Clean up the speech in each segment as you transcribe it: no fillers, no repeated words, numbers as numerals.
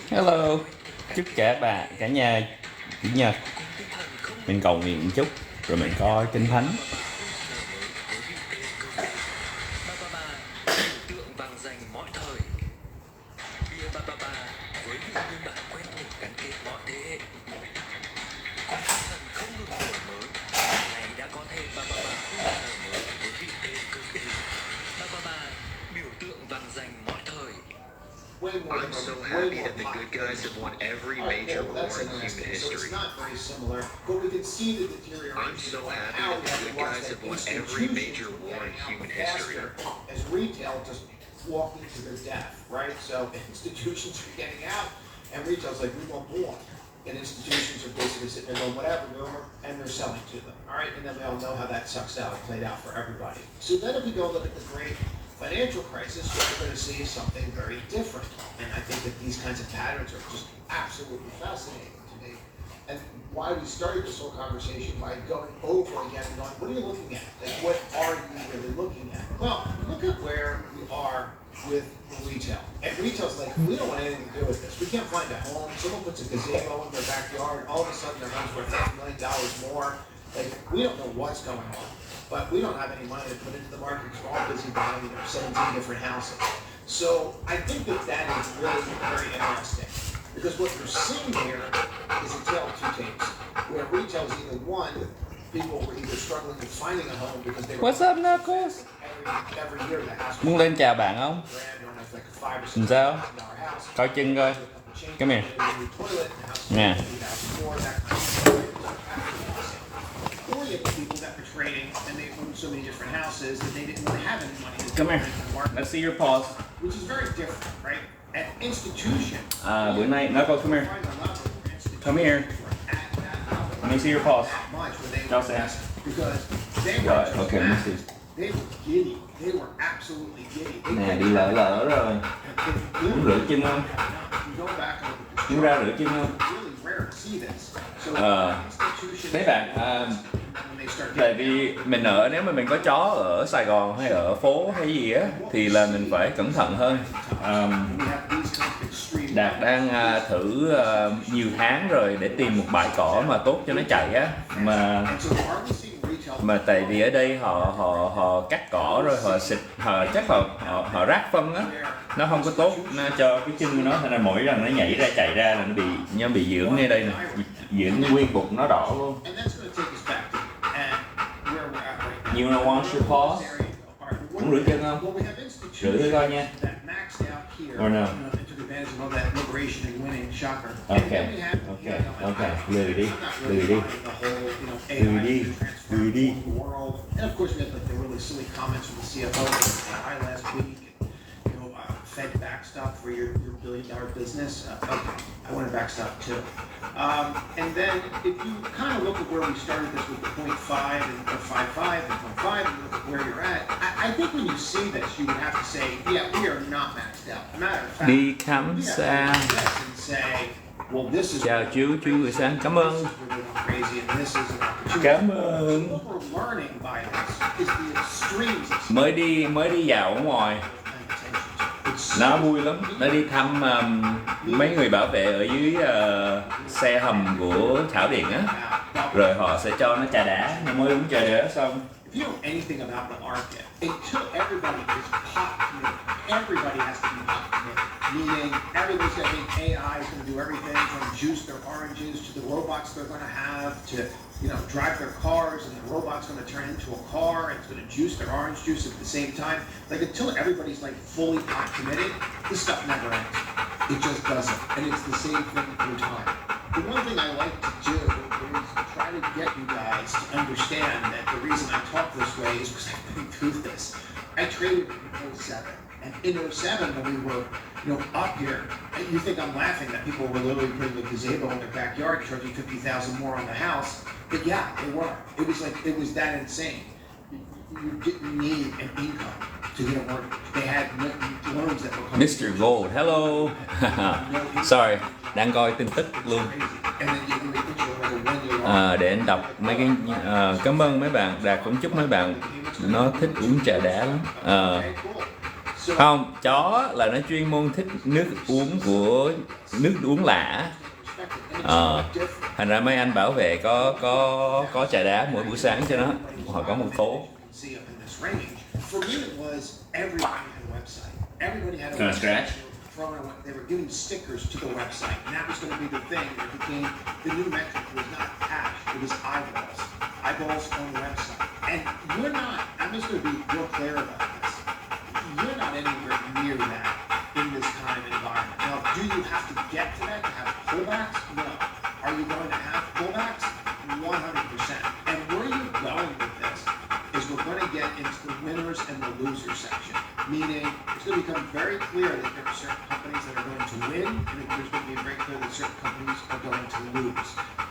Hello, chúc cả nhà chủ nhật. Mình cầu nguyện một chút rồi mình coi kinh thánh. I'm so happy that the good guys have won every major war in human history. It's not very similar, but we can see the deterioration. I'm so happy that the good guys have won every major war in human history. As retail just walking to their death, right? So institutions are getting out, and retail's like, we want more. And institutions are basically sitting there going, whatever, and they're selling to them, all right? And then we all know how that sucks out, played out for everybody. So then if we go look at the great financial crisis, what we're going to see is something very different. And I think that these kinds of patterns are just absolutely fascinating to me. And why we started this whole conversation by going over again and going, what are you looking at? Like, what are you really looking at? Well, look at where we are with retail. And retail's like, we don't want anything to do with this. We can't find a home. Someone puts a gazebo in their backyard. All of a sudden, their home's worth $5 million more. Like, we don't know what's going on. But we don't have any money to put into the market because we're all busy buying 17 different houses. So I think that is really very interesting. Because what you're seeing here is a tale of two tapes. Where retail is either one, people were either struggling with finding a home because they were... What's up, Knuckles? Every year the house was... Muốn lên chào bạn không? Làm sao? Coi chân coi. Come here. Nè. People that were trading and they owned so many different houses that they didn't really have any money to Come here. Let's see your paws. Which is very different, right? An institution. Bữa nay Knuckles, come here. Come here. Let me see your paws. Cho xem. Rồi, ok, let me see. They were giddy. They were absolutely giddy. Nè, đi lỡ rồi. Muốn rửa chân không? Muốn ra rửa chân không? Mấy bạn, tại vì nếu mà mình có chó ở Sài Gòn hay ở phố hay gì á thì là mình phải cẩn thận hơn. Đạt đang thử nhiều tháng rồi để tìm một bãi cỏ mà tốt cho nó chạy á, mà tại vì ở đây họ cắt cỏ rồi họ xịt, họ rác phân á, nó không có tốt cho cái chân của nó, nên là mỗi lần nó nhảy ra chạy ra là nó bị dưỡng ngay đây nè, dưỡng nguyên bụng nó đỏ luôn. You want your paws? Muốn rửa chân không? Rửa thử coi nha. Or no? Okay. Lười đi. And of course, we had like the really silly comments from the CFO last week. Fed backstop for your $1 billion business. I want a backstop too. And then if you kind of look at where we started this with the 0.5 and 0.55 and 0.5 and look at where you're at, I think when you see this, you would have to say, yeah, we are not maxed out. As a matter of fact, đi khám xa. And say, well, this is chào chú gửi sang, cảm ơn. Cảm ơn. What we're learning by this is the extremes. Mới đi dạo ở ngoài. Nó vui lắm, nó đi thăm mấy người bảo vệ ở dưới xe hầm của Thảo Điện á, rồi họ sẽ cho nó trà đá, nó mới uống trà đá xong. If you know anything about the market, until everybody is pop committed, everybody has to be pop committed. Meaning, everybody's going to think AI is going to do everything from juice their oranges to the robots they're going to have to, drive their cars, and the robot's going to turn into a car and it's going to juice their orange juice at the same time. Like, until everybody's like fully pop committed, this stuff never ends. It just doesn't. And it's the same thing through time. The one thing I like to do is try to get you guys to understand that the reason I talk this way is because I've been through this. I traded in 07. And in 07, when we were, up here, you think I'm laughing that people were literally putting a gazebo in their backyard, charging $50,000 more on the house. But yeah, they were. It was that insane. You didn't need an income to get a mortgage. They had loans that were coming. Mr. Gold, hello. Sorry, đang coi tin tức luôn. Để anh đọc mấy cái cảm ơn mấy bạn. Đạt cũng chúc mấy bạn nó thích uống trà đá lắm. Không, chó là nó chuyên môn thích nước uống lạ. Thành ra mấy anh bảo vệ có trà đá mỗi buổi sáng cho nó, họ có một phố. For me, it was everybody had a website. Everybody had a From website. scratch? They were giving stickers to the website, and that was going to be the thing that became the new metric. Was not cash; it was eyeballs. Eyeballs on the website. And you're not. I'm just going to be real clear about this. You're not anywhere near that in this kind of environment. Now, do you have to get to that to have pullbacks? No. Are you going to have pullbacks? 100%. And where you're going with this is we're going to get into the winners and the losers section, meaning it's going to become very clear that there are certain companies that are going to win, and there's going to be very clear that certain companies are going to lose.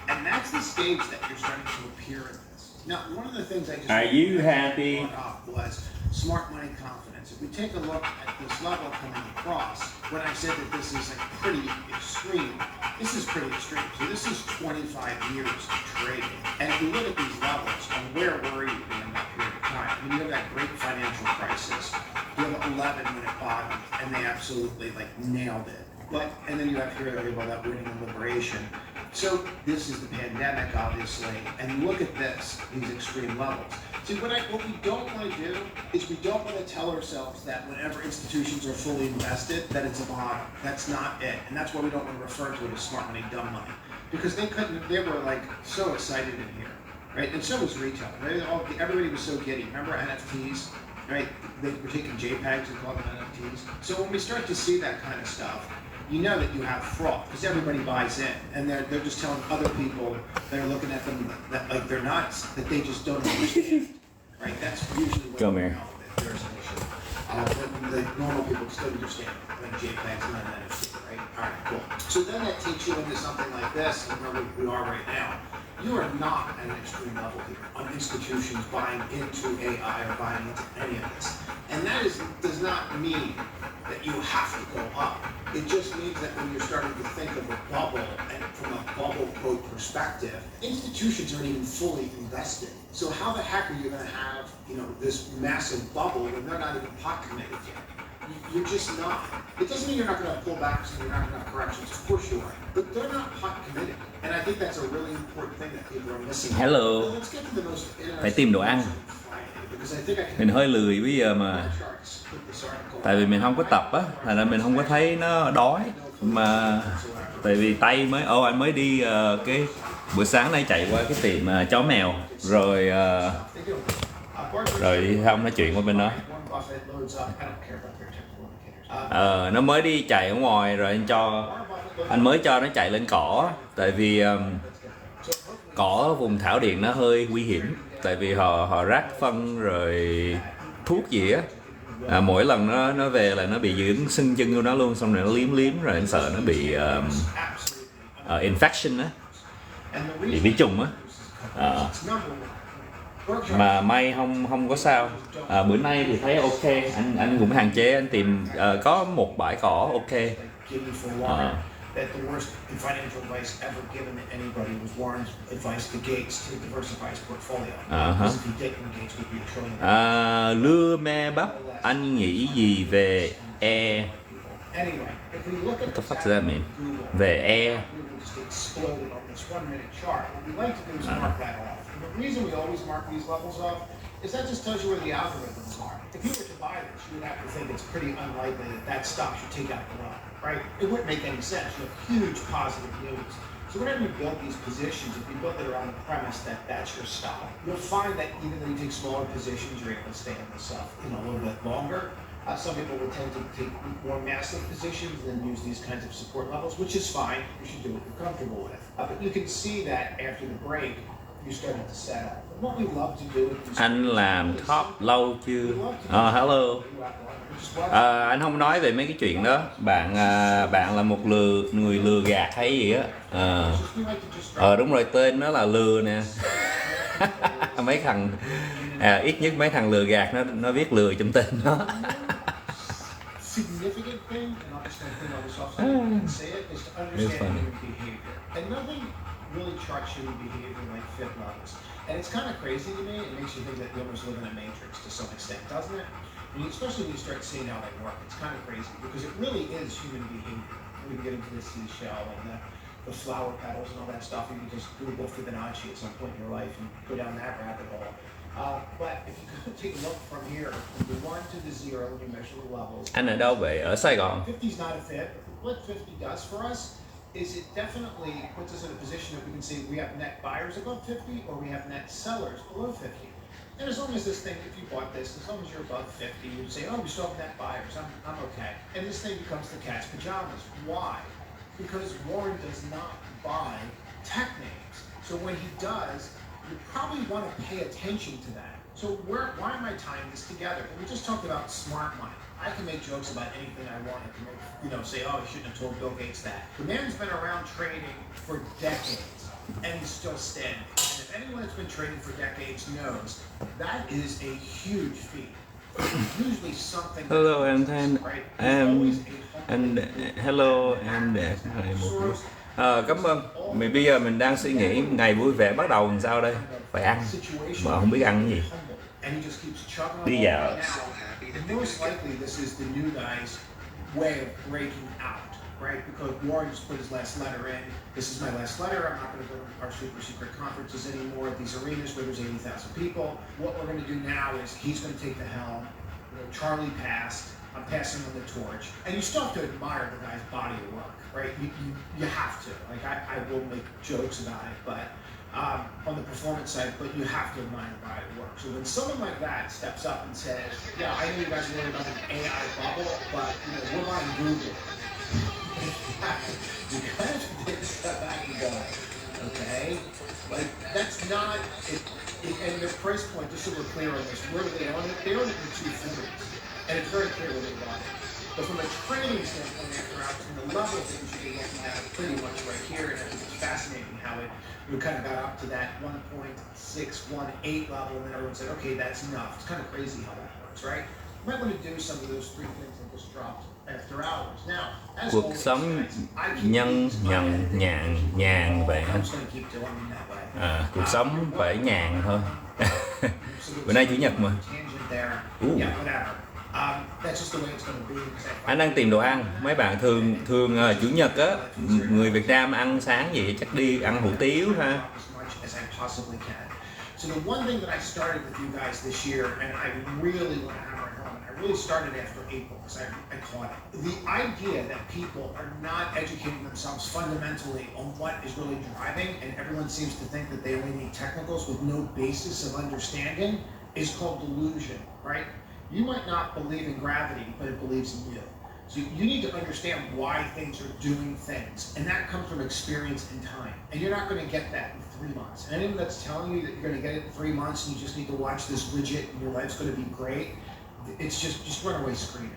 And that's the stage that you're starting to appear in this. Now, one of the things I just Are you happy? brought up was smart money confidence. If we take a look at this level coming across, when I said that this is like pretty extreme, this is pretty extreme. So this is 25 years of trading. And if you look at these levels, and where were you in that period of time? I mean, you have that great financial crisis. You have an 11-minute bottom, and they absolutely like nailed it. And then you have here about that winning and liberation. So this is the pandemic, obviously, and look at this, these extreme levels. See, what we don't want to do is we don't want to tell ourselves that whenever institutions are fully invested, that it's a bottom. That's not it, and that's why we don't want to refer to it as smart money, dumb money, because they were like so excited in here, right? And so was retail. Right? Everybody was so giddy. Remember NFTs, right? They were taking JPEGs and calling them NFTs. So when we start to see that kind of stuff, you know that you have fraud because everybody buys in, and they're just telling other people that are looking at them that like they're nuts, that they just don't understand. Right? That's usually when Come here. There's an issue. When the normal people still understand when JPEGs and NFT, right? All right, cool. So then that takes you into something like this, and where we are right now. You are not at an extreme level here on institutions buying into AI or buying into any of this. And that does not mean that you have to go up. It just means that when you're starting to think of a bubble, and from a bubble quote perspective, institutions aren't even fully invested. So how the heck are you going to have, this massive bubble when they're not even pot committed yet? You're just not. It doesn't mean you're not going to have pullbacks and you're not going to have corrections. Of course you are. But they're not pot committed. And I think that's a really important thing that people are missing. Hello. Well, let's get to the most Phải tìm đồ ăn. because I think I can Mình hơi lười bây giờ mà, tại vì mình không có tập á, thành ra mình không có thấy nó đói. Mà tại vì tay anh mới đi cái buổi sáng nay chạy qua cái tiệm chó mèo rồi không nói chuyện qua bên đó. Nó mới đi chạy ở ngoài rồi anh mới cho nó chạy lên cỏ, tại vì cỏ ở vùng thảo điền nó hơi nguy hiểm, tại vì họ rác phân rồi thuốc gì á, mỗi lần nó về là nó bị dị ứng sưng chân của nó luôn, xong rồi nó liếm rồi anh sợ nó bị infection á, bị vi trùng á. Mà may không có sao. Bữa nay thì thấy ok, anh cũng hạn chế, anh tìm có một bãi cỏ ok. That the worst financial advice ever given to anybody was Warren's advice to Gates to diversify his portfolio. Because if he didn't, Gates would be a trillion. Lưa me bắp, anh nghĩ gì về E? Anyway, if we look at What the fuck does that mean? Về E. just exploded on this 1-minute chart. What we like to do is mark that off. And the reason we always mark these levels off is that just tells you where the algorithms are. If you were to buy this, you would have to think it's pretty unlikely that stock should take out the run, right? It wouldn't make any sense. You have huge positive news. So whenever you build these positions, if you build it around the premise that that's your stock, you'll find that even though you take smaller positions, you're able to stay in this stuff a little bit longer. Some people will tend to take more massive positions and then use these kinds of support levels, which is fine. You should do what you're comfortable with. But you can see that after the break, you started to set up. And what we love to do is Anh làm top lâu chưa? Hello. Anh không nói về mấy cái chuyện đó. Bạn là một người lừa gạt hay gì á. Đúng rồi, tên nó là lừa nè. Mấy thằng ít nhất mấy thằng lừa gạt nó viết lừa trong tên nó. Significant thing, and I'll just think on this off so you can say it, is to understand human behavior. And nothing really charts human behavior like fit levels. And it's kind of crazy to me. It makes you think that we almost live in a matrix to some extent, doesn't it? And especially when you start seeing how they work, it's kind of crazy because it really is human behavior. We can get into the seashell and the flower petals and all that stuff. You can just Google Fibonacci at some point in your life and go down that rabbit hole. But if you go take a look from here, from the 1 to the 0, when you measure the levels. Anh ở đâu vậy? Ở Sài Gòn. 50 is not a fit. What 50 does for us is it definitely puts us in a position that we can say we have net buyers above 50 or we have net sellers below 50. And as long as this thing, if you bought this, as long as you're above 50, you'd say, oh, we still have net buyers, I'm okay. And this thing becomes the cat's pajamas. Why? Because Warren does not buy tech names. So when he does, you probably want to pay attention to that. So why am I tying this together? We just talked about smart money. I can make jokes about anything I want. I can make, say, oh, I shouldn't have told Bill Gates that. The man's been around trading for decades, and he's still standing. And if anyone that's been trading for decades knows, that is a huge feat. Usually something. Hello and hello and cảm ơn. Bây giờ mình đang suy nghĩ ngày vui vẻ bắt đầu làm sao đây? Phải ăn, mà không biết ăn cái gì. Đi dạo. Most likely this is the new guy's way of breaking out, right? Because Warren just put his last letter in. This is my last letter. I'm not going to go to our super secret conferences anymore at these arenas where there's 80,000 people. What we're going to do now is he's going to take the helm. Charlie passed. I'm passing on the torch. And you still have to admire the guy's body of work, right? You have to. Like I will make jokes about it, but on the performance side, but you have to admire the body of work. So when someone like that steps up and says, yeah, I know you guys are worried about an AI bubble, but we're buying Google. You kind of take a step back and go, okay? Like that's not it. And the price point, just so we're clear on this, where do they own it? They own it in 240s. And it's very clear where they bought it. But from a trading standpoint, after out from the levels that you should be looking at pretty much right here, and I think it's fascinating how we kind of got up to that 1.618 level, and then everyone said, okay, that's enough. It's kind of crazy how that works, right? You might want to do some of those three things that just dropped after hours. Now, as cuộc sống nhàn vậy. Cuộc sống phải nhàn thôi. Bữa nay chủ nhật mà. Anh đang tìm đồ ăn. Mấy bạn thường chủ nhật á, người Việt Nam ăn sáng gì chắc đi ăn hủ tiếu ha. So the one thing that I started with you guys this year, and I really want to hammer it home, I really started after April because I caught it. The idea that people are not educating themselves fundamentally on what is really driving, and everyone seems to think that they only need technicals with no basis of understanding, is called delusion, right? You might not believe in gravity, but it believes in you. So you need to understand why things are doing things, and that comes from experience and time. And you're not going to get that in 3 months. And anyone that's telling you that you're going to get it in 3 months and you just need to watch this widget and your life's going to be great, it's just run away screaming.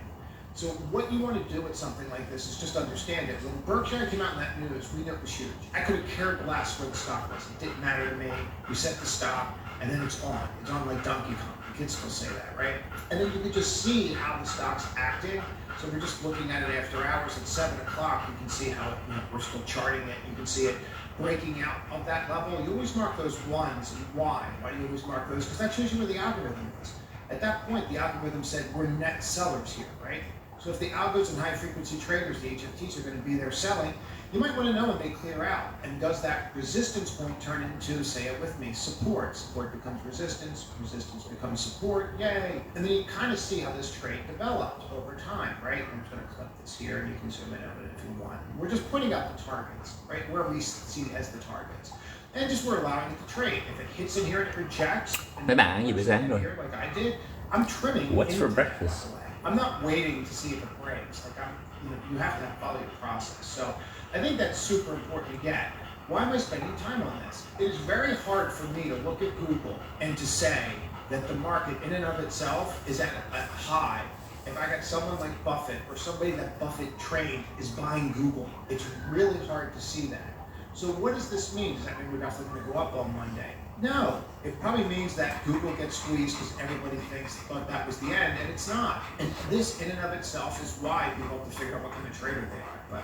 So what you want to do with something like this is just understand it. When Berkshire came out in that news, we knew it was huge. I could have cared less where the stock was. It didn't matter to me. We set the stop, and then it's on. It's on like Donkey Kong. Kids still say that, right? And then you can just see how the stock's acting. So we're just looking at it after hours at 7 o'clock. You can see how we're still charting it. You can see it breaking out of that level. You always mark those ones. And why? Why do you always mark those? Because that shows you where the algorithm is. At that point, the algorithm said we're net sellers here, right? So if the algos and high-frequency traders, the HFTs, are going to be there selling, you might want to know when they clear out. And does that resistance point turn into, say it with me, support? Support becomes resistance. Resistance becomes support. Yay! And then you kind of see how this trade developed over time, right? I'm just going to click this here, and you can zoom in on it if you want. We're just putting out the targets, right? Where we see as the targets. And just we're allowing it to trade. If it hits in here and it rejects, Mấy bạn ăn gì bữa sáng rồi? Like I did, I'm trimming. What's for breakfast? I'm not waiting to see if it breaks. Like you have to follow your process. So I think that's super important to get. Why am I spending time on this? It is very hard for me to look at Google and to say that the market in and of itself is at a high. If I got someone like Buffett or somebody that Buffett trained is buying Google, it's really hard to see that. So what does this mean? Does that mean we're definitely going to go up on Monday? No, it probably means that Google gets squeezed because everybody thought that was the end, and it's not. And this in and of itself is why people have to figure out what kind of trader they are. But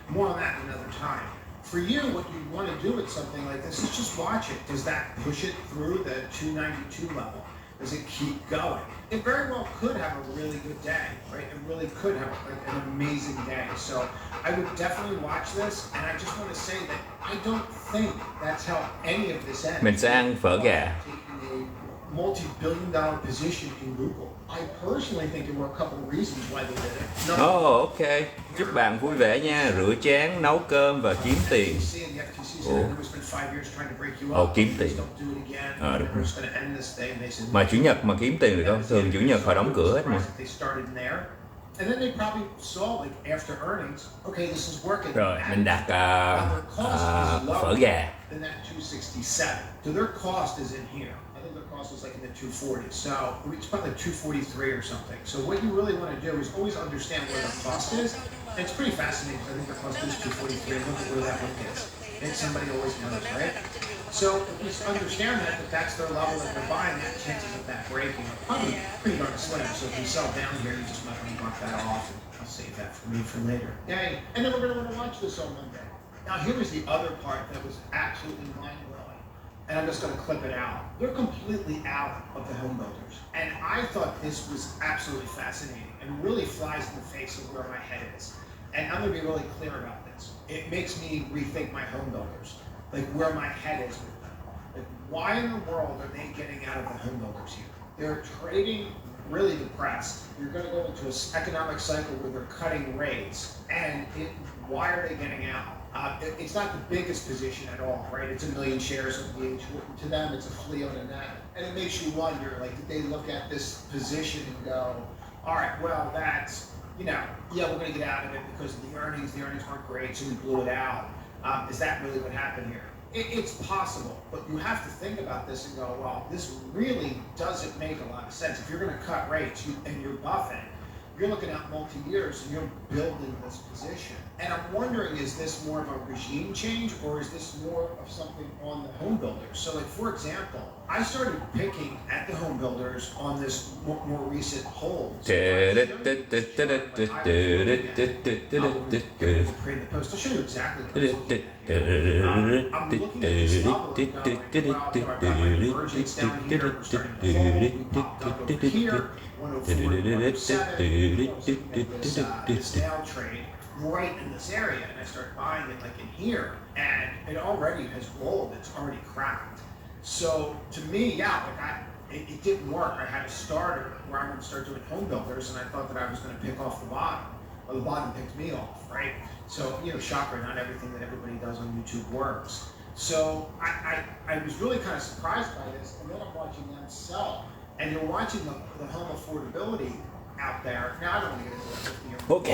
more on that another time. For you, what you want to do with something like this is just watch it. Does that push it through the 292 level? Does it keep going? It very well could have a really good day, right? It really could have like an amazing day. So I would definitely watch this, and I just want to say that I don't think that's how any of this ends. Mình sẽ ăn phở gà. Taking a multi-billion-dollar position in Google. I personally think there were a couple of reasons why they did it. Ok. Chúc bạn vui vẻ nha. Rửa chén, nấu cơm và kiếm tiền. Kiếm tiền. Đúng rồi. Mà chủ nhật mà kiếm tiền được không? Thường chủ nhật họ đóng cửa hết mà. Rồi mình đặt phở gà. So their cost is in here. I think their cost was like in the 240. So it's probably like 243 or something. So what you really want to do is always understand where the cost is. And it's pretty fascinating because I think their cost is 243. Look at where that one is. And somebody always knows, right? So if you understand that that's their level that they're buying at, chances of that breaking are probably pretty darn slim. So if you sell down here, you just might want to mark that off, and I'll save that for me for later. Yay! And then we're going to want to watch this on Monday. Now here was the other part that was absolutely mind-blowing, and I'm just going to clip it out. They're completely out of the home builders, and I thought this was absolutely fascinating and really flies in the face of where my head is. And I'm going to be really clear about this. It makes me rethink my home builders, like where my head is with them. Like, why in the world are they getting out of the home builders here? They're trading really depressed. You're going to go into an economic cycle where they're cutting rates, and why are they getting out? It's not the biggest position at all, right? It's 1 million shares of the H. To them, it's a flea on a net. And it makes you wonder, like, did they look at this position and go, all right, well, that's, yeah, we're going to get out of it because of the earnings. The earnings weren't great, so we blew it out. Is that really what happened here? It's possible, but you have to think about this and go, well, this really doesn't make a lot of sense. If you're going to cut rates and you're buffing, you're looking at multi-years and you're building this position. And I'm wondering, is this more of a regime change or is this more of something on the home builders? So like, for example, I started picking at the home builders on this more recent hold. So create the post to show you exactly what I'm looking at. I'm looking at this level and going, wow, I've got my emergence down here, we're starting to hold, we popped up over here. 104, 107, this nail trade right in this area, and I start buying it like in here, and it already has rolled, it's already cracked. So to me, yeah, like it didn't work. I had a starter where I'm going to start doing home builders, and I thought that I was going to pick off the bottom. Well, the bottom picked me off, right? So, shocker, not everything that everybody does on YouTube works. So I was really kind of surprised by this, and then I'm watching them sell. And you're watching the home affordability out there. Now I don't want to get into that. Ok,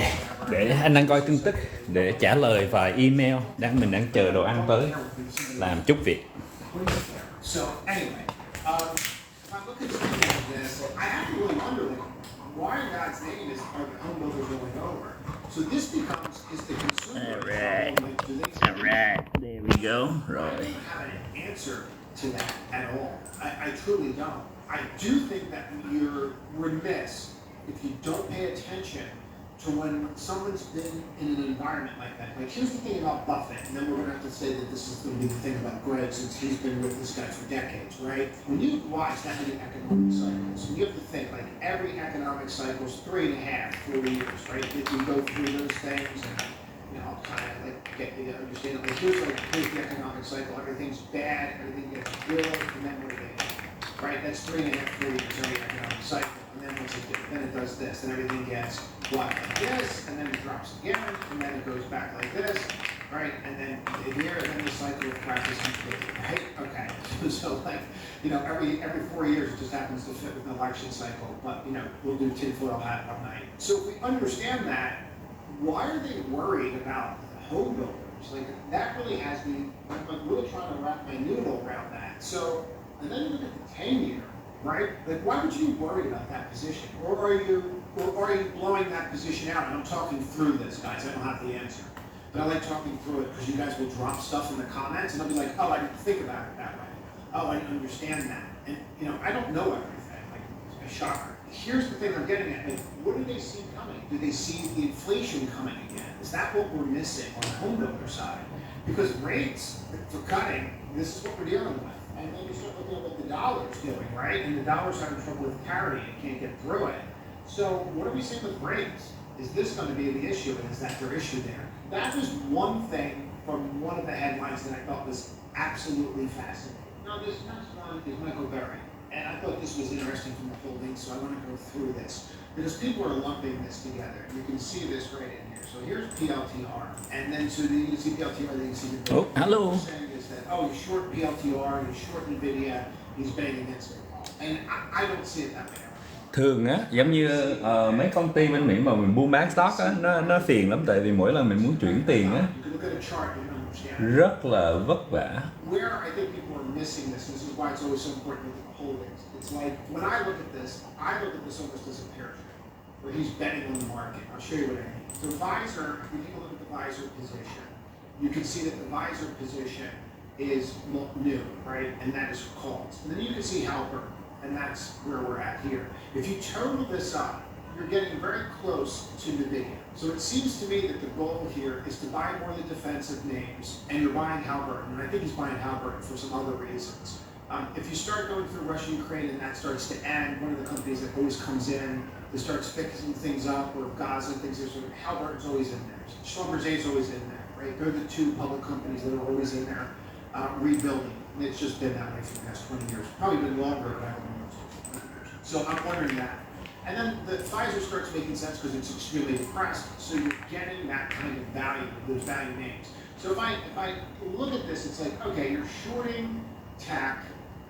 để anh đang coi tin tức để trả lời vài email mình đang chờ đồ ăn tới, làm chút việc. So anyway, if I look at something like this, I have to really wonder, like, why in God's name are the home builders going over? So this becomes, is the consumer. Alright, there we go. Rồi. I don't have an answer to that at all. I truly don't. I do think that you're remiss if you don't pay attention to when someone's been in an environment like that. Like, here's the thing about Buffett, and then we're going to have to say that this is going to be the thing about Greg, since he's been with this guy for decades, right? When you watch that many economic cycles, you have to think, like, every economic cycle is 3.5, 4 years, right? If you go through those things, and I'll kind of like get you to understand it. Like, here's the economic cycle. Everything's bad, everything gets good, and then what do they do? Right, that's 3.5, 4 years of the economic cycle, and then it does this, and everything gets like this, and then it drops again, and then it goes back like this, right, and then here, and then the cycle of practice completely, right? Okay, so like, every 4 years it just happens to fit with an election cycle, but we'll do tinfoil hat one night. So if we understand that, why are they worried about the home builders? Like, that really has me, I'm really trying to wrap my noodle around that. So. And then you look at the 10-year, right? Like, why would you worry about that position? Or are you blowing that position out? And I'm talking through this, guys. I don't have the answer. But I like talking through it because you guys will drop stuff in the comments, and I'll be like, oh, I didn't think about it that way. Oh, I didn't understand that. And, I don't know everything. Like, it's a shocker. Here's the thing I'm getting at. Like, what do they see coming? Do they see the inflation coming again? Is that what we're missing on the home builder side? Because rates for cutting, this is what we're dealing with. And then you start looking at what the dollar's doing, right? And the dollar's having trouble with parity and can't get through it. So what are we seeing with rates? Is this going to be the issue, and is that their issue there? That was one thing from one of the headlines that I thought was absolutely fascinating. Now this next one is Michael Berry, and I thought this was interesting from the holding, so I want to go through this. Because people are lumping this together. You can see this right in here. So here's PLTR, and then so you can see PLTR, then you see the Oh, hello. saying is that, oh, he's short PLTR, he's short NVIDIA, he's betting against it. And I don't see it that way. Thường á, giống như mấy công ty bên Mỹ mà mình buôn bán stock á, nó phiền lắm, tại vì mỗi lần mình muốn chuyển tiền á, You can look at a chart and understand. rất là vất vả. Where I think people are missing this is why it's always so important with the holdings. It's like, when I look at this almost as a pair trade, where he's betting on the market. I'll show you what I mean. So Visor, if you take a look at the Visor position, you can see that the Visor position is new, right? And that is calls. And then you can see Halbert, and that's where we're at here. If you total this up, you're getting very close to NVIDIA. So it seems to me that the goal here is to buy more of the defensive names, and you're buying Halbert, and I think he's buying Halbert for some other reasons. If you start going through Russia, Ukraine, and that starts to end, one of the companies that always comes in, that starts fixing things up, or Gaza and things, Halbert's always in there. Schlumberger's always in there, right? They're the two public companies that are always in there rebuilding. And it's just been that way for the past 20 years. Probably been longer, but I don't know. So I'm wondering that. And then the Pfizer starts making sense because it's extremely depressed. So you're getting that kind of value, those value names. So if I look at this, it's like, okay, you're shorting tech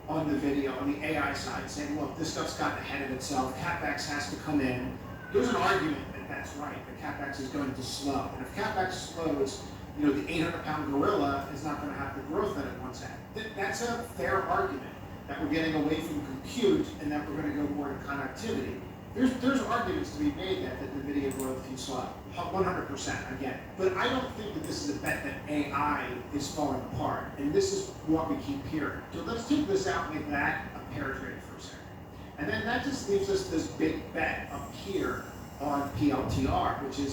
on the video, on the AI side, saying, look, this stuff's gotten ahead of itself. CapEx has to come in. There's an argument that that's right, that CapEx is going to slow. And if CapEx slows, you know, the 800-pound gorilla is not going to have the growth that it once had. That's a fair argument, that we're getting away from compute and that we're going to go more to connectivity. There's arguments to be made that NVIDIA growth can slow, 100%, I get it. But I don't think that this is a bet that AI is falling apart, and this is what we keep hearing. So let's take this out and make that a pair trade for a second. And then that just leaves us this big bet up here on PLTR, which is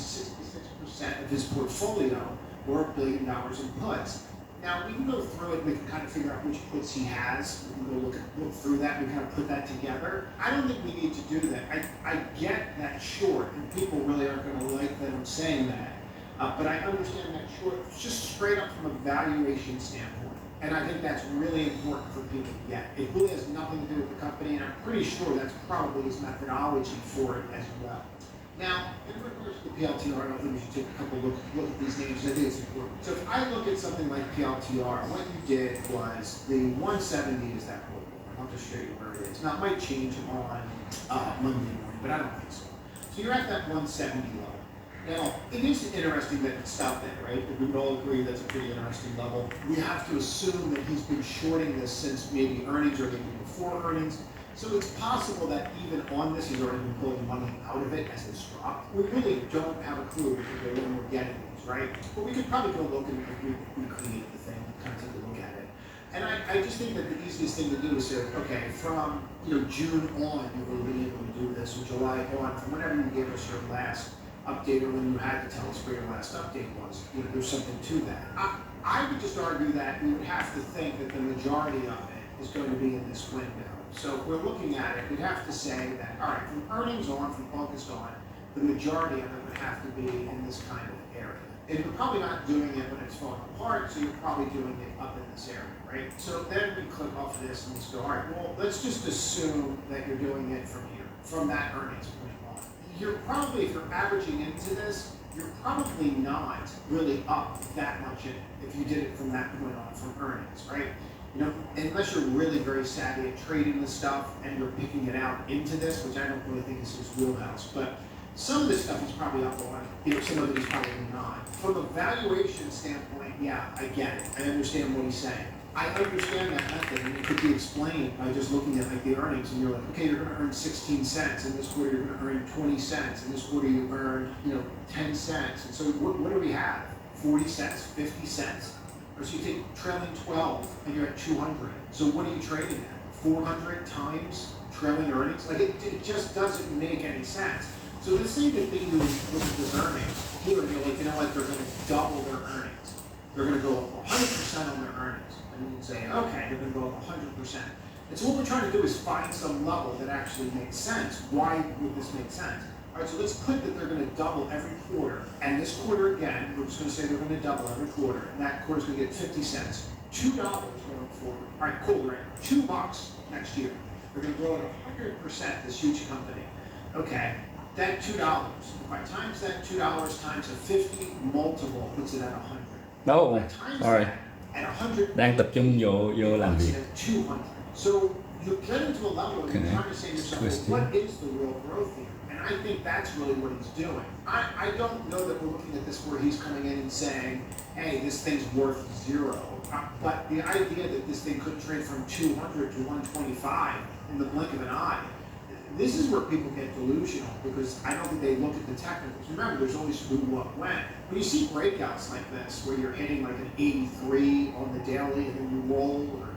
66% of his portfolio, or $1 billion in puts. Now, we can go through it, we can kind of figure out which puts he has. We can go look through that, we kind of put that together. I don't think we need to do that. I get that short, and people really aren't going to like that I'm saying that. But I understand that short, just straight up from a valuation standpoint. And I think that's really important for people to get. It really has nothing to do with the company, and I'm pretty sure that's probably his methodology for it as well. Now, in regards to the PLTR, I don't think we should take a couple look at these names. I think it's important. So if I look at something like PLTR, what you did was the 170 is that quote. I'll just show you where it is. Now, it might change on Monday morning, but I don't think so. So you're at that 170 level. Now, it is interesting that it stopped there, right? We would all agree that's a pretty interesting level. We have to assume that he's been shorting this since maybe earnings or maybe before earnings. So it's possible that even on this, he's already been pulling money out of it as it's dropped. We really don't have a clue when we're getting these, right? But we could probably go look and recreate the thing, kind of take a look at it. And I just think that the easiest thing to do is say, okay, from June on, you will be able to do this, or July on, from whenever you gave us your last update, or when you had to tell us where your last update was, there's something to that. I would just argue that we would have to think that the majority of it is going to be in this window. So if we're looking at it, we'd have to say that, all right, from earnings on, from August on, the majority of it would have to be in this kind of area. And you're probably not doing it when it's falling apart, so you're probably doing it up in this area, right? So then we click off this and let's go, all right, well, let's just assume that you're doing it from here, from that earnings point on. You're probably, if you're averaging into this, you're probably not really up that much in it if you did it from that point on, from earnings, right? Unless you're really very savvy at trading this stuff and you're picking it out into this, which I don't really think is his wheelhouse, but some of this stuff is probably up on, some of it is probably not. From a valuation standpoint, yeah, I get it. I understand what he's saying. I understand that method, and it could be explained by just looking at like the earnings, and you're like, okay, you're going to earn 16 cents, and this quarter you're going to earn 20 cents, and this quarter you earn, 10 cents. And so what do we have? 40 cents, 50 cents. Or so you take trailing 12 and you're at 200. So what are you trading at? 400 times trailing earnings? Like it just doesn't make any sense. So the same thing you look at this earnings here, and you're like, they're going to double their earnings. they're going to go up 100% on their earnings. And you can say, okay, they're going to go up 100%. And so what we're trying to do is find some level that actually makes sense. Why would this make sense? All right, so let's put that they're going to double every quarter. And this quarter again, we're just going to say they're going to double every quarter. And that quarter's going to get 50 cents. $2 going forward. All right, cool, right? $2 next year. They're going to grow at 100%, this huge company. Okay, that $2, if I times that $2 times a 50 multiple, puts it at 100. Đâu, Times rồi, that at 100, đang tập trung vô làm puts việc. it at 200. So you get into a level where you're trying to say to yourself, well, what is the real growth here? And I think that's really what he's doing. I don't know that we're looking at this where he's coming in and saying, hey, this thing's worth 0. But the idea that this thing could trade from 200 to 125 in the blink of an eye, this is where people get delusional because I don't think they look at the technicals. Remember, there's always who, what, when. When you see breakouts like this, where you're hitting like an 83 on the daily and then you roll, or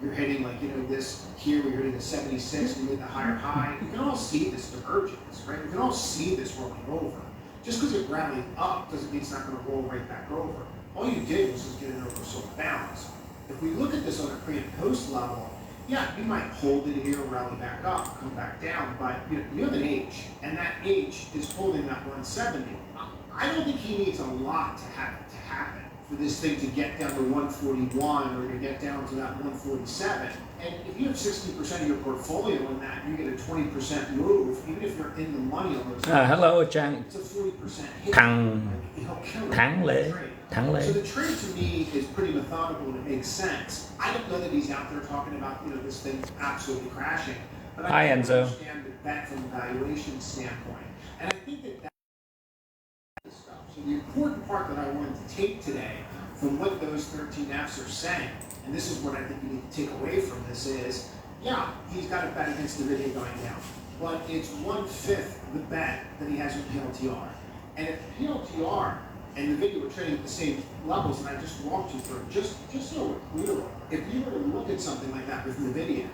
you're hitting like, this here, where you're hitting a 76 and you hit the higher high, you can all see this divergence, right? You can all see this rolling over. Just because it rallied up doesn't mean it's not going to roll right back over. All you did was just get an oversold bounce. If we look at this on a pre and post level, yeah, you might hold it here, rally back up, come back down, but you have an H, and that H is holding that 170. I don't think he needs a lot to happen for this thing to get down to 141 or to get down to that 147. And if you have 60% of your portfolio in that, you get a 20% move, even if you're in the money on those. Hello Trang, It's a 40% hit. Thắng Lê. So the trade to me is pretty methodical and it makes sense. I don't know that he's out there talking about this thing absolutely crashing, but I Hi, Enzo. understand that from a valuation standpoint. And I think that stuff. So the important part that I wanted to take today from what those 13 Fs are saying, and this is what I think you need to take away from this is, yeah, he's got a bet against the video going down, but it's 1/5 the bet that he has with PLTR. And if PLTR and the video are trading at the same levels that I just walked you through, just so we're clear, if you were to look at something like that with NVIDIA,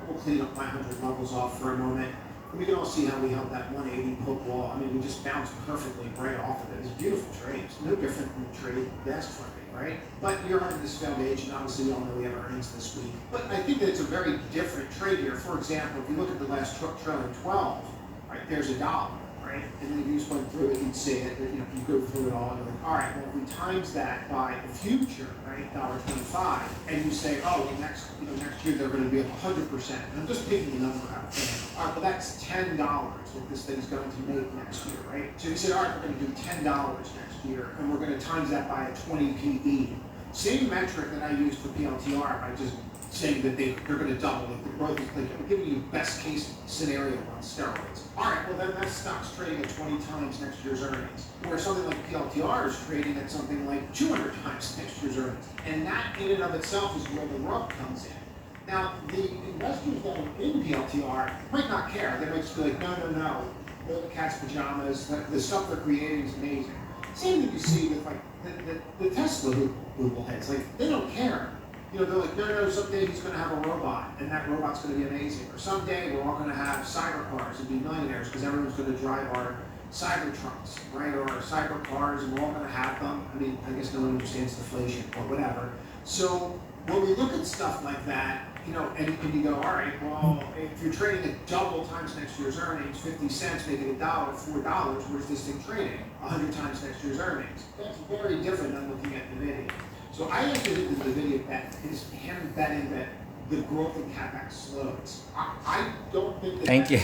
we'll clean up my 100 levels off for a moment. We can all see how we held that 180 poke wall. I mean, we just bounced perfectly right off of it. It's a beautiful trade. It's no different from the trade desk funding, right? But you're under this failed age, and obviously we all know we have earnings this week. But I think that it's a very different trade here. For example, if you look at the last trailing 12, right, there's $1. Right? And then if you just went through it, you'd see it, you go through it all, and you're like, all right, well, if we times that by the future, right, $1.25, and you say, oh, well, next year they're going to be up 100%. And I'm just picking the number out. All right, well, that's $10 that this thing's going to make next year, right? So you say, all right, we're going to do $10 next year, and we're going to times that by a 20 PE. Same metric that I used for PLTR by just saying that they're going to double it. The growth is like, I'm giving you best case scenario on steroids. All right, well then that stock's trading at 20 times next year's earnings. Where something like PLTR is trading at something like 200 times next year's earnings. And that in and of itself is where the rub comes in. Now, the investors that are in PLTR might not care. They might just be like, no, they're the cat's pajamas, the stuff they're creating is amazing. Same thing you see with like the Tesla Google heads. Like, they don't care. They're like, no, someday he's going to have a robot, and that robot's going to be amazing. Or someday we're all going to have cyber cars and be millionaires because everyone's going to drive our cyber trucks, right? Or our cyber cars, and we're all going to have them. I mean, I guess no one understands deflation or whatever. So when we look at stuff like that, and you go, all right, well, if you're trading at double times next year's earnings, 50 cents, make it $1, $4, where's this thing trading? 100 times next year's earnings. That's very different than looking at NVIDIA. So I actually think the NVIDIA bet is him betting that the growth in CapEx slows. I don't think that Thank you.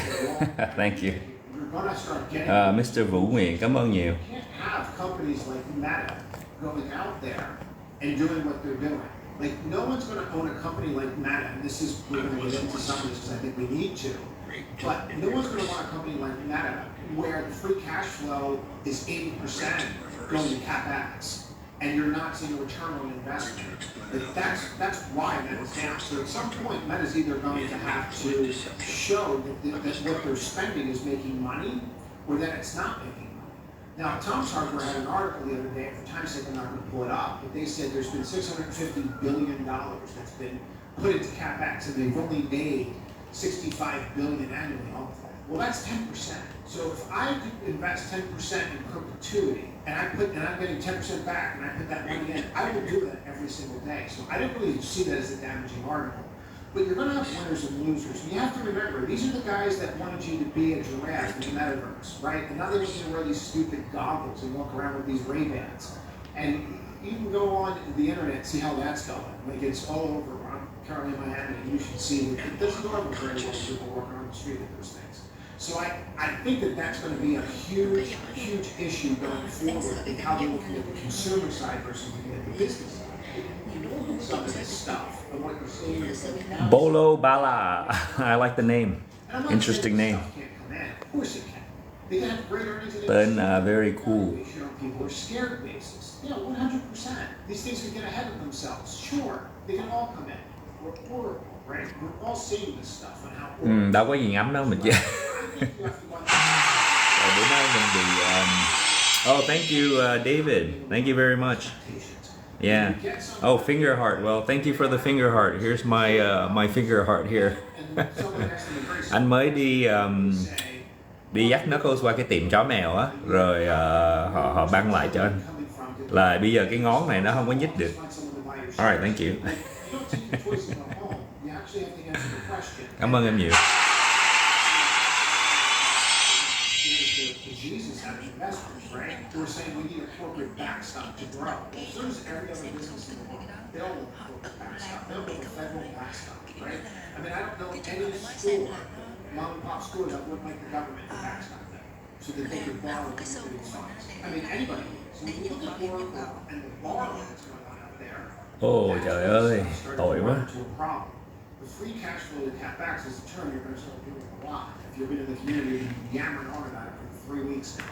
Thank you. You're gonna start getting Mr. Vũ Nguyện, cảm ơn nhiều. You can't have companies like Meta going out there and doing what they're doing. Like, no one's going to own a company like Meta, and we're going to get into some of this because I think we need to, but no one's going to want a company like Meta where the free cash flow is 80% going to CapEx. And you're not seeing a return on investment. That's why Meta's down. So at some point, Meta's either going to have to show that what they're spending is making money, or that it's not making money. Now, Tom's Hardware had an article the other day, for time's sake I'm not going to pull it up, but they said there's been $650 billion that's been put into CapEx, and they've only made $65 billion annually off that. Well, that's 10%. So if I could invest 10% in perpetuity, and I'm getting 10% back, and I put that money in, I will do that every single day. So I didn't really see that as a damaging article. But you're going to have winners and losers. And you have to remember, these are the guys that wanted you to be a giraffe in the metaverse, right? And now they want you to wear these stupid goggles and walk around with these Ray-Bans. And you can go on the internet and see how that's going. Like, it's all over. I'm currently in Miami, and you should see that it doesn't go over very well when people walking around the street with those things. So I think that that's going to be a huge, huge issue going forward in how they're looking at the consumer side versus looking at the business side. Some of this stuff and what you're seeing is that Bolo Bala. I like the name. And I'm not Interesting saying name. this stuff can't come in. Of course it can. They can have great earnings. Tên very cool. People are scared basis. Yeah, 100%. These things can get ahead of themselves. Sure, they can all come in. We're horrible, right? We're all seeing this stuff and how horrible. Đâu có gì ngắm đâu mình chứ. I think you have to Bữa nay mình bị Oh, thank you David. Thank you very much. Yeah. Oh, finger heart. Well, thank you for the finger heart. Here's my finger heart here. Anh mới đi dắt Knuckles qua cái tiệm chó mèo á, rồi họ băng lại cho anh. Là bây giờ cái ngón này nó không có nhích được. Alright, thank you. Cảm ơn em nhiều. Right? We're saying we need a corporate backstop to grow. So does every other business in the world. They all want a corporate backstop. They all want a federal backstop, right? I mean, I don't know any store, mom and pop store that wouldn't like the government to backstop them so that they could borrow community funds. I mean, anybody would. So when you look at Oracle and the borrowing that's going on out there, Ồ trời ơi, tội quá. The free cash flow to CapEx is a term you're going to start doing a lot. If you've been in the community, you've been yammering on about it for 3 weeks now.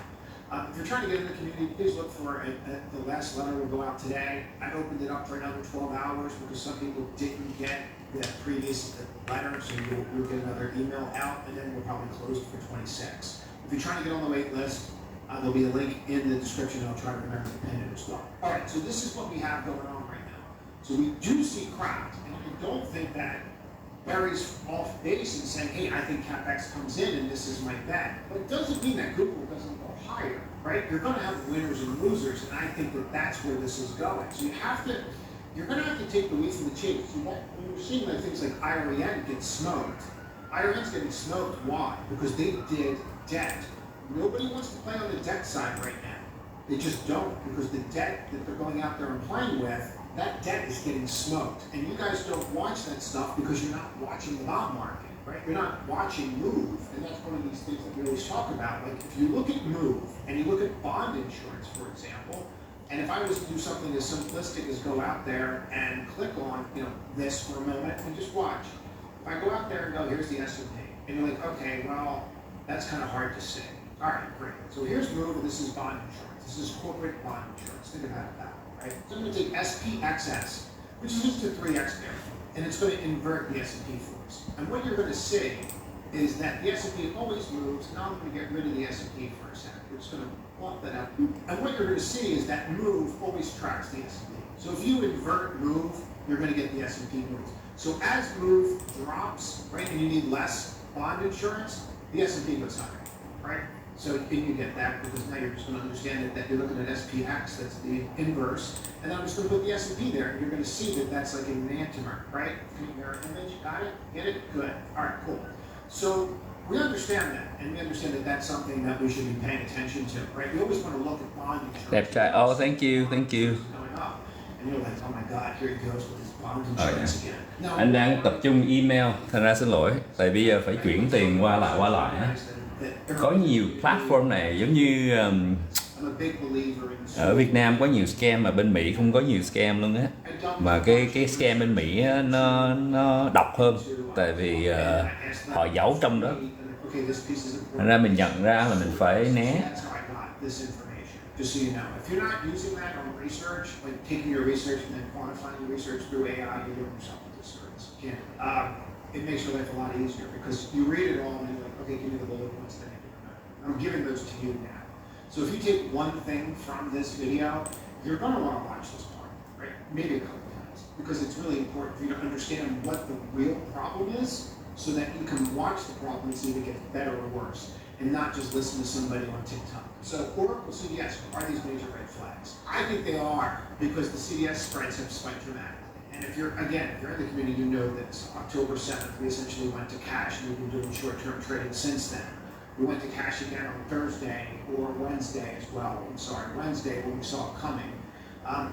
If you're trying to get in the community, please look for the last letter will go out today. I opened it up for another 12 hours because some people didn't get the previous letter, so you'll get another email out, and then we'll probably close it for 26. If you're trying to get on the wait list, there'll be a link in the description. I'll try to remember to pin it as well. All right, so this is what we have going on right now. So we do see crowds, and I don't think that Barry's off base and saying, hey, I think CapEx comes in and this is my bet. But it doesn't mean that Google doesn't go higher, right? You're going to have winners and losers, and I think that that's where this is going. So you're going to have to take the wheat from the chaff. So when you're seeing like things like IREN get smoked, IREN's getting smoked. Why? Because they did debt. Nobody wants to play on the debt side right now. They just don't, because the debt that they're going out there and playing with, that debt is getting smoked. And you guys don't watch that stuff because you're not watching the bond market, right? You're not watching Move, and that's one of these things that we always talk about. Like, if you look at Move, and you look at bond insurance, for example, and if I was to do something as simplistic as go out there and click on, this for a moment, and just watch. If I go out there and go, here's the S&P, and you're like, okay, well, that's kind of hard to see. All right, great. So here's Move, and this is bond insurance. This is corporate bond insurance. Think about it that way. Right? So I'm going to take SPXS, which is just a 3x there, and it's going to invert the S&P for us. And what you're going to see is that the S&P always moves. Now I'm going to get rid of the S&P for a second. We're just going to plot that out. And what you're going to see is that Move always tracks the S&P. So if you invert Move, you're going to get the S&P moves. So as Move drops, right, and you need less bond insurance, the S&P goes higher, right? So you get that because now you're just going to understand that you're looking at SPX, that's the inverse, and then I'm just going to put the S&P there, and you're going to see that that's like an enantiomer, right? Can you mirror image? Got it? Get it? Good. All right, cool. So we understand that, and we understand that that's something that we should be paying attention to, right? We always want to look at bond insurance. Đẹp trai. Oh, thank you. Going up, and you're like, oh my God, here he goes with his bond insurance again. Now, Anh đang tập trung email, thành ra xin lỗi. Tại bây giờ phải chuyển tiền qua lại á. Có nhiều platform này giống như ở Việt Nam có nhiều scam mà bên Mỹ không có nhiều scam luôn á. Mà cái scam bên Mỹ á, nó độc hơn tại vì họ giấu trong đó. Thành ra mình nhận ra là mình phải né. Just so you know, if you're not using that on research, like taking your research and then quantifying your research through AI, you're doing yourself a disservice. It makes your life a lot easier because you read it all and you're like, okay, give me the bullet points that I need to remember. I'm giving those to you now. So if you take one thing from this video, you're going to want to watch this part, right? Maybe a couple times, because it's really important for you to understand what the real problem is so that you can watch the problem and see if it gets better or worse, and not just listen to somebody on TikTok. So Oracle CDS, are these major red flags? I think they are, because the CDS spreads have spiked dramatically. And if you're in the community, you know this. October 7th, we essentially went to cash, and we've been doing short-term trading since then. We went to cash again on Thursday or Wednesday as well. Wednesday when we saw it coming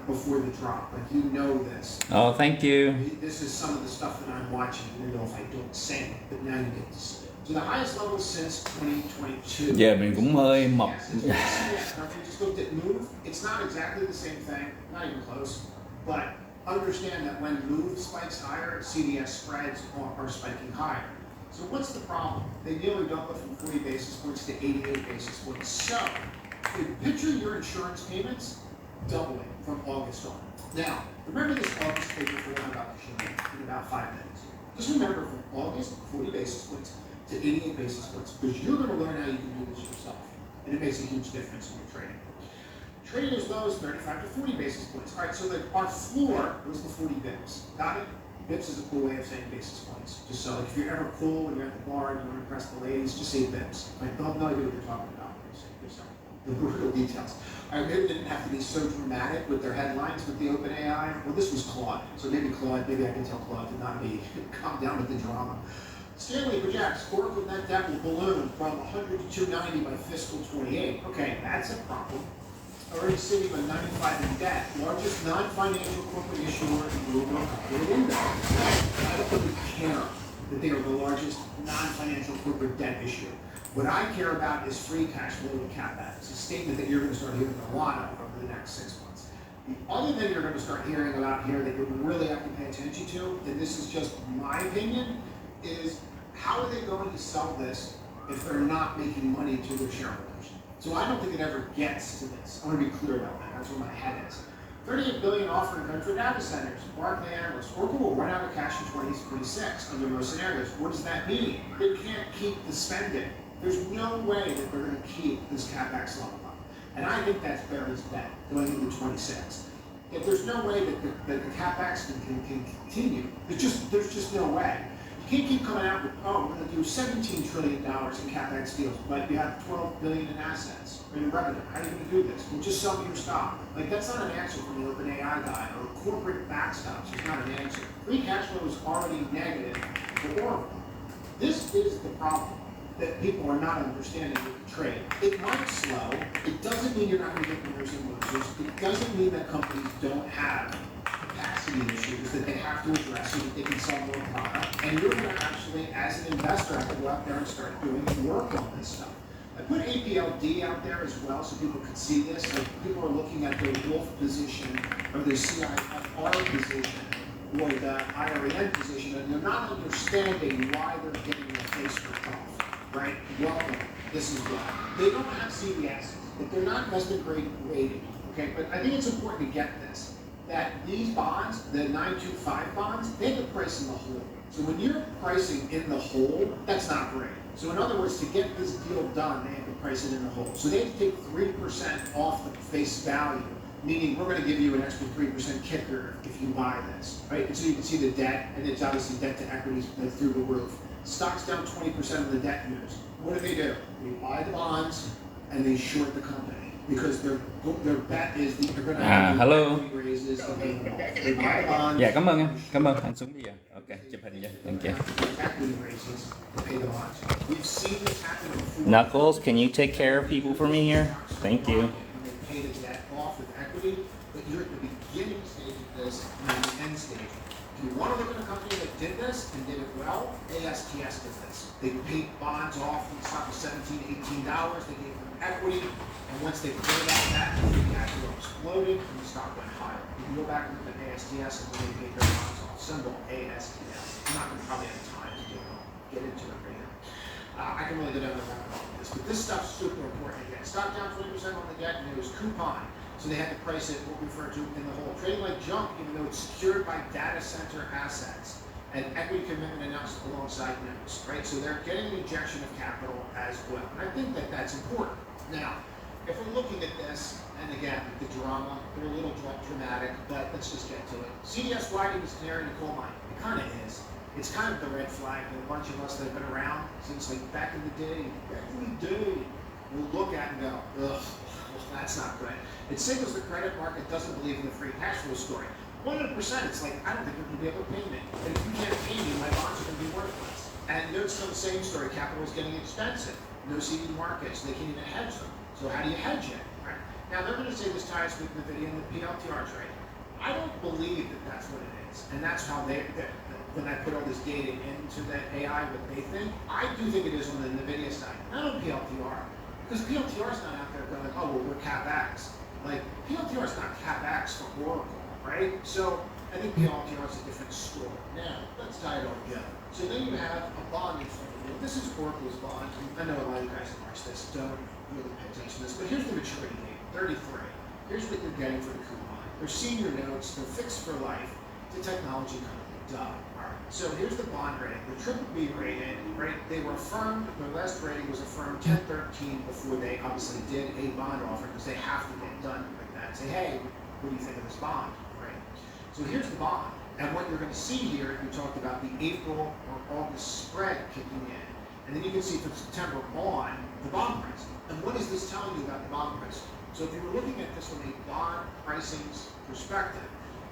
before the drop. Like, you know this. Oh, thank you. This is some of the stuff that I'm watching. You know if I don't say it, but now you get to see it. So the highest level since 2022. Giờ mình cũng hơi mập. Yes, if you just looked at move, it's not exactly the same thing, not even close. But understand that when move spikes higher, CDS spreads are spiking higher. So what's the problem? They nearly doubled from 40 basis points to 88 basis points. So picture your insurance payments doubling from August on. Now, remember this August paper for one about the machine in about 5 minutes. Just remember from August, 40 basis points to 88 basis points, because you're going to learn how you can do this yourself. And it makes a huge difference in your trading. Trading as low as 35 to 40 basis points. All right, so our floor was the 40 bips. Got it? Bips is a cool way of saying basis points. Just so, like, if you're ever cool when you're at the bar and you want to impress the ladies, just say bips. Like, they'll have no idea what you're talking about. The real details. All right, maybe they didn't have to be so dramatic with their headlines with the OpenAI. Well, this was Claude. So maybe I can tell Claude to not be calm down with the drama. Stanley projects Oracle net debt will balloon from 100 to 290 by fiscal 28. Okay, that's a problem. Already sitting on 95 in debt, largest non-financial corporate issuer in the global corporate index. I don't really care that they are the largest non-financial corporate debt issuer. What I care about is free cash flow to CapEx. It's a statement that you're going to start hearing a lot of over the next 6 months. The other thing you're going to start hearing about here that you really have to pay attention to, and this is just my opinion, is how are they going to sell this if they're not making money to their shareholders? So I don't think it ever gets to this. I want to be clear about that. That's where my head is. $38 billion offering country data centers. Barclay analysts. Oracle will run out of cash in 2026 under most scenarios. What does that mean? They can't keep the spending. There's no way that they're going to keep this CapEx level up. And I think that's Barry's bet going into 26. If there's no way that the CapEx can continue, there's just no way. You can't keep coming out with, oh, we're going to do $17 trillion in CapEx deals, but you have $12 billion in assets or in revenue. How are you going to do this? Well, just sell me your stock. Like, that's not an answer from the OpenAI guy, or corporate backstops. It's not an answer. Free cash flow is already negative for Oracle. This is the problem that people are not understanding with the trade. It might slow. It doesn't mean you're not going to get winners and losers. It doesn't mean that companies don't have capacity issues that they have to address so that they can sell more product. And you're going to actually, as an investor, have to go out there and start doing work on this stuff. I put APLD out there as well so people could see this. Like, people are looking at the Wolf position or the CIFR position or the IREN position, and they're not understanding why they're getting a face for off. Right? Welcome. This is why. They don't have CDSs, but they're not investment grade rated. Okay, but I think it's important to get this, that these bonds, the 925 bonds, they have to price in the hole. So when you're pricing in the hole, that's not great. So in other words, to get this deal done, they have to price it in the hole. So they have to take 3% off the face value, meaning we're going to give you an extra 3% kicker if you buy this, right? And so you can see the debt, and it's obviously debt to equities through the roof. Stock's down 20% of the debt news. What do? They buy the bonds and they short the company because their bet is that they're going to have equity raises to pay them off. They buy the bonds. Dạ, cảm ơn em. Cảm ơn. Anh xuống bây giờ. Ok, chụp hình vậy. Thank you. Equity raises to pay the bonds. We've seen this happen before. Knuckles, can you take care of people for me here? Thank you. And they pay the debt off with equity, but you're at the beginning stage of this and the end stage. If you want to look at a company that did this and did it well, ASTS did this. They paid bonds off when the stock was $17, $18. They gave them equity, and once they cleared out that, the cash flow exploded and the stock went higher. You can go back and look at ASTS and when they paid their bonds off. Symbol ASTS. I'm not going to probably have time to get into it right now. I can really go down the rabbit hole with this, but this stuff's super important. Again, stock down 20% on the debt news, coupon. So they had to price it, what we refer to in the hole. Trading like junk, even though it's secured by data center assets. And equity commitment announced alongside notes, right? So they're getting an injection of capital as well. And I think that that's important. Now, if we're looking at this, and again, the drama, they're a little dramatic, but let's just get to it. CDS riding is canary in the coal mine. It kind of is. it's kind of the red flag that a bunch of us that have been around since like back in the day, we'll look at and go, ugh, well, that's not good. It signals the credit market doesn't believe in the free cash flow story. 100%, it's like, I don't think you're going to be able to pay me. And if you can't pay me, my bonds are going to be worthless. And notice still the same story, capital is getting expensive. No CD markets, they can't even hedge them. So how do you hedge it? Right? Now they're going to say this ties with NVIDIA and the PLTR trade. I don't believe that that's what it is. And that's how when I put all this data into that AI, what they think, I do think it is on the NVIDIA side, not on PLTR. Because PLTR is not out there going like, oh, well, we're CapEx. Like, PLTR is not CapEx for Oracle, right? So I think PLTR is a different story. Now, let's tie it all together. So then you have a bond in front of you. This is Oracle's bond. I know a lot of you guys have watched this, don't really pay attention to this, but here's the maturity date, 33. Here's what you're getting for the coupon. They're senior notes, they're fixed for life. It's a technology company, duh. All right. So here's the bond rating. The BBB rated, right? They were affirmed, their last rating was affirmed 10/13 before they obviously did a bond offer because they have to get done like that. Say, hey, what do you think of this bond, right? So here's the bond. And what you're going to see here, we talked about the April or August spread kicking in. And then you can see from September on the bond price. And what is this telling you about the bond price? So if you were looking at this from a bond pricing's perspective,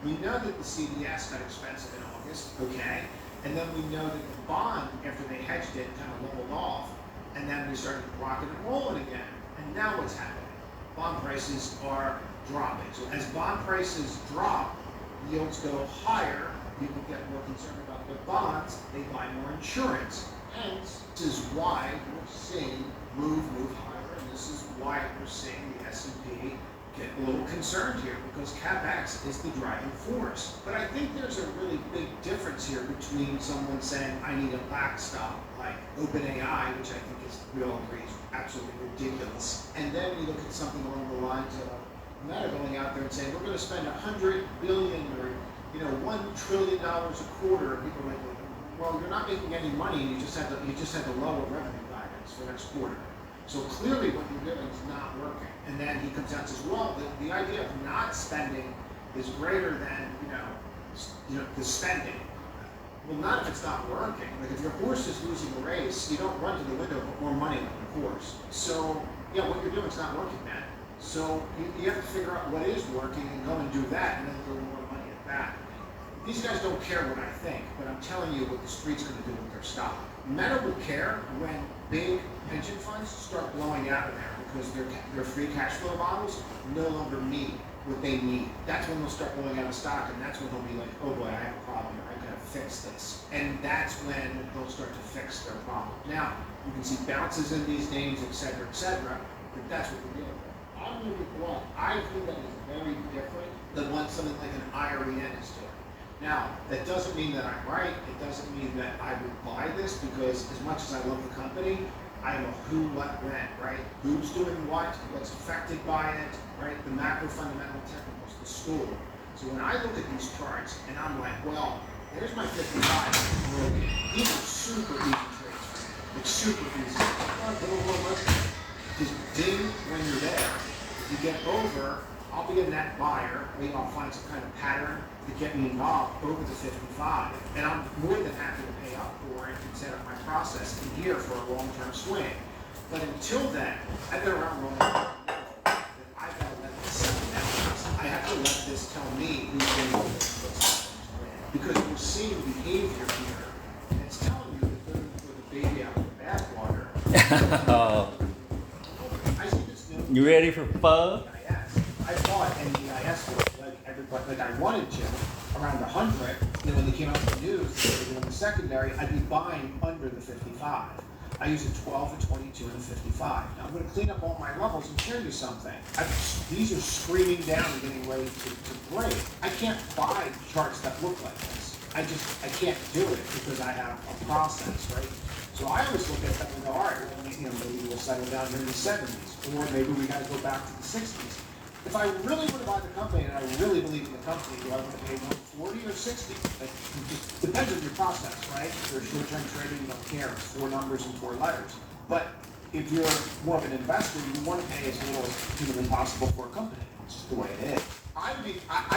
we know that the CDS got expensive in August, okay? And then we know that the bond, after they hedged it, kind of leveled off. And then we started rocking and rolling again. And now what's happening? Bond prices are dropping. So as bond prices drop, yields go higher, people get more concerned about their bonds, they buy more insurance. Hence, this is why we're seeing move higher, and this is why we're seeing the S&P get a little concerned here, because CapEx is the driving force. But I think there's a really big difference here between someone saying, I need a backstop, like OpenAI, which I think is, we all agree, is absolutely ridiculous. And then you look at something along the lines of Meta going out there and saying, we're going to spend $100 billion or $1 trillion a quarter. And people are like, well, you're not making any money. You just had the lower revenue guidance for next quarter. So clearly, what you're doing is not working. And then he comes out and says, well, the idea of not spending is greater than the spending. Well, not if it's not working. Like if your horse is losing a race, you don't run to the window and put more money on the horse. So yeah, what you're doing is not working, man. So you have to figure out what is working and go and do that, and then throw more money at that. These guys don't care what I think, but I'm telling you what the street's going to do with their stock. Meta will care when big pension funds start blowing out of there because their free cash flow models no longer meet what they need. That's when they'll start blowing out of stock, and that's when they'll be like, oh boy, I have a problem here. I gotta fix this. And that's when they'll start to fix their problem. Now, you can see bounces in these names, et cetera, but that's what we're dealing with. I'm going to be blunt. I think that is very different than what something like an IREN is doing. Now, that doesn't mean that I'm right. It doesn't mean that I would buy this because as much as I love the company, I know who, what, when, right? Who's doing what, what's affected by it, right? The macro fundamental technicals, the stool. So when I look at these charts and I'm like, well, there's my 55. These are super easy trades. It's super easy. Just ding when you're there. If you get over, I'll be a net buyer. Maybe I'll find some kind of pattern to get me involved over the 55. And I'm more than happy to pay up for it and set up my process in here for a long-term swing. But until then, I've been around long enough that I've got to let this settle down. I have to let this tell me who's going to win. Because we're seeing behavior here, and it's telling you that they're going to throw the baby out with the bathwater. You ready for pho? I bought NDIS like everybody, like I wanted to, around 100. Then when they came out with the news, they were in the secondary, I'd be buying under the 55. I use a 12, a 22, and a 55. Now I'm going to clean up all my levels and show you something. These are screaming down and getting ready to break. I can't buy charts that look like this. I can't do it because I have a process, right? So I always look at them and go, all right, well, maybe we'll settle down here in the 70s, or maybe we got to go back to the 60s. If I really want to buy the company and I really believe in the company, do I want to pay 140 or 60? It just depends on your process, right? If you're short-term trading, you don't care. It's 4 numbers and 4 letters. But if you're more of an investor, you want to pay as little as humanly possible for a company. It's just the way it is. I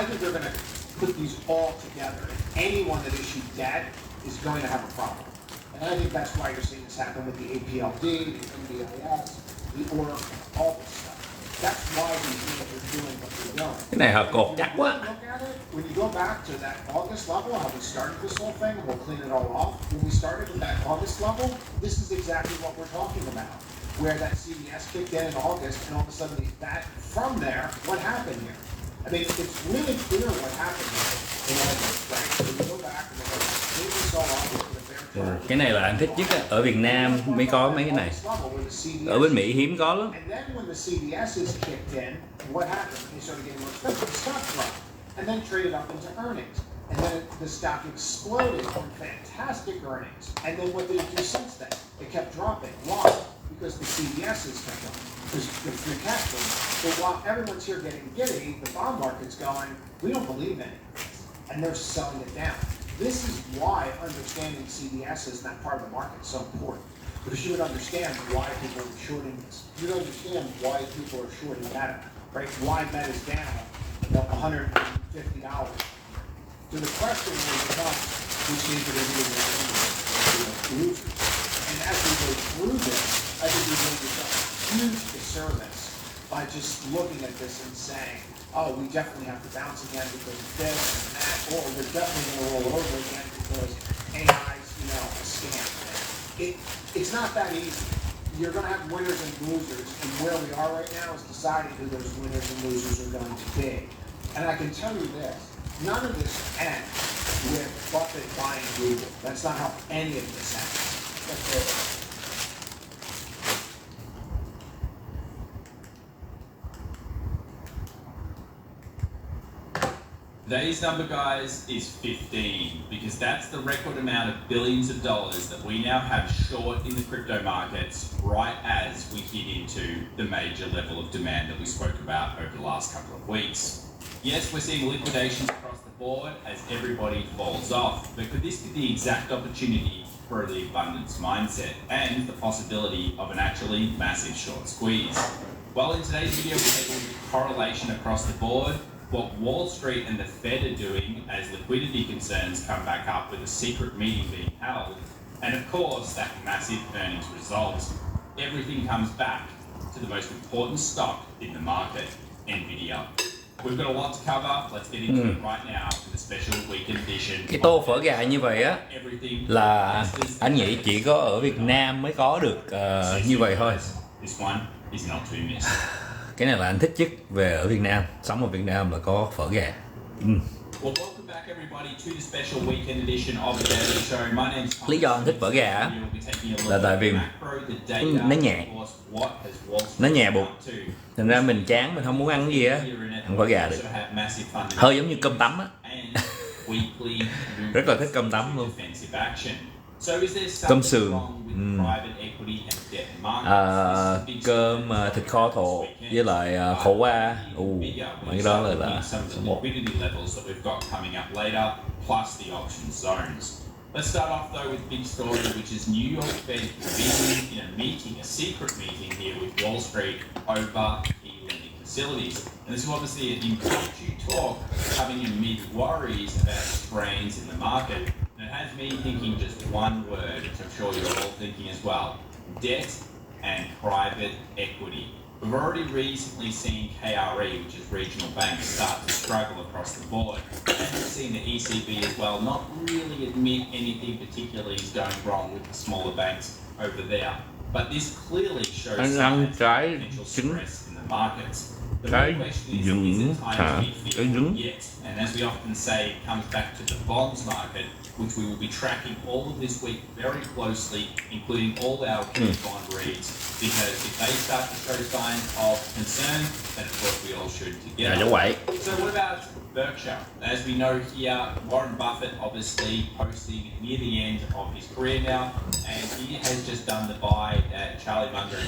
think they're going to put these all together. Anyone that issued debt is going to have a problem. And I think that's why you're seeing this happen with the APLD, the NBIS, the ORC, all this stuff. That's why these things are doing what they're doing. Cái này họ cột chặt quá. Look at it, when you go back to that August level, how we started this whole thing, and we'll clean it all off. When we started with that August level, this is exactly what we're talking about. Where that CDS kicked in August, and all of a sudden that from there, what happened here? I mean, it's really clear what happened here in August, right? So we go back and we're like, clean this all off with a bear. Cái này là anh thích nhất á. Ở Việt Nam mới có mấy cái này. Ở bên Mỹ hiếm có lắm. And then when the CDS is kicked in, what happened? They started getting more expensive. The stock dropped, and then traded up into earnings. And then the stock exploded on fantastic earnings. And then what did it do since then? It kept dropping. Why? Because the CDS is kept up. Because the free cash flow. So while everyone's here getting giddy, the bond market's going, we don't believe in it. And they're selling it down. This is why understanding CDS is that part of the market is so important. Because you would understand why people are shorting this. You would understand why people are shorting Meta, right? Why Meta is down, $150. So the question will become, which means that they're losers. And as we go through this, I think we're doing yourself a huge disservice by just looking at this and saying, oh, we definitely have to bounce again because of this and that, or we're definitely going to roll over again because AI's, a scam. It's not that easy. You're going to have winners and losers, and where we are right now is deciding who those winners and losers are going to be. And I can tell you this, none of this ends with Buffett buying Google. That's not how any of this ends. That's it. Today's number, guys, is 15, because that's the record amount of billions of dollars that we now have short in the crypto markets right as we hit into the major level of demand that we spoke about over the last couple of weeks. Yes, we're seeing liquidations across the board as everybody falls off, but could this be the exact opportunity for the abundance mindset and the possibility of an actually massive short squeeze? Well, in today's video, we're taking correlation across the board, what Wall Street and the Fed are doing as liquidity concerns come back up with a secret meeting being held, and of course that massive earnings result. Everything comes back to the most important stock in the market, Nvidia. We've got a lot to cover. Let's get into it right now with a special weekend edition. Cái tô phở gà như vậy á là anh nghĩ chỉ có ở Việt Nam mới có được như vậy thôi. This one is not to miss. Cái này là anh thích nhất về ở Việt Nam. Sống ở Việt Nam là có phở gà. Well, welcome back everybody to the special weekend edition of the Daily Show. My name's Tom. Lý do anh thích phở gà á là tại vì nó nhẹ bụng. Thành ra mình chán, mình không muốn ăn cái gì á, ăn phở gà được. Hơi giống như cơm tấm á. Rất là thích cơm tấm luôn. Cơm sườn, cơm thịt kho thổ với lại khổ qua, mấy cái đó là số 1. Let's start off though with big story, which is New York Fed convening in a meeting, a secret meeting here with Wall Street over e-lending facilities. And this is obviously an impromptu talk coming amid worries about strains in the market. And it has me thinking just one word, which I'm sure you're all thinking as well: debt and private equity. We've already recently seen KRE, which is regional banks, start to struggle across the board. And we've seen the ECB as well not really admit anything particularly is going wrong with the smaller banks over there. But this clearly shows potential stress in the markets. The real question is it time to be fearful yet? And as we often say, it comes back to the bonds market, which we will be tracking all of this week very closely, including all our key bond reads, because if they start to show signs of concern, then of course we all should together. So what about Berkshire? As we know here, Warren Buffett obviously posting near the end of his career now, and he has just done the buy that Charlie Munger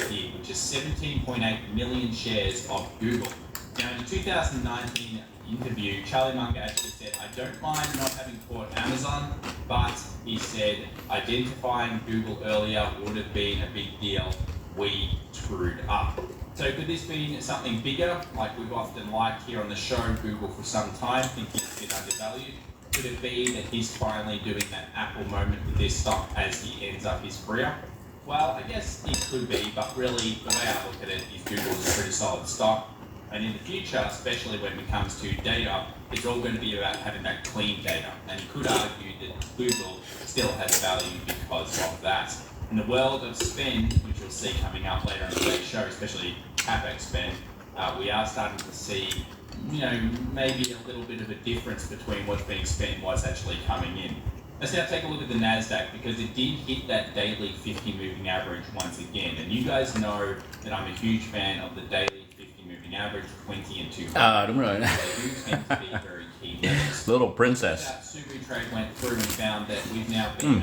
did, which is 17.8 million shares of Google. Now in the 2019 interview, Charlie Munger actually said, I don't mind not having bought Amazon, but he said identifying Google earlier would have been a big deal. We screwed up. So could this be something bigger, like we've often liked here on the show, Google for some time, thinking it's been undervalued? Could it be that he's finally doing that Apple moment with this stock as he ends up his career? Well, I guess it could be, but really the way I look at it is Google is a pretty solid stock. And in the future, especially when it comes to data, it's all going to be about having that clean data. And you could argue that Google still has value because of that. In the world of spend, which you'll see coming up later in today's show, especially CapEx spend, we are starting to see, maybe a little bit of a difference between what's being spent and what's actually coming in. Let's now take a look at the NASDAQ because it did hit that daily 50 moving average once again. And you guys know that I'm a huge fan of the daily 50 moving average, 20 and 200. Đúng rồi. They do tend to be very key levels. Little princess. Sugu Trade went through and found that we've now been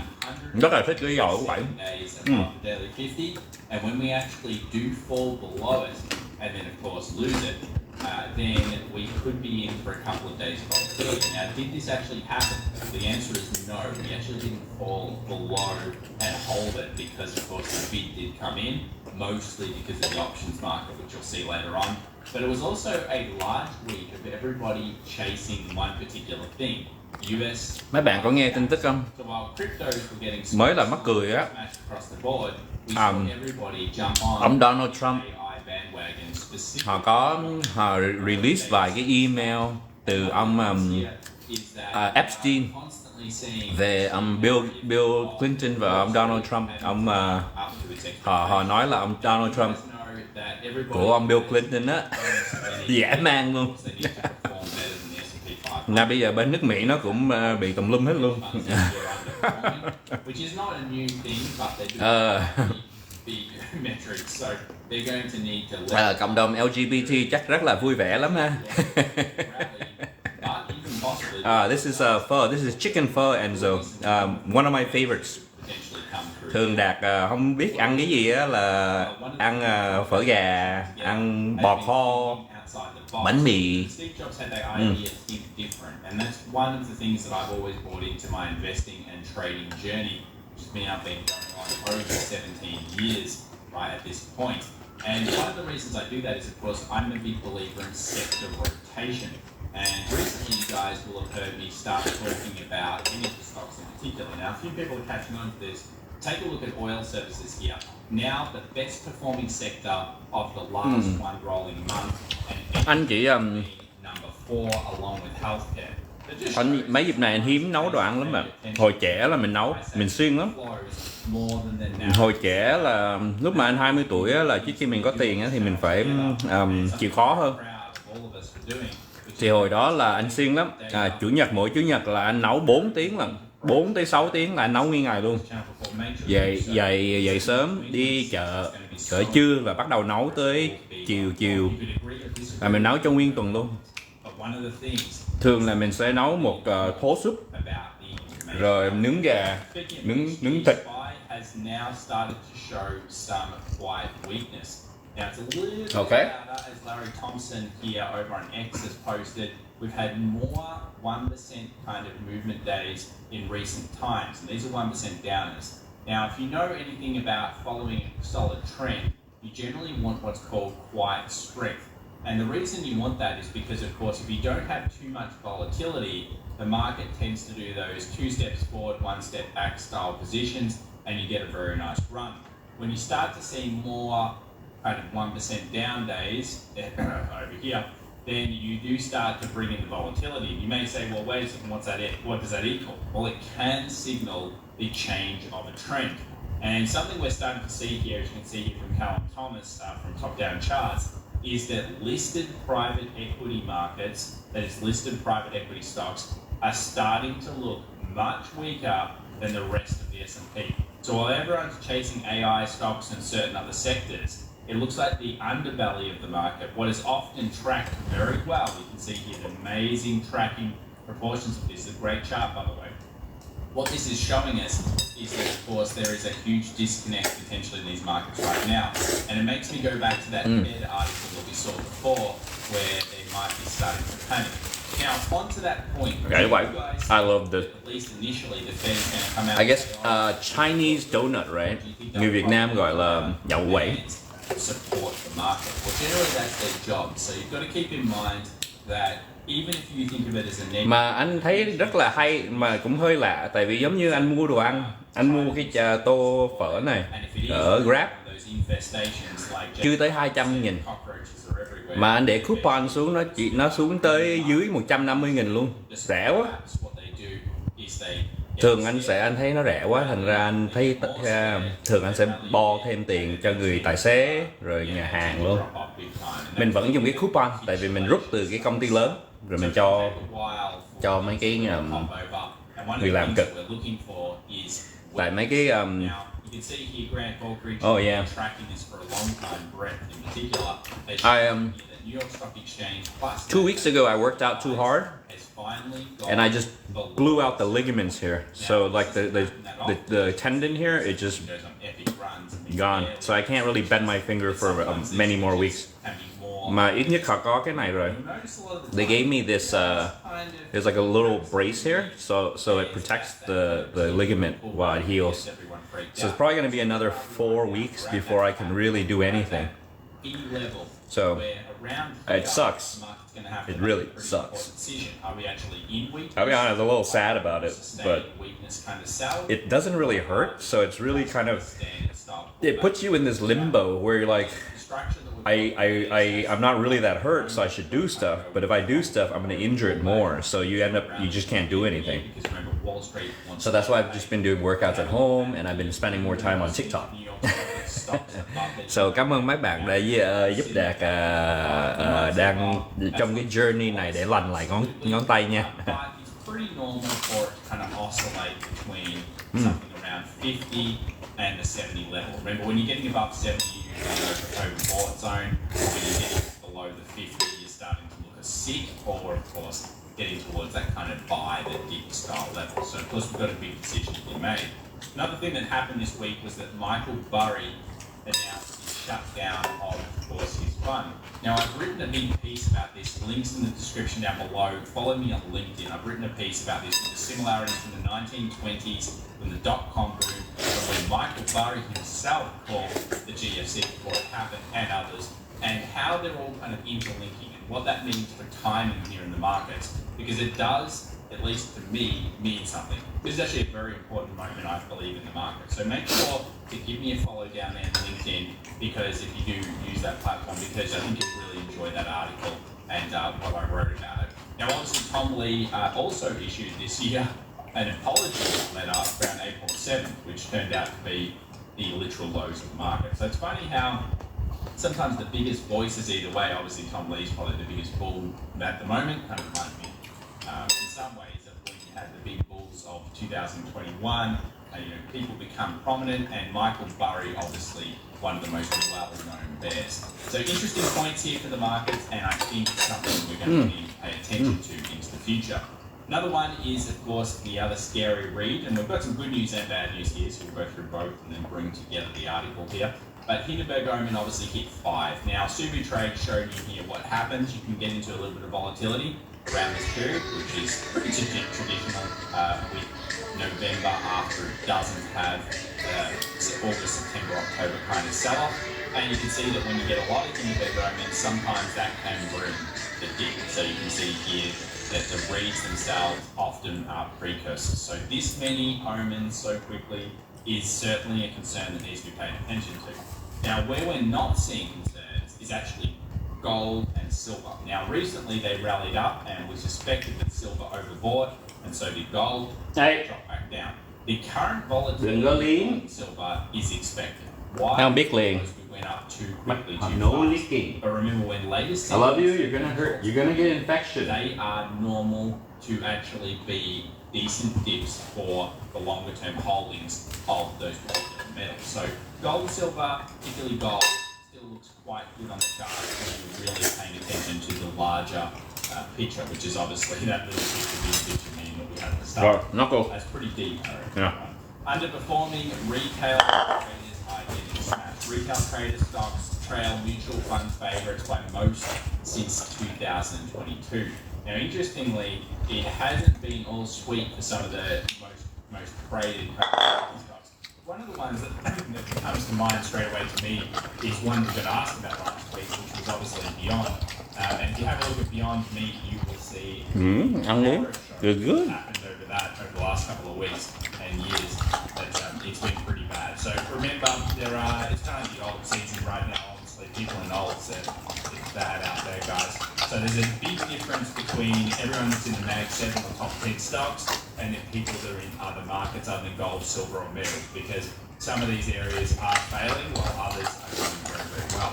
Rất là thích cái dầu của bạn. days above the daily 50, and when we actually do fall below it, and then of course lose it, then we could be in for a couple of days of volatility. Now, did this actually happen? The answer is no. We actually didn't fall below and hold it because, of course, the bid did come in, mostly because of the options market, which you'll see later on. But it was also a large week of everybody chasing one particular thing. US. Mấy bạn có nghe tin tức không? So while cryptos were getting Mới là mắc cười á. smashed across the board, we saw everybody jump on Ông Donald Trump AI bandwagon specifically. họ release vài cái email từ ông Epstein về ông Bill Clinton và ông Donald Trump. Họ nói là ông Donald Trump của ông Bill Clinton á dã man luôn. Là bây giờ bên nước Mỹ nó cũng bị tùm lum hết luôn. Cộng đồng LGBT chắc rất là vui vẻ lắm ha. This is pho. This is chicken pho and so one of my favorites. Thường Đạt không biết ăn cái gì á là ăn phở gà, ăn bò kho, bánh mì. Steve Jobs had that idea think different, and that's one of the things that I've always brought into my investing and trading journey, which has been going on over 17 years right at this point. And one of the reasons I do that is, of course, I'm a big believer in sector rotation. And recently, you guys will have heard me start talking about energy stocks in particular. Now, a few people are catching on to this. Take a look at oil services here. Now, the best performing sector of the last one rolling month, and Anh chỉ number 4 along with healthcare. mấy dịp này anh hiếm nấu đồ ăn lắm mà. Hồi trẻ là mình nấu, mình siêng lắm. Hồi trẻ là lúc mà anh 20 tuổi á, là trước khi mình có tiền á, thì mình phải chịu khó hơn. Thì hồi đó là anh siêng lắm. Mỗi chủ nhật là anh nấu 4 tiếng lần. 4 tới 6 tiếng là anh nấu nguyên ngày luôn. Dậy sớm đi chợ cỡ trưa và bắt đầu nấu tới chiều và mình nấu cho nguyên tuần luôn. Thường là mình sẽ nấu một thố súp rồi nướng gà, nướng thịt. Okay. As Larry Thompson here over on X has posted, we've had more 1% kind of movement days in recent times, and these are 1% downers. Now, if you know anything about following a solid trend, you generally want what's called quiet strength. And the reason you want that is because, of course, if you don't have too much volatility, the market tends to do those 2 steps forward, 1 step back style positions, and you get a very nice run. When you start to see more kind of 1% down days over here, then you do start to bring in the volatility. You may say, well, wait a second, what does that equal? Well, it can signal the change of a trend. And something we're starting to see here, as you can see here from Callum Thomas from Top Down Charts, is that listed private equity markets, that is listed private equity stocks, are starting to look much weaker than the rest of the S&P. So while everyone's chasing AI stocks and certain other sectors, it looks like the underbelly of the market, what is often tracked very well, you can see here the amazing tracking proportions of this. It's a great chart, by the way. What this is showing us is that, of course, there is a huge disconnect potentially in these markets right now. And it makes me go back to that Fed article that we saw before, where they might be starting to panic. Now, onto that point, I love this. At least initially, the Fed is going to come out. I guess Chinese donut, right? Người Việt Nam gọi là nhậu quẩy. Support the market. Well, generally that's their job. So you've got to keep in mind that even if you think of it as a negative, Mà anh thấy rất là hay mà cũng hơi lạ, tại vì giống như anh mua đồ ăn, anh mua cái tô phở này and if it is ở Grab those infestations like chưa tới 200.000, cockroaches are everywhere. mà anh để coupon xuống nó xuống tới dưới 150.000 luôn, rẻ quá. What they do is they Thường anh thấy nó rẻ quá, thành ra anh thấy thường anh sẽ bo thêm tiền cho người tài xế rồi nhà hàng luôn. Mình vẫn dùng cái coupon tại vì mình rút từ cái công ty lớn rồi mình cho mấy cái người làm cực. Tại mấy cái oh yeah, I 2 weeks ago I worked out too hard and I just blew out the ligaments here, so like the tendon here, it just gone, so I can't really bend my finger for many more weeks. Mà ít nhất họ có cái này rồi. They gave me this there's like a little brace here, so it protects the ligament while it heals. So it's probably going to be another 4 weeks before I can really do anything. So it sucks. It really sucks. I'll be honest, a little sad about it, but it doesn't really hurt, so it's really kind of, it puts you in this limbo where you're like, I'm not really that hurt, so I should do stuff, but if I do stuff, I'm going to injure it more, so you just can't do anything. So that's why I've just been doing workouts at home, and I've been spending more time on TikTok. So cảm ơn mấy bạn đã giúp Đạt đang trong cái journey này để lành lại ngón tay nha. And the 70 level. Remember, when you're getting above 70, you're usually overbought zone. When you're getting below the 50, you're starting to look sick, or of course, getting towards that kind of buy, the dip style level. So of course, we've got a big decision to be made. Another thing that happened this week was that Michael Burry announced his shutdown of course, his fund. Now, I've written a big piece about this. Links in the description down below. Follow me on LinkedIn. I've written a piece about this, the similarities from the 1920s, when the dot-com boom, and when Michael Burry himself called the GFC before it happened, and others, and how they're all kind of interlinking, and what that means for timing here in the markets, because it does, at least to me, mean something. This is actually a very important moment, I believe, in the market. So make sure to give me a follow down there on LinkedIn, because if you do use that platform, because I think you'll really enjoy that article and what I wrote about it. Now, obviously, Tom Lee also issued this year an apology letter around April 7th, which turned out to be the literal lows of the market. So it's funny how sometimes the biggest voices either way, obviously Tom Lee's probably the biggest bull at the moment, kind of reminds me in some ways of when you had the big bulls of 2021, people become prominent, and Michael Burry obviously one of the most well-known bears. So interesting points here for the markets, and I think it's something we're going to need to pay attention to into the future. Another one is, of course, the other scary read, and we've got some good news and bad news here, so we'll go through both and then bring together the article here. But Hindenburg Omen obviously hit 5. Now, Subutrade showed you here what happens. You can get into a little bit of volatility around this period, which is pretty traditional with November after it doesn't have August, September, October kind of sell-off. And you can see that when you get a lot of Hindenburg Omen, sometimes that can bring the dip. So you can see here that the reads themselves often are precursors. So this many omens so quickly is certainly a concern that needs to be paid attention to. Now, where we're not seeing concerns is actually gold and silver. Now, recently they rallied up, and we suspected that silver overbought, and so did gold. Drop back down. The current volatility in silver is expected. Why? Không biết liền. Because we went up too quickly, too No fast. leaking. But remember, when latest I love you. You're gonna hurt. You're gonna get infection. they are normal to actually be decent dips for the longer term holdings of those particular metals. So gold and silver, particularly gold, still looks quite good on the chart when you're really paying attention to the larger picture, which is obviously that little picture meaning that we had at the start. Knuckle. That's pretty deep. Yeah. Underperforming retail traders are getting smashed. Retail trader stocks trail mutual fund favourites by most since 2022. Now, interestingly, it hasn't been all sweet for some of the most traded stocks. One of the ones that comes to mind straight away to me is one we got asked about last week, which was obviously Beyond. And if you have a look at Beyond Meat, you will see ăn đi. Good, good. happened over the last couple of weeks and years. But it's been pretty bad. So remember, it's kind of the old season right now. Obviously, people in olds, it's bad out there, guys. So there's a big difference between everyone that's in the Mag 7 or top 10 stocks and then people that are in other markets other than gold, silver or metals, because some of these areas are failing while others are doing very, very well.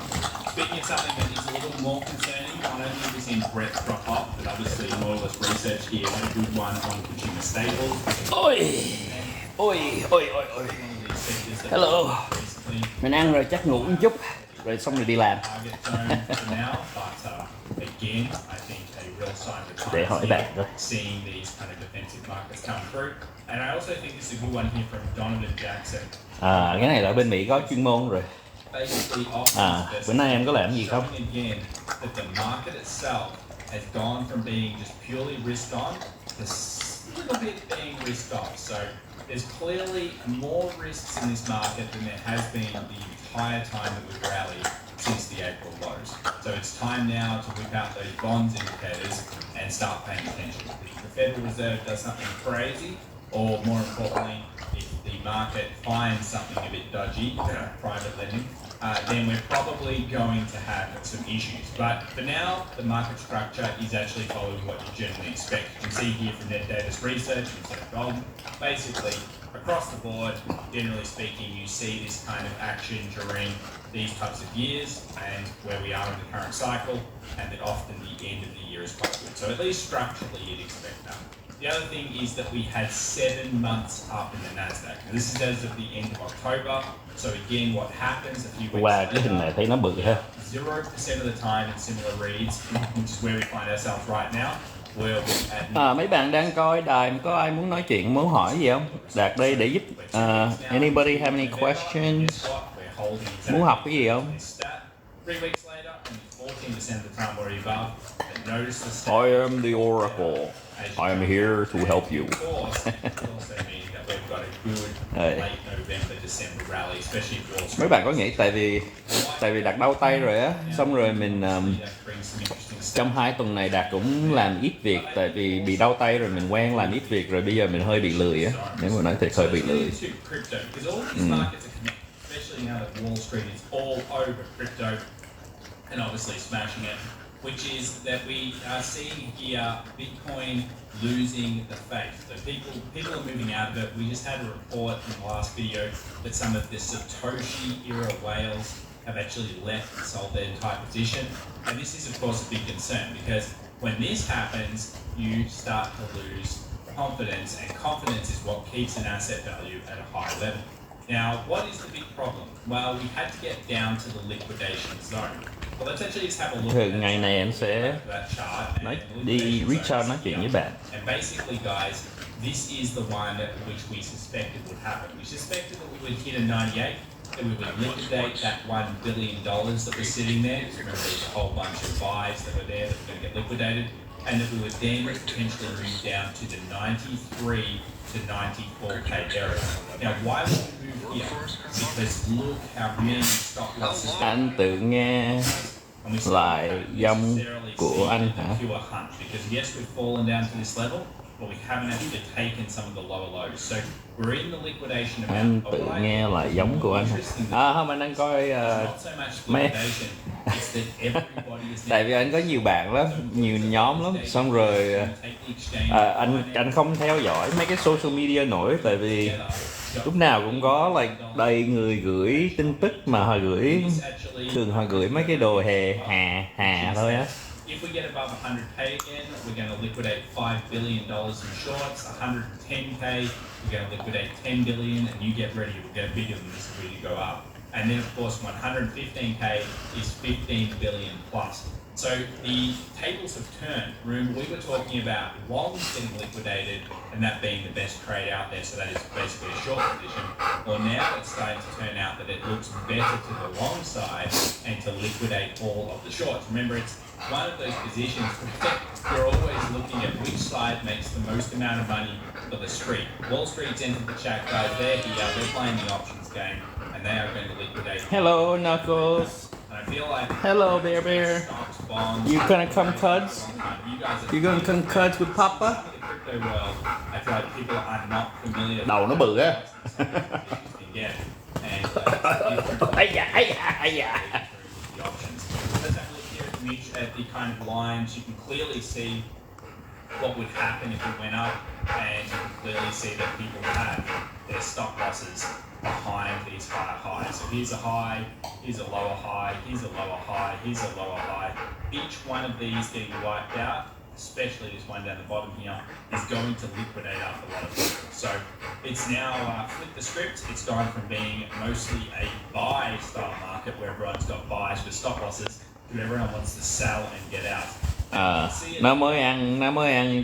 Speaking of something that is a little more concerning, not only have we seen breadth drop off, but obviously Loyalist Research here had a good one on consumer staples. Ôi, ôi, ôi, ôi, ôi. Hello. Mình ăn rồi chắc ngủ một chút, rồi xong rồi đi làm. Để hỏi bạn rồi. Cái này là bên Mỹ có chuyên môn rồi. Bữa nay em có làm gì không? There's clearly more risks in this market than there has been the entire time that we've rallied since the April lows. So it's time now to whip out those bonds indicators and start paying attention. If the Federal Reserve does something crazy, or more importantly, if the market finds something a bit dodgy, private lending, then we're probably going to have some issues. But for now, the market structure is actually following what you generally expect. You can see here from Net Data's research, instead of gold, basically across the board, generally speaking, you see this kind of action during these types of years and where we are in the current cycle, and that often the end of the year is quite good. So at least structurally, you'd expect that. The other thing is that we had 7 months up in the Nasdaq. Now, this is as of the end of October. So again, what happens a few weeks Wow, cái hình này thấy nó bự ha. 0% of the time in similar reads, which is where we find ourselves right now, we'll be at Mấy bạn đang coi đài, có ai muốn nói chuyện, muốn hỏi gì không? Đạt đây để giúp. Anybody have any questions? Muốn học cái gì không? 3 weeks later, only 14% of the time we're above. But notice the stat. I am the Oracle. I am here to help you. Of course, it also means that we've got a good late November, December rally, especially if Wall Street. Mấy bạn có nghĩ tại vì Đạt đau tay rồi á, xong rồi mình trong 2 tuần này Đạt cũng làm ít việc, tại vì bị đau tay rồi mình quen làm ít việc rồi, bây giờ mình hơi bị lười á, nếu mà nói thiệt hơi bị lười. Especially now that Wall Street is all over crypto and obviously smashing it, which is that we are seeing here Bitcoin losing the faith. So people are moving out of it. We just had a report in the last video that some of the Satoshi era whales have actually left and sold their entire position. And this is of course a big concern, because when this happens, you start to lose confidence, and confidence is what keeps an asset value at a high level. Now, what is the big problem? Well, we had to get down to the liquidation zone. Well, let's actually just have a look Thường ngày này em sẽ that chart nói đi reach nói chuyện với bạn. And basically, guys, this is the one which we suspected would happen. We suspected that we would hit a 98, that we would liquidate that $1 billion that was sitting there. Remember, there's a whole bunch of buys that were there that were going to get liquidated, and that we would then potentially move down to the 93 to 94k area. Now, why would we move here? Because look how many stop losses. Anh tự nghe lại dòng của anh hả? Because yes, we've fallen down to this level, but we haven't actually taken some of the lower lows. So we're in the liquidation amount. Anh tự nghe lại giống của anh hả? Không, anh đang coi mấy. Tại vì anh có nhiều bạn lắm, nhiều nhóm lắm, xong rồi anh không theo dõi mấy cái social media nổi, tại vì lúc nào cũng có đầy người gửi tin tức mà họ thường họ gửi mấy cái đồ hà thôi á. If we get above 100k again, we're going to liquidate $5 billion in shorts. 110k, we're going to liquidate $10 billion, and you get ready, we'll get bigger than this if we go up. And then, of course, 115k is 15 billion plus. So the tables have turned. Remember, we were talking about longs getting liquidated and that being the best trade out there, so that is basically a short position. Well, now it's starting to turn out that it looks better to the long side and to liquidate all of the shorts. Remember, it's one of those positions where you're always looking at which side makes the most amount of money for the street. Wall Street's entered the chat, guys. They're here. They're playing the options game, and they are going to liquidate. Hello, Knuckles. And I feel like Hello, Bear. stocks bonds. You gonna come cuds? You guys are You gonna come cuds with Papa? in the crypto world. I feel like people are not familiar. Đầu nó bự á. Again, and the options. Let's have a look here at the kind of lines. You can clearly see what would happen if it went up, and you can clearly see that people have their stop losses behind these higher highs. So here's a high, here's a lower high, here's a lower high, here's a lower high. Each one of these getting wiped out, especially this one down the bottom here, is going to liquidate up a lot of people. So it's now flipped the script. It's gone from being mostly a buy style market where everyone's got buys with stop losses to everyone wants to sell and get out. Nó mới ăn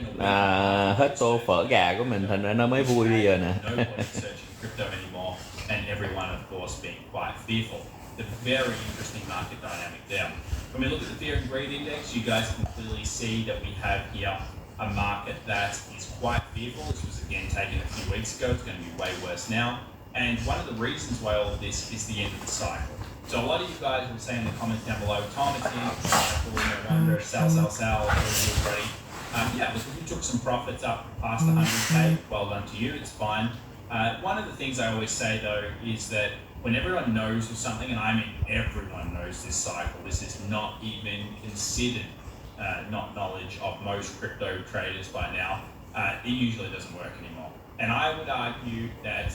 hết tô phở gà của mình, thành ra nó mới vui bây giờ nè. Nobody searching crypto anymore, and everyone, of course, being quite fearful. The very interesting market dynamic there. When we look at the fear and greed index, you guys can clearly see that we have here a market that is quite fearful. This was again taken a few weeks ago. It's going to be way worse now. And one of the reasons why all of this is the end of the cycle. So a lot of you guys will say in the comments down below, Tom, it's the end of the cycle, no wonder, sell, already. Yeah, look, if you took some profits up past 100k, well done to you, it's fine. One of the things I always say though is that when everyone knows of something, and I mean everyone knows this cycle, this is not even considered not knowledge of most crypto traders by now, it usually doesn't work anymore. And I would argue that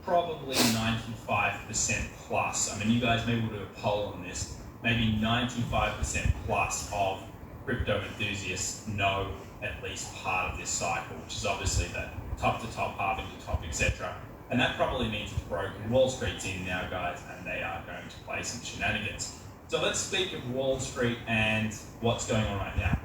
probably 95% plus, I mean you guys maybe will do a poll on this, maybe 95% plus of crypto enthusiasts know at least part of this cycle, which is obviously the top to top, halving to top, etc. And that probably means it's broken. Wall Street's in now, guys, and they are going to play some shenanigans. So let's speak of Wall Street and what's going on right now.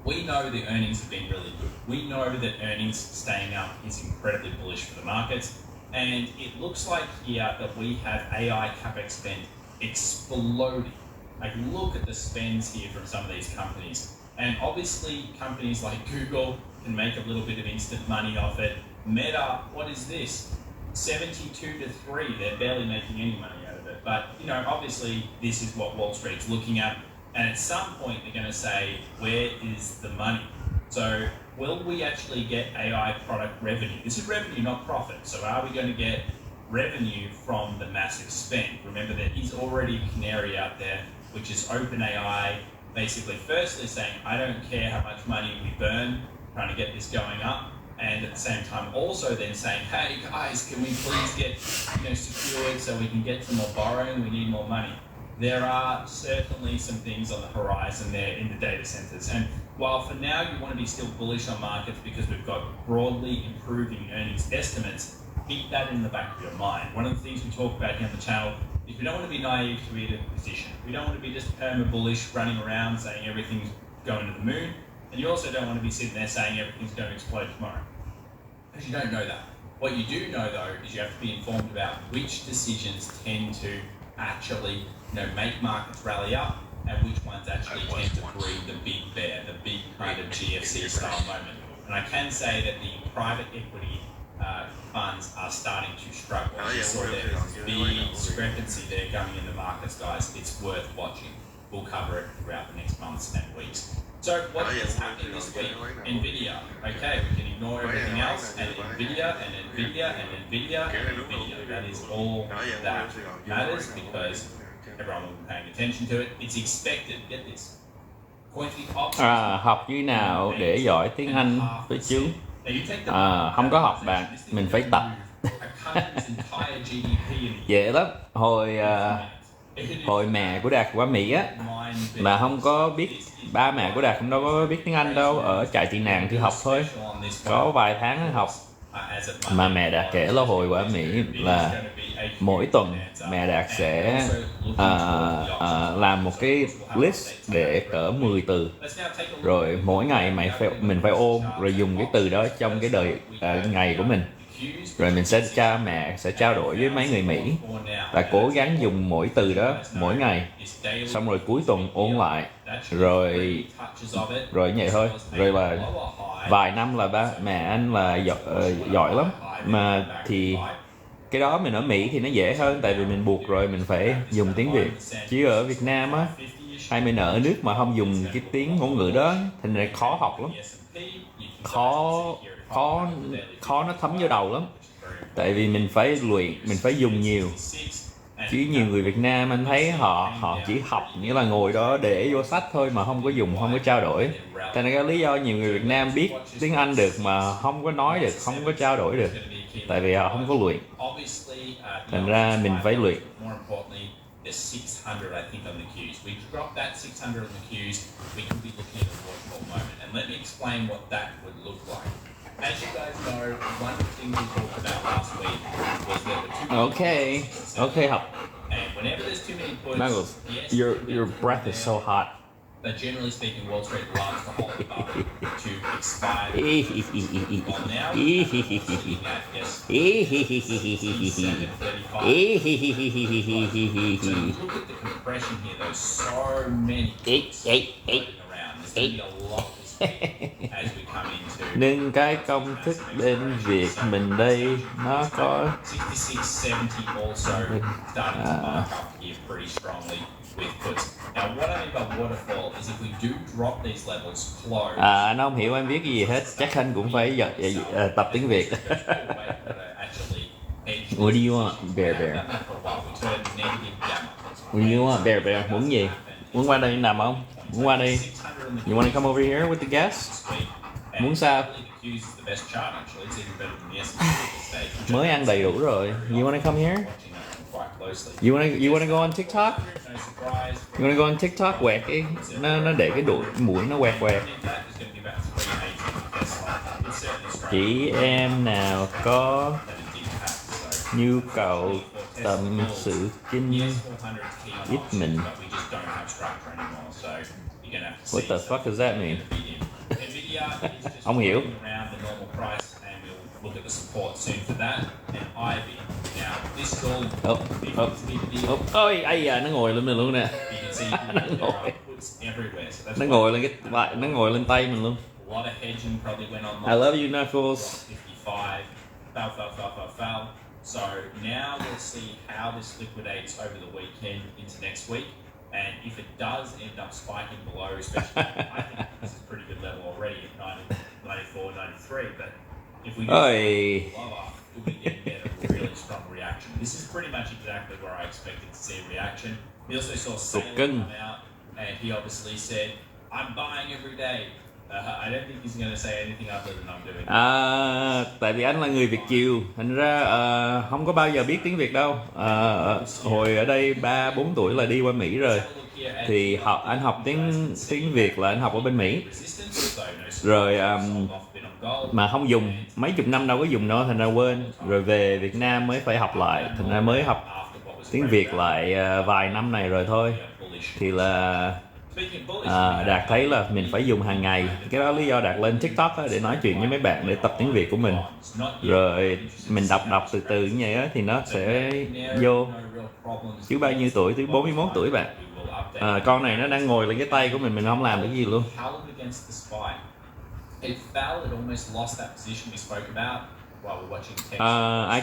We know the earnings have been really good. We know that earnings staying up is incredibly bullish for the markets. And it looks like here that we have AI CapEx spend exploding. Like look at the spends here from some of these companies. And obviously companies like Google can make a little bit of instant money off it. Meta, what is this? 72 to 3, they're barely making any money out of it. But you know, obviously this is what Wall Street's looking at. And at some point they're gonna say, where is the money? So will we actually get AI product revenue? This is revenue, not profit. So are we going to get revenue from the massive spend? Remember, there is already a canary out there, which is OpenAI, basically firstly saying, I don't care how much money we burn trying to get this going up. And at the same time also then saying, hey guys, can we please get secured so we can get some more borrowing, we need more money. There are certainly some things on the horizon there in the data centers. And while for now you want to be still bullish on markets because we've got broadly improving earnings estimates, keep that in the back of your mind. One of the things we talk about here on the channel is we don't want to be naive to either position. We don't want to be just perma bullish running around saying everything's going to the moon. And you also don't want to be sitting there saying everything's going to explode tomorrow. Because you don't know that. What you do know though is you have to be informed about which decisions tend to actually make markets rally up and which ones actually tend to breed the big bear, the big kind of GFC style moment. And I can say that the private equity funds are starting to struggle. So there's a big discrepancy there coming in the markets, guys. It's worth watching. We'll cover it throughout the next months and weeks. So what is happening this week? NVIDIA. Okay, we can ignore everything else, and NVIDIA, and NVIDIA, and NVIDIA, and NVIDIA. That is all that matters because everyone will be paying attention to it. It's expected, get this. Học như nào để giỏi tiếng Anh với chú? Không có học bạn, mình phải tập. Dễ lắm. Hồi mẹ của Đạt qua Mỹ á là không có biết, ba mẹ của Đạt không đâu có biết tiếng Anh đâu, ở trại tị nạn thì học thôi, có vài tháng học. Mà mẹ Đạt kể là hồi qua Mỹ là mỗi tuần mẹ Đạt sẽ làm một cái list để cỡ 10 từ, rồi mỗi ngày mình phải ôn rồi dùng cái từ đó trong cái đời ngày của mình. Rồi mình mẹ sẽ trao đổi với mấy người Mỹ là cố gắng dùng mỗi từ đó mỗi ngày, xong rồi cuối tuần ôn lại, rồi vậy thôi. Rồi là vài năm là mẹ anh là giỏi lắm. Mà thì cái đó mình ở Mỹ thì nó dễ hơn, tại vì mình buộc rồi mình phải dùng tiếng Việt. Chứ ở Việt Nam á hai bên ở nước mà không dùng cái tiếng ngôn ngữ đó, thành ra khó học lắm, khó nó thấm vô đầu lắm, tại vì mình phải luyện, mình phải dùng nhiều. Chứ nhiều người Việt Nam anh thấy họ chỉ học nghĩa là ngồi đó để vô sách thôi mà không có dùng, không có trao đổi. Thành ra cái lý do nhiều người Việt Nam biết tiếng Anh được mà không có nói được, không có trao đổi được, tại vì họ không có luyện. Thành ra mình phải luyện. There's 600, I think, on the cues. We drop that 600 on the cues, we could be looking at a waterfall moment. And let me explain what that would look like. As you guys know, one of the things we talked about last week was there were two Okay, học. And whenever there's too many points, Knuckles, yes, your breath is so hot. but generally speaking, Wall Street loves to hold the bubble to expire. Well, now we're sitting at yes, 735. So look at the compression here. There's so many points floating around. There's going to be a lot this week as we come into. Nên cái công thức bên Việt mình đây nó có 66, 70 also starting to mark up here pretty strongly with puts. Now what I mean by waterfall is if we do drop these levels close. anh không hiểu em viết cái gì hết, chắc anh cũng phải tập tiếng Việt. What do you want, Bear? What do you want, Bear? Muốn gì? Muốn qua đây nằm không? Muốn qua đây? You want to come over here with the guests? Muốn sao? Mới ăn đầy đủ rồi. You want to come here? You want to go on TikTok? You want to go on TikTok? Quẹt cái nó để cái mũi nó quẹt. Chị em nào có nhu cầu tâm sự kinh giúp mình. What the fuck does that mean? Không hiểu. Ôi, ai da, nó ngồi lên mình luôn nè. Nó ngồi lên cái, nó ngồi lên tay mình luôn. I love you, Knuckles. So now we'll see how this liquidates over the weekend into next week. And if it does end up spiking below, especially, I think this is a pretty good level already at 94, 93. But if we get lower, we'll be getting a really strong reaction. This is pretty much exactly where I expected to see a reaction. We also saw Sale come out, and he obviously said, I'm buying every day. I don't think he's going to say anything other than I'm doing. Tại vì anh là người Việt kiều, thành ra không có bao giờ biết tiếng Việt đâu. Hồi ở đây 3-4 tuổi là đi qua Mỹ rồi, thì anh học tiếng Việt là anh học ở bên Mỹ, rồi mà không dùng mấy chục năm đâu có dùng đâu, thành ra quên, rồi về Việt Nam mới phải học lại, thành ra mới học tiếng Việt lại vài năm này rồi thôi. Thì là Đạt thấy là mình phải dùng hàng ngày, cái đó lý do Đạt lên TikTok á, để nói chuyện với mấy bạn để tập tiếng Việt của mình, rồi mình đọc từ từ như vậy á, thì nó sẽ vô. Chứ bao nhiêu tuổi? Tới 41 tuổi bạn. Con này nó đang ngồi lên cái tay của mình không làm được gì luôn. I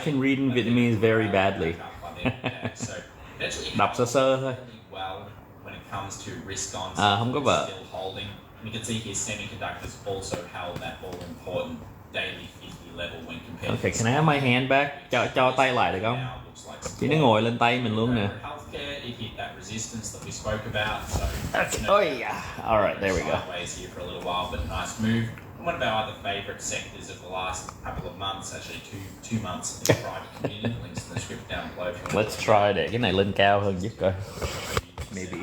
can read in Vietnamese very badly. Đọc sơ sơ thôi. Comes to risk on không có vợ. Still holding. You can see here semiconductors also held that all important daily 50 level when compared. Okay, can I have my hand back? Cho tay lại được không? Chỉ nó ngồi lên tay mình luôn nè. Healthcare, it hit that resistance that we spoke about. So oh yeah. All right, there we go. Sideways here for a little while, but a nice move. One of our other favourite sectors of the last couple of months, actually two months in the private community. Links in the script down below. Let's try để cái này lên cao hơn giúp coi. Maybe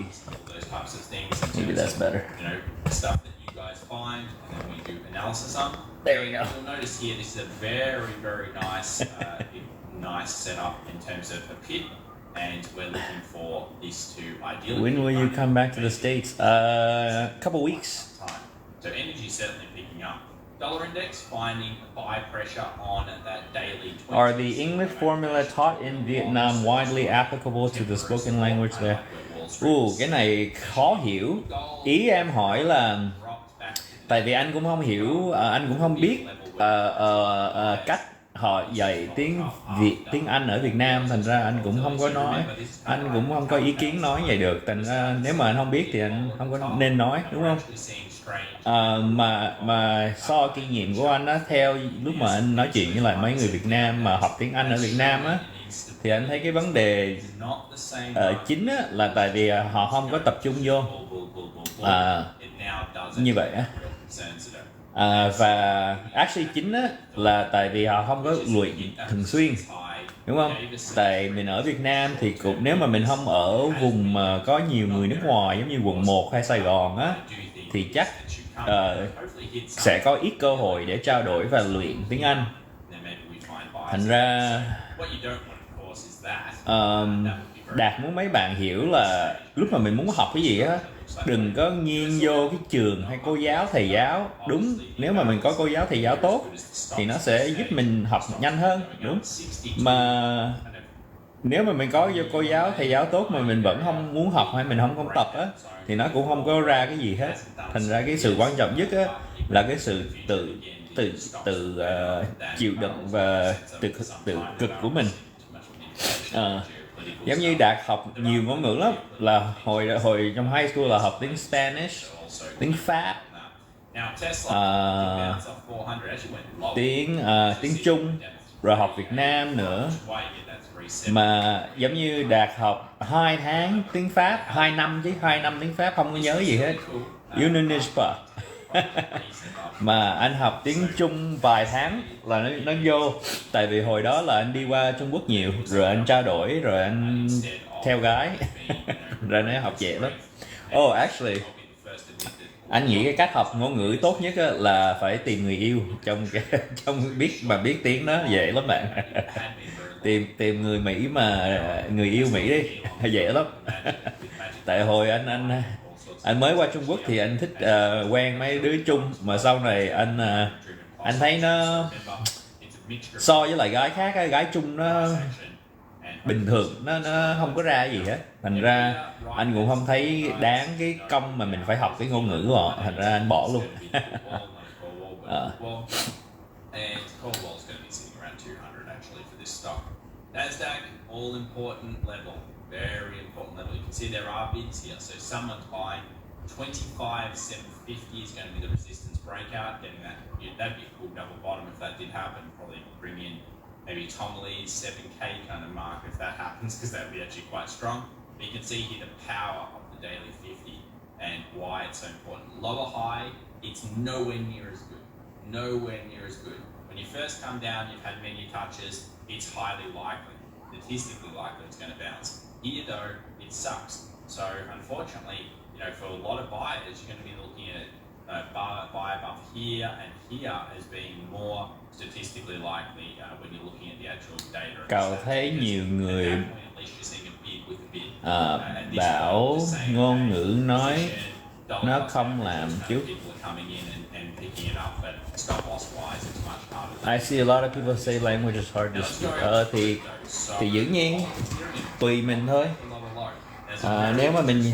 that's better. You know, stuff that you guys find, and then we do analysis on. There we go. You'll notice here this is a very nice, nice setup in terms of a pit, and we're looking for this to ideally. When will you come back to the States? A couple weeks. So energy certainly picking up. Dollar index finding buy pressure on that daily. Are the English formula taught in Vietnam widely applicable to the spoken language there? Cái này khó hiểu. Ý em hỏi là tại vì anh cũng không hiểu, anh cũng không biết cách họ dạy tiếng Việt, tiếng Anh ở Việt Nam, thành ra anh cũng không có nói, anh cũng không có ý kiến nói vậy được, thành ra nếu mà anh không biết thì anh không có nên nói, đúng không? Mà so kinh nghiệm của anh á, theo lúc mà anh nói chuyện với lại mấy người Việt Nam mà học tiếng Anh ở Việt Nam á, thì anh thấy cái vấn đề chính á, là tại vì họ không có tập trung vô như vậy á. Và actually chính á, là tại vì họ không có luyện thường xuyên, đúng không? Tại mình ở Việt Nam thì cũng, nếu mà mình không ở vùng mà có nhiều người nước ngoài giống như quận 1 hay Sài Gòn á, thì chắc sẽ có ít cơ hội để trao đổi và luyện tiếng Anh. Thành ra Đạt muốn mấy bạn hiểu là lúc mà mình muốn học cái gì á, đừng có nghiêng vô cái trường hay cô giáo thầy giáo. Đúng, nếu mà mình có cô giáo thầy giáo tốt thì nó sẽ giúp mình học nhanh hơn, đúng. Mà nếu mà mình có cô giáo thầy giáo tốt mà mình vẫn không muốn học hay mình không tập á, thì nó cũng không có ra cái gì hết. Thành ra cái sự quan trọng nhất á là cái sự tự chịu đựng và tự cực của mình. Giống như Đạt học nhiều ngôn ngữ lắm, là hồi trong high school là học tiếng Spanish, tiếng Pháp, tiếng Trung, rồi học Việt Nam nữa. Mà giống như Đạt học 2 tháng tiếng Pháp, 2 năm tiếng Pháp không có nhớ gì hết. Mà anh học tiếng Trung vài tháng là nó vô. Tại vì hồi đó là anh đi qua Trung Quốc nhiều, rồi anh trao đổi, rồi anh theo gái rồi nó học dễ lắm. Actually anh nghĩ cái cách học ngôn ngữ tốt nhất là phải tìm người yêu trong biết tiếng đó dễ lắm bạn. tìm người Mỹ mà người yêu Mỹ đi dễ lắm. Tại hồi anh mới qua Trung Quốc thì anh thích quen mấy đứa Trung, mà sau này anh thấy nó so với lại gái khác, gái Trung nó bình thường, nó không có ra gì hết. Thành ra anh cũng không thấy đáng cái công mà mình phải học cái ngôn ngữ của họ, thành ra anh bỏ luôn. NASDAQ, all important level, very important level. You can see there are bids here. So someone's buying 25,750 is going to be the resistance breakout. Getting that, that'd be a cool double bottom if that did happen. Probably bring in maybe Tom Lee's 7K kind of mark if that happens, because that would be actually quite strong. But you can see here the power of the daily 50 and why it's so important. Lower high, it's nowhere near as good. Nowhere near as good. When you first come down, you've had many touches. It's highly likely, statistically likely, it's going to bounce. Here though, it sucks. So unfortunately, for a lot of buyers, you're going to be looking at buy above here and here as being more statistically likely when you're looking at the actual data. Cậu thấy nhiều người bảo ngôn ngữ nói nó không làm chút. I see a lot of people say language is hard to speak. Thì dĩ nhiên tùy mình thôi. Nếu mà mình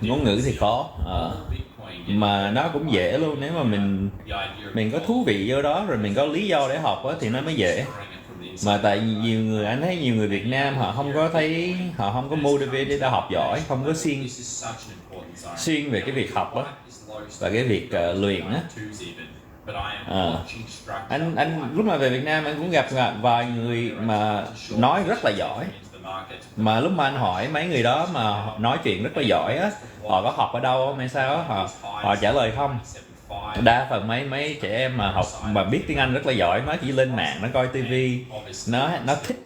ngôn ngữ thì khó, mà nó cũng dễ luôn. Nếu mà mình có thú vị vô đó, rồi mình có lý do để học á, thì nó mới dễ. Mà tại nhiều người, anh thấy nhiều người Việt Nam họ không có motivate để học giỏi, không có xuyên về cái việc học á và cái việc luyện á. Anh lúc mà về Việt Nam anh cũng gặp vài người mà nói rất là giỏi, mà lúc mà anh hỏi mấy người đó mà nói chuyện rất là giỏi á, họ có học ở đâu không hay sao á, họ trả lời không. Đa phần mấy trẻ em mà học mà biết tiếng Anh rất là giỏi, nó chỉ lên mạng, nó coi tivi, nó thích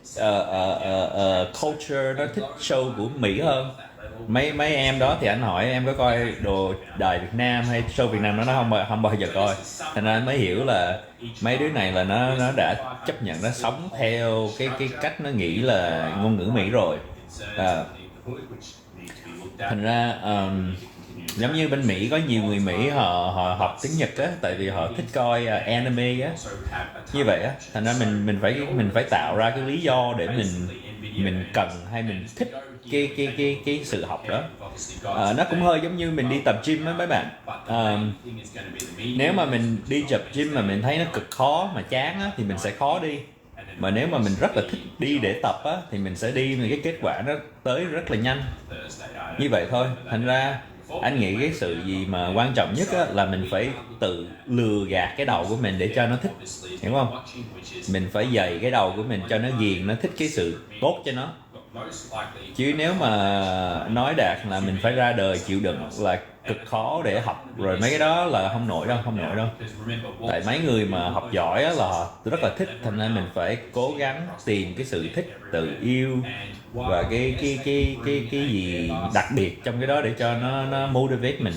culture, nó thích show của Mỹ hơn. Mấy em đó thì anh hỏi em có coi đồ đài Việt Nam hay show Việt Nam, nó không bao giờ coi. Thành ra anh mới hiểu là mấy đứa này là nó đã chấp nhận, nó sống theo cái cách nó nghĩ là ngôn ngữ Mỹ rồi. Thành ra giống như bên Mỹ có nhiều người Mỹ họ học tiếng Nhật á, tại vì họ thích coi anime á, như vậy á. Thành ra mình phải tạo ra cái lý do để mình cần hay mình thích cái sự học đó. Nó cũng hơi giống như mình đi tập gym á mấy bạn. Nếu mà mình đi tập gym mà mình thấy nó cực khó mà chán á, thì mình sẽ khó đi. Mà nếu mà mình rất là thích đi để tập á, thì mình sẽ đi, mà cái kết quả nó tới rất là nhanh. Như vậy thôi. Thành ra anh nghĩ cái sự gì mà quan trọng nhất á, là mình phải tự lừa gạt cái đầu của mình để cho nó thích, hiểu không? Mình phải dạy cái đầu của mình cho nó ghiền, nó thích cái sự tốt cho nó. Chứ nếu mà nói Đạt là mình phải ra đời chịu đựng là cực khó để học, rồi mấy cái đó là không nổi đâu. Tại mấy người mà học giỏi á, là họ rất là thích, thành ra mình phải cố gắng tìm cái sự thích, tự yêu và cái gì đặc biệt trong cái đó để cho nó motivate mình.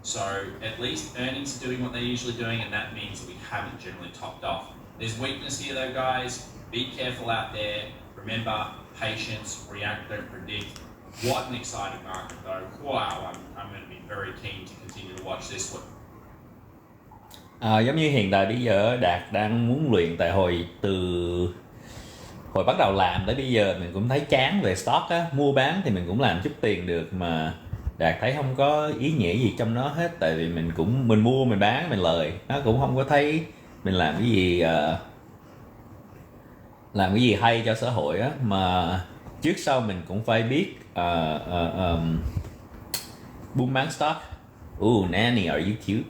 So at least earnings are doing what they're usually doing, and that means that we haven't generally topped off. There's weakness here though, guys. Be careful out there. Remember, patience, react, don't predict. What an exciting market though. Wow, I'm going to be very keen to continue to watch this one. Giống như hiện tại bây giờ Đạt đang muốn luyện, tại từ hồi bắt đầu làm tới bây giờ mình cũng thấy chán về stock á, mua bán thì mình cũng làm chút tiền được, mà Đạt thấy không có ý nghĩa gì trong nó hết, tại vì mình mua mình bán mình lời, nó cũng không có thấy mình làm cái gì hay cho xã hội á, mà trước sau mình cũng phải biết buôn bán stock. Nanny, are you cute?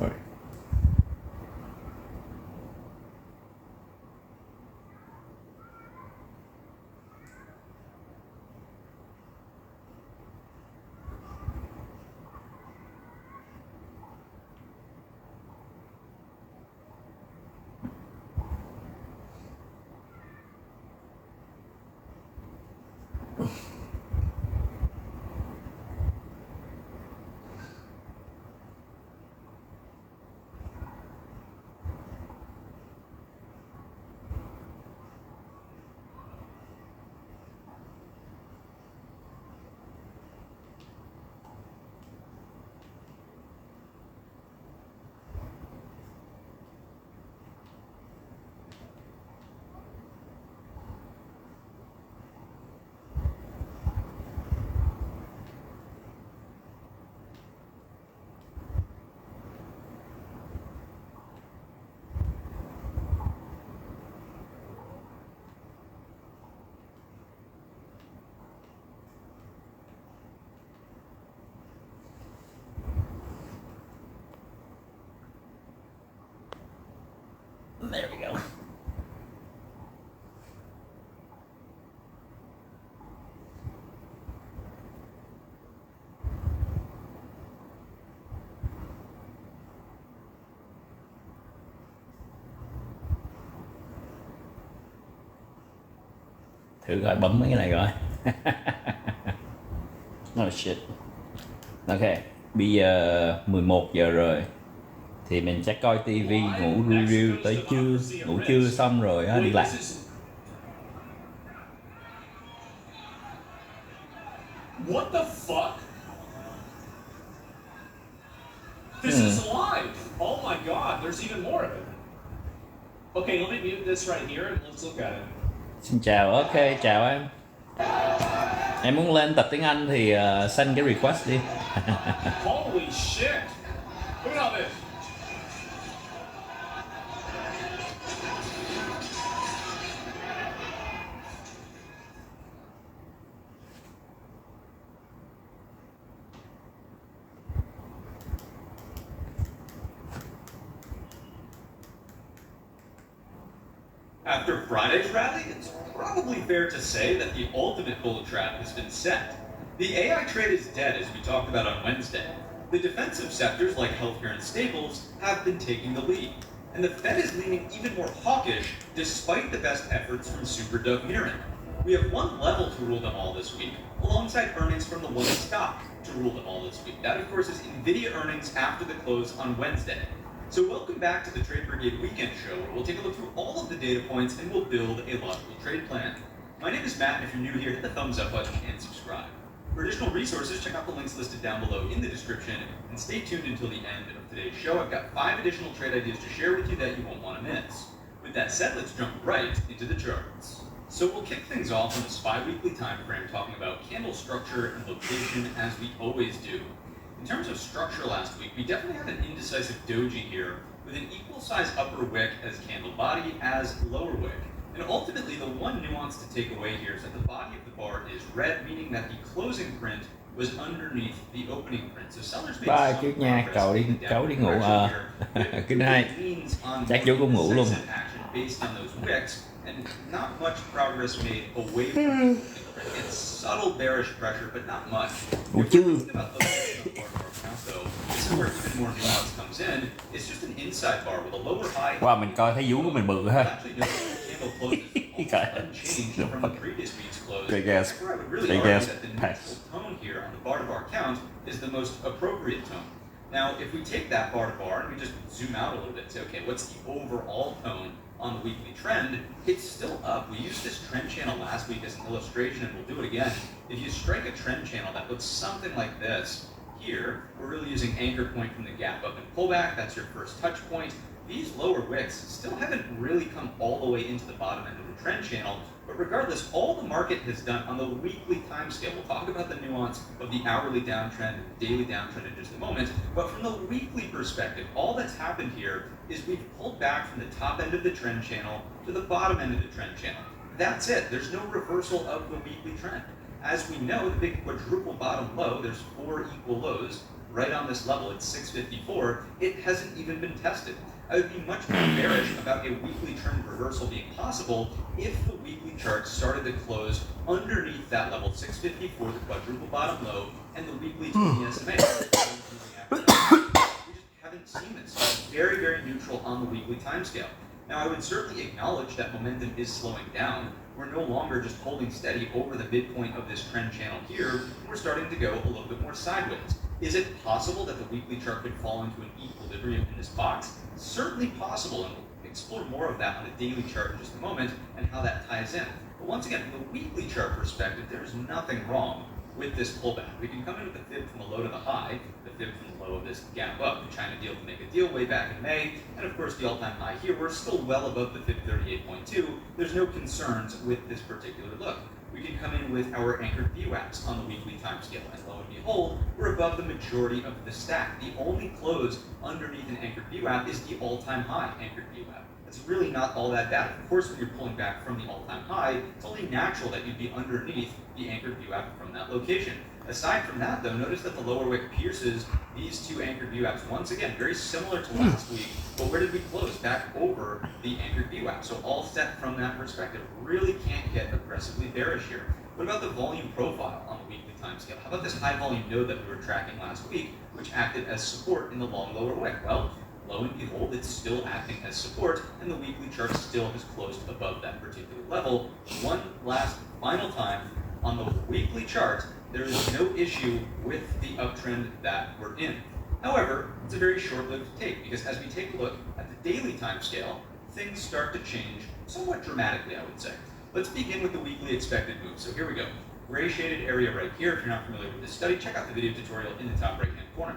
Right. There we go. Thử gọi bấm mấy cái này rồi. Oh shit. Ok, bây giờ 11 giờ rồi thì mình chắc coi tivi, ngủ review tới trưa, ngủ trưa xong rồi đi làm. What the fuck? This is live! Oh my god, there's even more of it. Okay, let me mute this right here and let's look at it. Xin chào, ok, chào em. Em muốn lên tập tiếng Anh thì send cái request đi. Holy shit! Look at this. After Friday's rally, it's probably fair to say that the ultimate bull trap has been set. The AI trade is dead, as we talked about on Wednesday. The defensive sectors like healthcare and staples have been taking the lead. And the Fed is leaning even more hawkish despite the best efforts from Super Doug Mirren. We have one level to rule them all this week, alongside earnings from the one stock to rule them all this week. That, of course, is NVIDIA earnings after the close on Wednesday. So welcome back to the Trade Brigade Weekend Show, where we'll take a look through all of the data points and we'll build a logical trade plan. My name is Matt, and if you're new here, hit the thumbs up button and subscribe. For additional resources, check out the links listed down below in the description, and stay tuned until the end of today's show. I've got 5 additional trade ideas to share with you that you won't want to miss. With that said, let's jump right into the charts. So we'll kick things off on the SPY weekly time frame talking about candle structure and location as we always do. In terms of structure last week, we definitely had an indecisive doji here with an equal size upper wick as candle body as lower wick. And ultimately, the one nuance to take away here is that the body of the bar is red, meaning that the closing print was underneath the opening print. So sellers made Bye some trước nha, progress cậu đi in ngủ direction here, Good night. which means on Chắc chú cũng ngủ luôn. decisive action based on those wicks, and not much progress made away from the opening print. It's subtle bearish pressure, but not much. Ngủ If chưa? we're thinking about location of our account, though, this is where even more nuance comes in. It's just an inside bar with a lower high. Wow, mình coi thấy vú của mình bự ha. Actually, no, the candle closes almost unchanged from the previous week's close. Big ass- Therefore, I would really big argue ass that the pass. neutral tone here on the bar to bar count is the most appropriate tone. Now, if we take that bar to bar and we just zoom out a little bit and say, okay, what's the overall tone on the weekly trend? It's still up. We used this trend channel last week as an illustration, and we'll do it again. If you strike a trend channel that looks something like this, here, we're really using anchor point from the gap up and pullback. That's your first touch point. These lower wicks still haven't really come all the way into the bottom end of the trend channel, but regardless, all the market has done on the weekly time scale, we'll talk about the nuance of the hourly downtrend and the daily downtrend in just a moment, but from the weekly perspective, all that's happened here is we've pulled back from the top end of the trend channel to the bottom end of the trend channel. That's it. There's no reversal of the weekly trend. As we know, the big quadruple bottom low, there's 4 equal lows right on this level at 654. It hasn't even been tested. I would be much more bearish about a weekly trend reversal being possible if the weekly chart started to close underneath that level, 654, the quadruple bottom low, and the weekly 20 SMA. We just haven't seen this. It's very, very neutral on the weekly time scale. Now, I would certainly acknowledge that momentum is slowing down. We're no longer just holding steady over the midpoint of this trend channel here. We're starting to go a little bit more sideways. Is it possible that the weekly chart could fall into an equilibrium in this box? Certainly possible, and we'll explore more of that on the daily chart in just a moment and how that ties in. But once again, from the weekly chart perspective, there's nothing wrong with this pullback. We can come in with the fib from the low to the high, the fib from the low of this gap up, the China deal to make a deal way back in May, and of course the all-time high here. We're still well above the fib 38.2. There's no concerns with this particular look. We can come in with our anchored VWAPs on the weekly time scale, and lo and behold, we're above the majority of the stack. The only close underneath an anchored VWAP is the all-time high anchored VWAP. It's really not all that bad. Of course, when you're pulling back from the all-time high, it's only natural that you'd be underneath the anchored VWAP from that location. Aside from that, though, notice that the lower wick pierces these 2 anchored VWAPs once again, very similar to last week, but where did we close? Back over the anchored VWAP. So all set from that perspective. Really can't get aggressively bearish here. What about the volume profile on the weekly time scale? How about this high volume node that we were tracking last week, which acted as support in the long lower wick? Well, lo and behold, it's still acting as support, and the weekly chart still has closed above that particular level. One last final time, on the weekly chart, there is no issue with the uptrend that we're in. However, it's a very short-lived take, because as we take a look at the daily time scale, things start to change somewhat dramatically, I would say. Let's begin with the weekly expected move. So here we go. Gray shaded area right here. If you're not familiar with this study, check out the video tutorial in the top right-hand corner.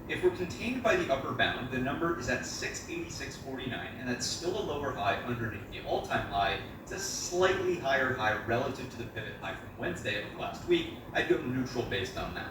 If we're contained by the upper bound, the number is at 686.49, and that's still a lower high underneath the all-time high. It's a slightly higher high relative to the pivot high from Wednesday of last week. I'd go neutral based on that.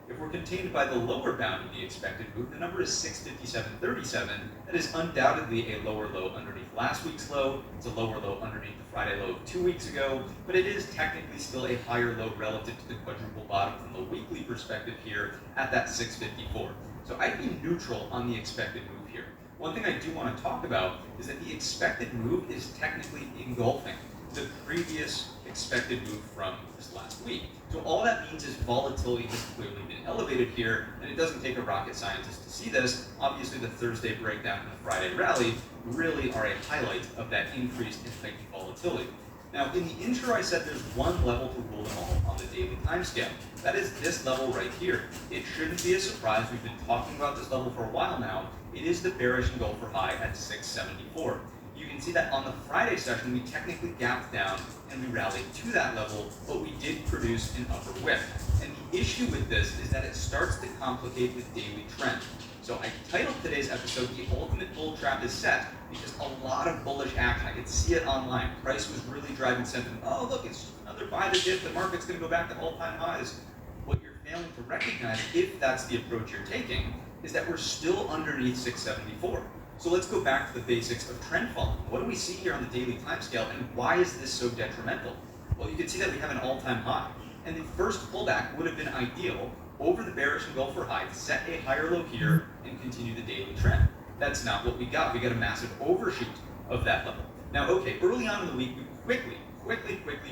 If we're contained by the lower bound of the expected move, the number is 657.37. That is undoubtedly a lower low underneath last week's low. It's a lower low underneath the Friday low of 2 weeks ago, but it is technically still a higher low relative to the quadruple bottom from the weekly perspective here at that 654. So I'd be neutral on the expected move here. One thing I do want to talk about is that the expected move is technically engulfing the previous expected move from this last week. So all that means is volatility has clearly been elevated here, and it doesn't take a rocket scientist to see this. Obviously, the Thursday breakdown and the Friday rally really are a highlight of that increase in heightened volatility. Now, in the intro, I said there's one level to rule them all on the daily time scale. That is this level right here. It shouldn't be a surprise. We've been talking about this level for a while now. It is the bearish engulfer high at 674. You can see that on the Friday session, we technically gapped down and we rallied to that level, but we did produce an upper wick. And the issue with this is that it starts to complicate the daily trend. So I titled today's episode, The Ultimate Bull Trap is Set, because a lot of bullish action. I could see it online. Price was really driving sentiment. Oh, look, it's just another buy the dip. The market's going to go back to all-time highs. What you're failing to recognize, if that's the approach you're taking, is that we're still underneath 674. So let's go back to the basics of trend following. What do we see here on the daily timescale, and why is this so detrimental? Well, you can see that we have an all-time high, and the first pullback would have been ideal over the bearish engulfer high to set a higher low here and continue the daily trend. That's not what we got. We got a massive overshoot of that level. Now, okay, early on in the week, we quickly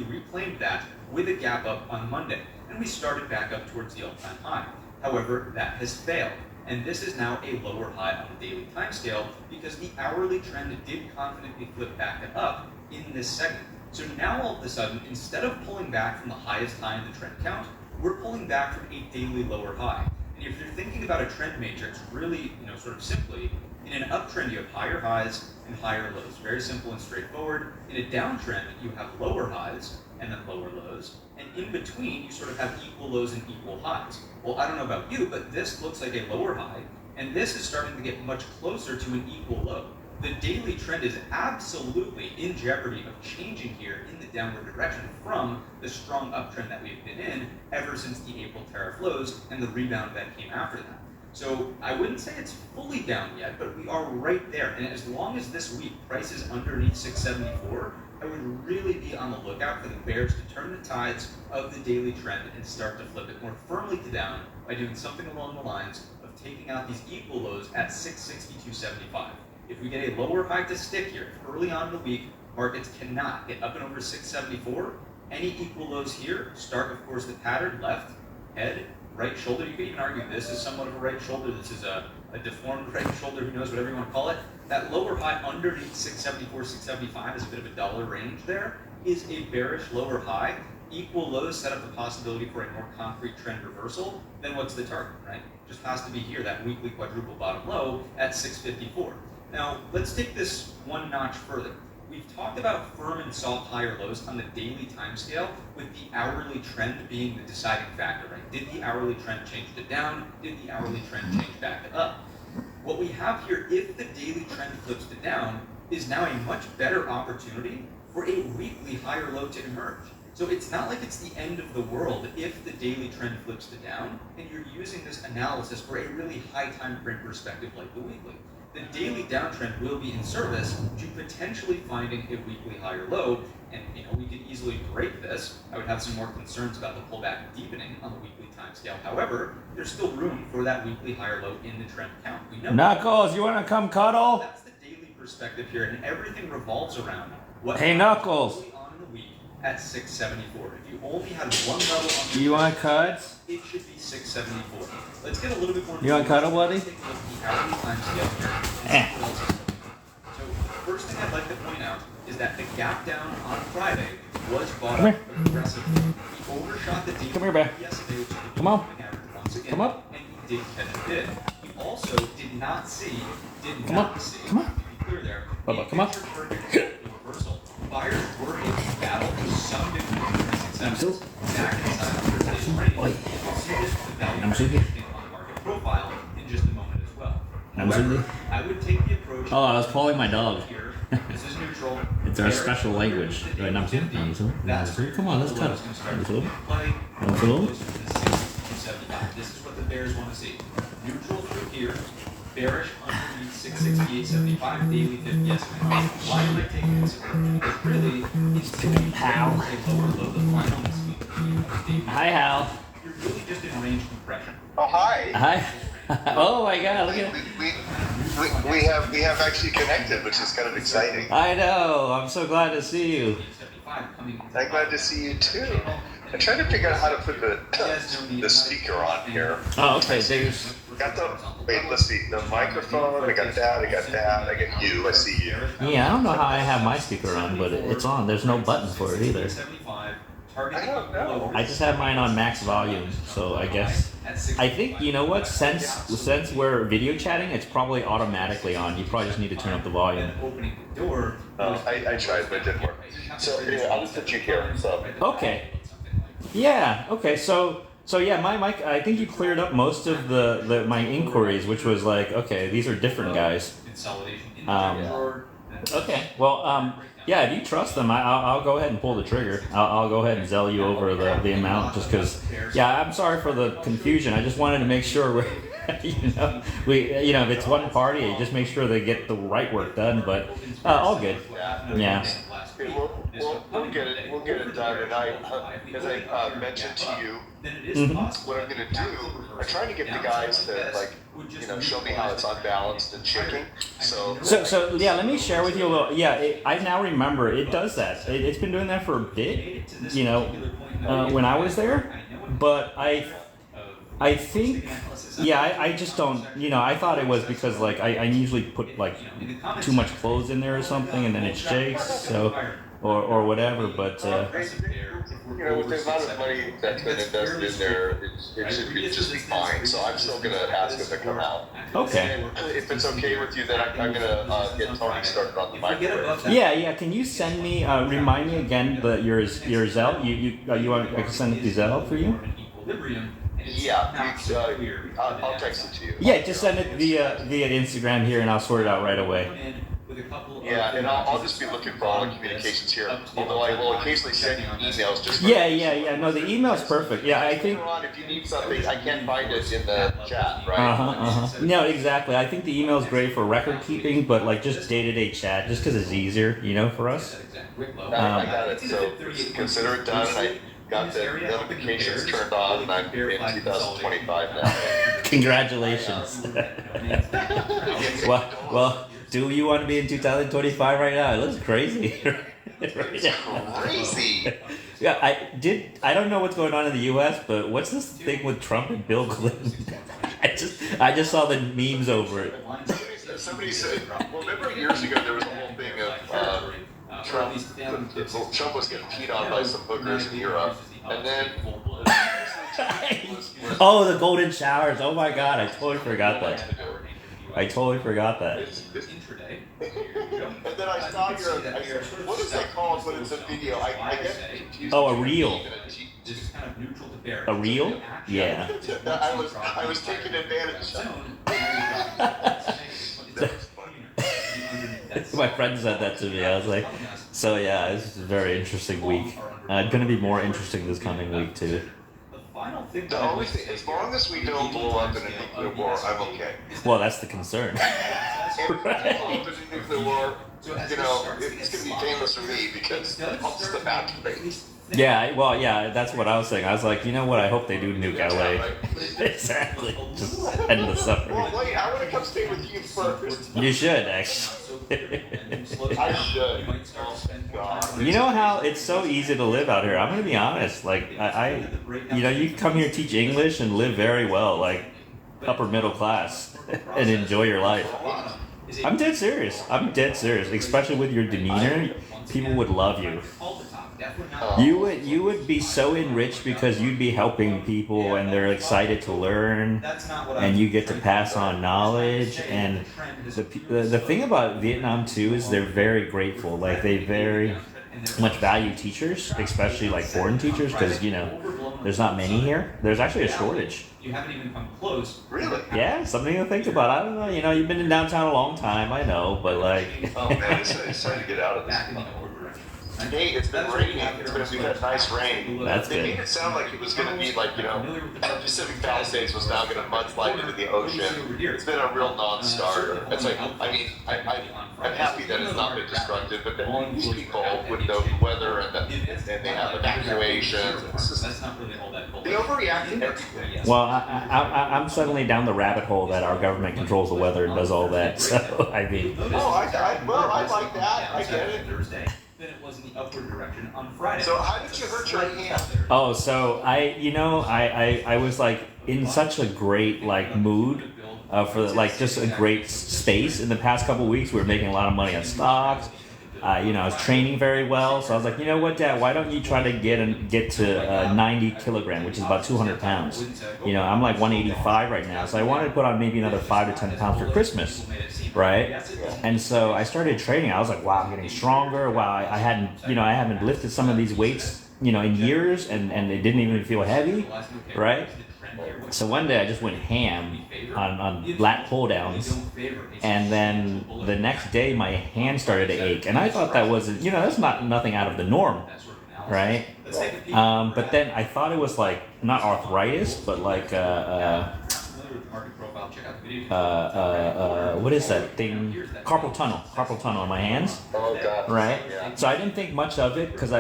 reclaimed that with a gap up on Monday, and we started back up towards the all-time high. However, that has failed, and this is now a lower high on the daily timescale because the hourly trend did confidently flip back up in this segment. So now all of a sudden, instead of pulling back from the highest high in the trend count, we're pulling back from a daily lower high. And if you're thinking about a trend matrix, really, sort of simply, in an uptrend, you have higher highs and higher lows. Very simple and straightforward. In a downtrend, you have lower highs and then lower lows. And in between, you sort of have equal lows and equal highs. Well, I don't know about you, but this looks like a lower high, and this is starting to get much closer to an equal low. The daily trend is absolutely in jeopardy of changing here in the downward direction from the strong uptrend that we've been in ever since the April tariff lows and the rebound that came after that. So I wouldn't say it's fully down yet, but we are right there. And as long as this week price is underneath 674, I would really be on the lookout for the bears to turn the tides of the daily trend and start to flip it more firmly to down by doing something along the lines of taking out these equal lows at 662.75. If we get a lower high to stick here, early on in the week, markets cannot get up and over 674. Any equal lows here start, of course, the pattern left, head, right shoulder. You could even argue this is somewhat of a right shoulder. This is a deformed right shoulder, who knows, whatever you want to call it. That lower high underneath 674, 675 is a bit of a dollar range there, is a bearish lower high. Equal lows set up the possibility for a more concrete trend reversal. Then what's the target, right? Just has to be here, that weekly quadruple bottom low at 654. Now, let's take this one notch further. We've talked about firm and soft higher lows on the daily timescale, with the hourly trend being the deciding factor, right? Did the hourly trend change to down? Did the hourly trend change back to up? What we have here, if the daily trend flips to down, is now a much better opportunity for a weekly higher low to emerge. So it's not like it's the end of the world if the daily trend flips to down, and you're using this analysis for a really high time frame perspective like the weekly. The daily downtrend will be in service to potentially finding a weekly higher low, and we could easily break this. I would have some more concerns about the pullback deepening on the weekly timescale. However, there's still room for that weekly higher low in the trend count. We know Knuckles, you want to come cuddle? that's the daily perspective here, and everything revolves around what Hey, Knuckles. early on in the week at 674. If you only had one level on You want cuds? it should be 674. Let's get a little bit more. You want cuddle, buddy? Let's take a look at the hourly timescale here and see what else is going on. So first thing I'd like to point out is that the gap down on Friday was bought up aggressively. He overshot the daily Come here, babe. yesterday, which is the Come on. moving average once again, Come up. and he did catch a bid. He also did not see, Come on. Come on. to be clear there, Bubba, a come on. picture perfect reversal. Buyers were able to battle for some victory successes back inside of today's range. We'll see this with the value I'm shifting on the market profile in just a moment as well. I'm However, Susie. I would take the approach. Oh, I was calling my dog. Here, this is neutral. It's our Bearish special language. underneath the Right, Namsu? 50. Namsu? That's Namsu? Come on, let's the cut low's it. gonna start Namsu? to play. Namsu? Closer to the 675. This is what the bears want to see. Neutral through here. Bearish underneath 668.75 daily 50 estimate. Why am I taking this approach? Because really, it's typically a lower low, the final missing of the daily. Hi, Hal. You're really just in range compression. Oh, hi. Hi. Oh my God! Look at. We have actually connected, which is kind of exciting. I know. I'm so glad to see you. 75 coming into I'm glad to see you too. I'm trying to figure out how to put the speaker on here. Oh, okay. There's. Got the wait. Let's see. The microphone. I got that. I got that. I got you. I see you. Yeah, I don't know how I have my speaker on, but it's on. There's no button for it either. 75, I don't know. I just have mine on max volume, so I guess. I think you know what? Since we're video chatting, it's probably automatically on. You probably just need to turn up the volume. Opening the door. I tried, but it didn't work. So anyway, I'll just put you here. So Okay. Yeah. Okay. So yeah, my mic. I think you cleared up most of my inquiries, which was like, okay, these are different guys. Consolidation in Um, the drawer. Okay. Well, yeah. If you trust them, I'll go ahead and pull the trigger. I'll go ahead and Zell you over the amount, just because. Yeah, I'm sorry for the confusion. I just wanted to make sure we're, if it's one party, just make sure they get the right work done. But all good. Yeah. We'll get it done. And as I mentioned to you, what I'm going to do, I'm trying to get the guys to show me how it's unbalanced and shaking. So yeah, let me share with you a little. Yeah, I now remember it does that. It's been doing that for a bit. When I was there, but I think. Yeah, I just don't, I thought it was because, I usually put, too much clothes in there or something, and then it shakes, so, or whatever, but, with the amount of money that's been invested in there, it should just be fine, so I'm still going to ask them to come out. Okay. And if it's okay with you, then I'm going to get Tony started on the microwave. Yeah, can you send me, remind me again, your Zelle? I can send it to Zelle for you? Yeah, I'll text it to you. Yeah, just send it via Instagram here, and I'll sort it out right away. Yeah, and I'll just be looking for all the communications here. Although I will occasionally send you emails. Just Yeah. No, the email's perfect. Yeah, I think. If you need something, I can't find it in the chat, right? No, exactly. I think the email's great for record keeping, but just day-to-day chat, just because it's easier, for us. I got it. So consider it done. I got the notifications turned on, and I'm in 2025 now. Congratulations. well, do you want to be in 2025 right now? It looks crazy. It's crazy. Yeah, I don't know what's going on in the U.S., but what's this thing with Trump and Bill Clinton? I just saw the memes over it. Somebody said, well, remember years ago there was a whole thing of Trump was getting peed on by some hookers in Europe, and then oh, the golden showers! Oh my God, I totally forgot that. And then I saw what is that called when it's a video? I get confused. Oh, a reel. A reel? Yeah. I was taking advantage of My friend said that to me. I was like, so yeah, this is a very interesting week. It's going to be more interesting this coming week too. The only thing, as long as we don't blow up in a nuclear war, I'm okay. Well, that's the concern. If we blow up in a nuclear war, it's going to be painless for me because that's the bad thing. Yeah, well, yeah, that's what I was saying. I was like, you know what? I hope they do nuke LA. Exactly. Just end the suffering. Well, wait, I want to come stay with you first. You should, actually. I should. Oh, God. You know how it's so easy to live out here? I'm going to be honest. You come here, teach English, and live very well, upper middle class, and enjoy your life. I'm dead serious. Especially with your demeanor. People would love you. You would be so enriched because you'd be helping people and they're excited to learn, and you get to pass on knowledge. And the thing about Vietnam too is they're very grateful. They very much value teachers, especially foreign teachers, because there's not many here. There's actually a shortage. You haven't even come close. Really? Yeah, something to think about. I don't know. You've been in downtown a long time. I know, but oh man, it's time to get out of this. Hey, it's been raining. We've had nice rain. That's they good. made it sound like it was going to be Pacific Palisades was now going to mudslide into the ocean. It's been a real non-starter. It's I'm happy that it's not been destructive, but these people would know the weather and they have evacuations. They overreact to everything. Well, I'm suddenly down the rabbit hole that our government controls the weather and does all that. So I mean. I like that. I get it. Then it was in the upward direction on Friday. So how did you hurt your hand? Oh, so I was in such a great mood for just a great space. In the past couple weeks, we were making a lot of money on stocks. I was training very well, so I was like, you know what, Dad? Why don't you try to get to 90 kilogram, which is about 200 pounds? I'm 185 right now, so I wanted to put on maybe another 5 to 10 pounds for Christmas, right? And so I started training. I was like, wow, I'm getting stronger. Wow, I haven't lifted some of these weights, in years, and it didn't even feel heavy, right? So one day I just went ham on lat pull downs, and then the next day my hand started to ache, and I thought that wasn't, that's nothing out of the norm, right? But then I thought it was like not arthritis, but like what is that thing? Carpal tunnel in my hands. Oh god. Right. Yeah. So I didn't think much of it because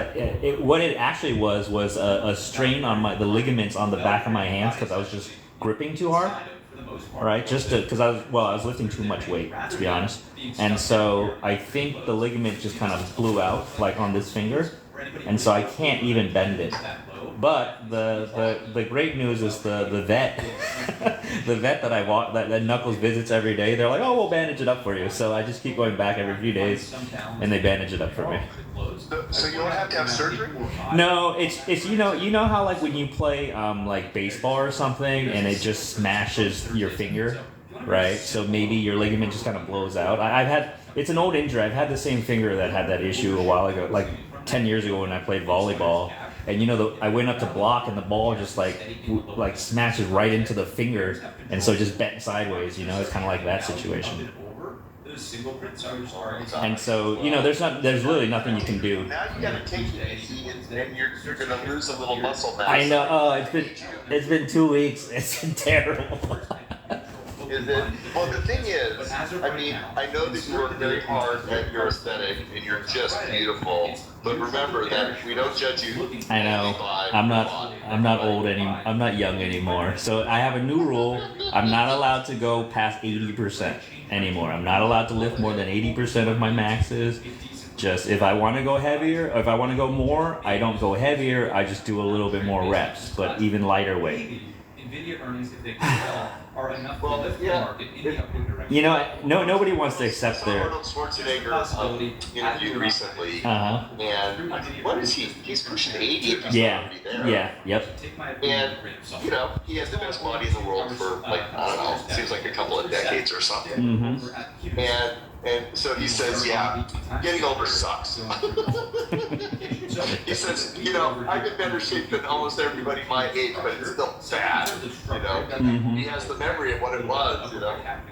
what it actually was a strain on the ligaments on the back of my hands because I was just gripping too hard. Right. Just because I was lifting too much weight, to be honest. And so I think the ligament just kind of blew out like on this finger, and so I can't even bend it. But the great news is the vet, the vet that I walk that Knuckles visits every day. They're like, oh, we'll bandage it up for you. So I just keep going back every few days, and they bandage it up for me. So you don't have to have surgery? No, it's you know how like when you play like baseball or something and it just smashes your finger, right? So maybe your ligament just kind of blows out. It's an old injury. I've had the same finger that had that issue a while ago, like 10 years ago when I played volleyball. And I went up to block and the ball just like smashes right into the finger, and so it just bent sideways. It's kind of like that situation. And so there's literally nothing you can do. Now you gotta take it easy, and you're gonna lose a little muscle mass. I know. Oh, it's been 2 weeks. It's been terrible. Is it? Well, the thing is, I mean, I know that you work very hard at your aesthetic, and you're just beautiful. But remember that we don't judge you. I know. I'm not old anymore. I'm not young anymore. So I have a new rule. I'm not allowed to go past 80% anymore. I'm not allowed to lift more than 80% of my maxes. Just if I want to go heavier, or if I want to go more, I don't go heavier. I just do a little bit more reps, but even lighter weight. Nvidia earnings, if they can are enough to lift the market in the upward direction. Nobody wants to accept their. Arnold Schwarzenegger interviewed recently, and what is he? He's pushing 80. If he's already there. Yeah, yep. And he has the best body in the world for like I don't know, seems like a couple of decades or something. Mm-hmm. And so he says, yeah, getting older sucks. He says, I'm in better shape than almost everybody my age, but it's still bad. Mm-hmm. He has the memory of what it was.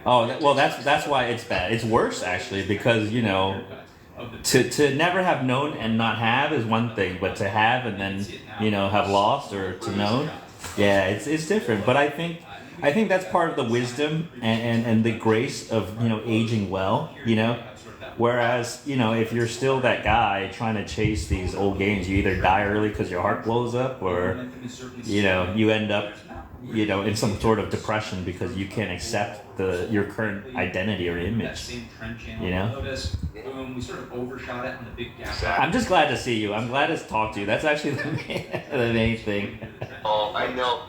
Oh, that's why it's bad. It's worse actually because to never have known and not have is one thing, but to have and then have lost or to know, yeah, it's different. But I think that's part of the wisdom and the grace of aging well. Whereas if you're still that guy trying to chase these old games, you either die early because your heart blows up, or you end up in some sort of depression because you can't accept your current identity or image. I'm just glad to see you. I'm glad to talk to you. That's actually the main thing. Oh, I know.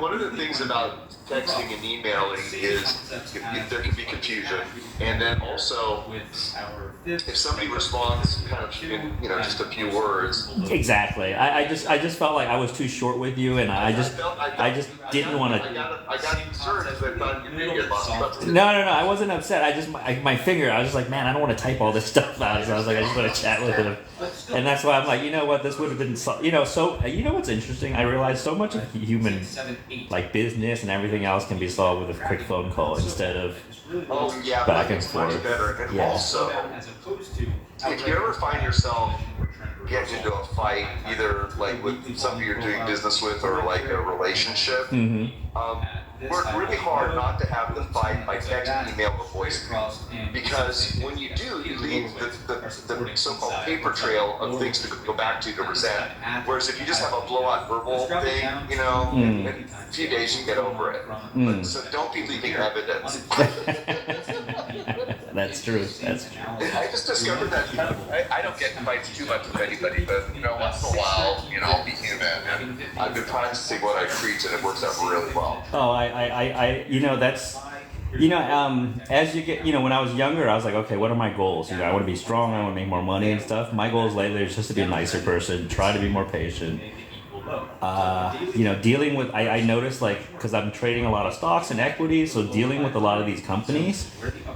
One of the things about texting and emailing is there can be confusion, and then also if somebody responds kind of in just a few words. Exactly. I just felt like I was too short with you, and I just didn't want to. I got concerned because I thought you knew you lost. No. I wasn't upset. My finger. I was just like, man, I don't want to type all this stuff out. So I was like, I just want to chat with him, and that's why I'm like, what, this would have been. So what's interesting? I realized so much of human like business and everything else can be solved with a quick phone call instead of back and forth. And also, if you ever find yourself getting into a fight, either like with somebody you're doing business with or like a relationship, work really hard not to have the fight by text, email, or voicemail. Because when you do, you leave the so-called paper trail of things to go back to resent. Whereas if you just have a blowout verbal thing, in a few days you get over it. But, so don't be leaving evidence. That's true. I just discovered that I don't get in fights too much with anybody, but once in a while, I'll be human. And I've been practicing what I preach, and it works out really well. Oh, that's as you get, when I was younger, I was like, okay, what are my goals? I want to be strong, I want to make more money and stuff. My goals lately is just to be a nicer person, try to be more patient. Dealing with, I noticed because I'm trading a lot of stocks and equities, so dealing with a lot of these companies,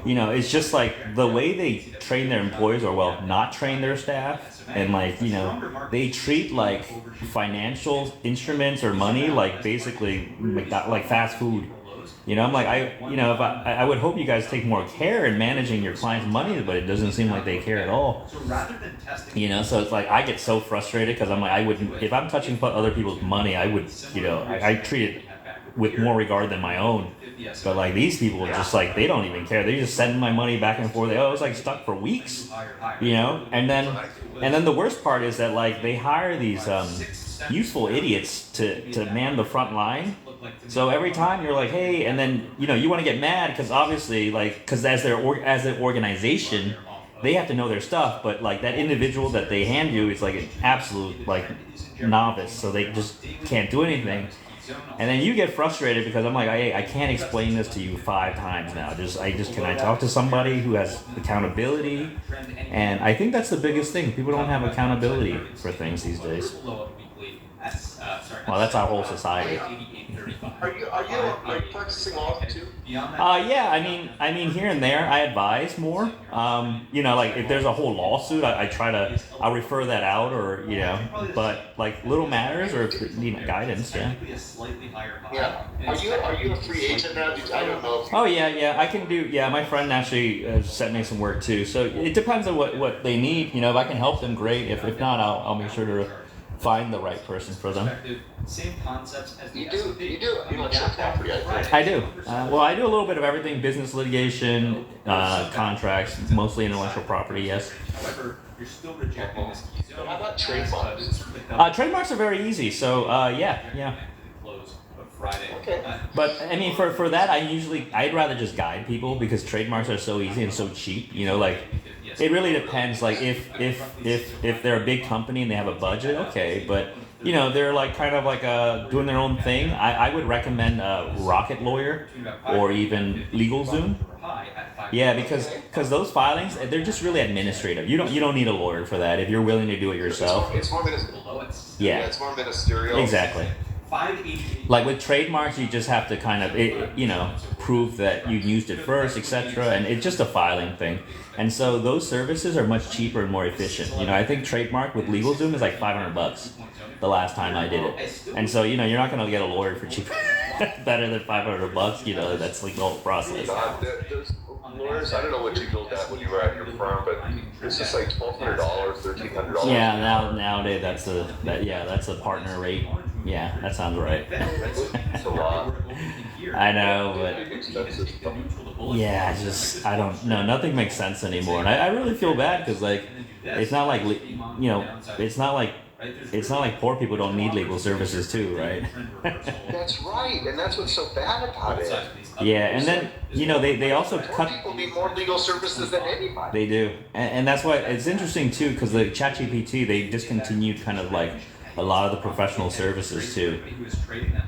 it's just like the way they train their employees, or not train their staff, and like, you know, they treat like financial instruments or money like basically like fast food. You know, I'm like, if I would hope you guys take more care in managing your clients' money, but it doesn't seem like they care at all. You know, so it's like I get so frustrated because I'm like, I wouldn't, if I'm touching other people's money, I would, you know, I treat it with more regard than my own. But like these people are just like, they don't even care. They just send my money back and forth. I was like stuck for weeks, you know, and then the worst part is that like they hire these useful idiots to man the front line. So every time you're like, hey, and then, you know, you want to get mad because obviously, like, because as an organization, they have to know their stuff, but like that individual that they hand you is like an absolute like novice, so they just can't do anything. And then you get frustrated because I'm like, hey, I can't explain this to you 5 times now. Can I talk to somebody who has accountability? And I think that's the biggest thing. People don't have accountability for things these days. Well, that's our whole society. Are you practicing law too? Yeah, I mean, here and there, I advise more. You know, like if there's a whole lawsuit, I'll refer that out, or you know, but like little matters or if you need guidance, yeah. Yeah. Are you a free agent now? I don't know. Oh yeah, I can do. Yeah, my friend actually sent me some work too. So it depends on what they need. You know, if I can help them, great. If not, I'll make sure to find the right person for them. Same concepts as You do intellectual property, I think. I do. Well, I do a little bit of everything: business litigation, contracts, mostly intellectual property. Yes. However, you're still rejecting this key zone. How about trademarks? Trademarks are very easy. So yeah. Okay. But I mean, for that, I'd rather just guide people because trademarks are so easy and so cheap. You know, like it really depends. Like if they're a big company and they have a budget, okay. But you know, they're like kind of like doing their own thing. I would recommend Rocket Lawyer or even LegalZoom. Yeah, because those filings, they're just really administrative. You don't need a lawyer for that if you're willing to do it yourself. It's more ministerial. Yeah, It's more ministerial. exactly. Like with trademarks, you just have to kind of, prove that you used it first, etc. And it's just a filing thing. And so those services are much cheaper and more efficient. You know, I think trademark with LegalZoom is like $500 the last time I did it. And so, you're not going to get a lawyer for cheaper, better than $500. That's like the whole process. There's lawyers, I don't know what you billed at when you were at your firm, but it's just like $1,200, $1,300. Yeah, nowadays that's a partner rate. Yeah, that sounds right. It's a lot. I know, but yeah, I don't know. Nothing makes sense anymore, and I really feel bad because like it's not like it's not like poor people don't need legal services too, right? That's right, and that's what's so bad about it. Yeah, and then they also cut. People need more legal services than anybody. They do, and that's why it's interesting too, because the ChatGPT, they discontinued kind of like a lot of the professional services too.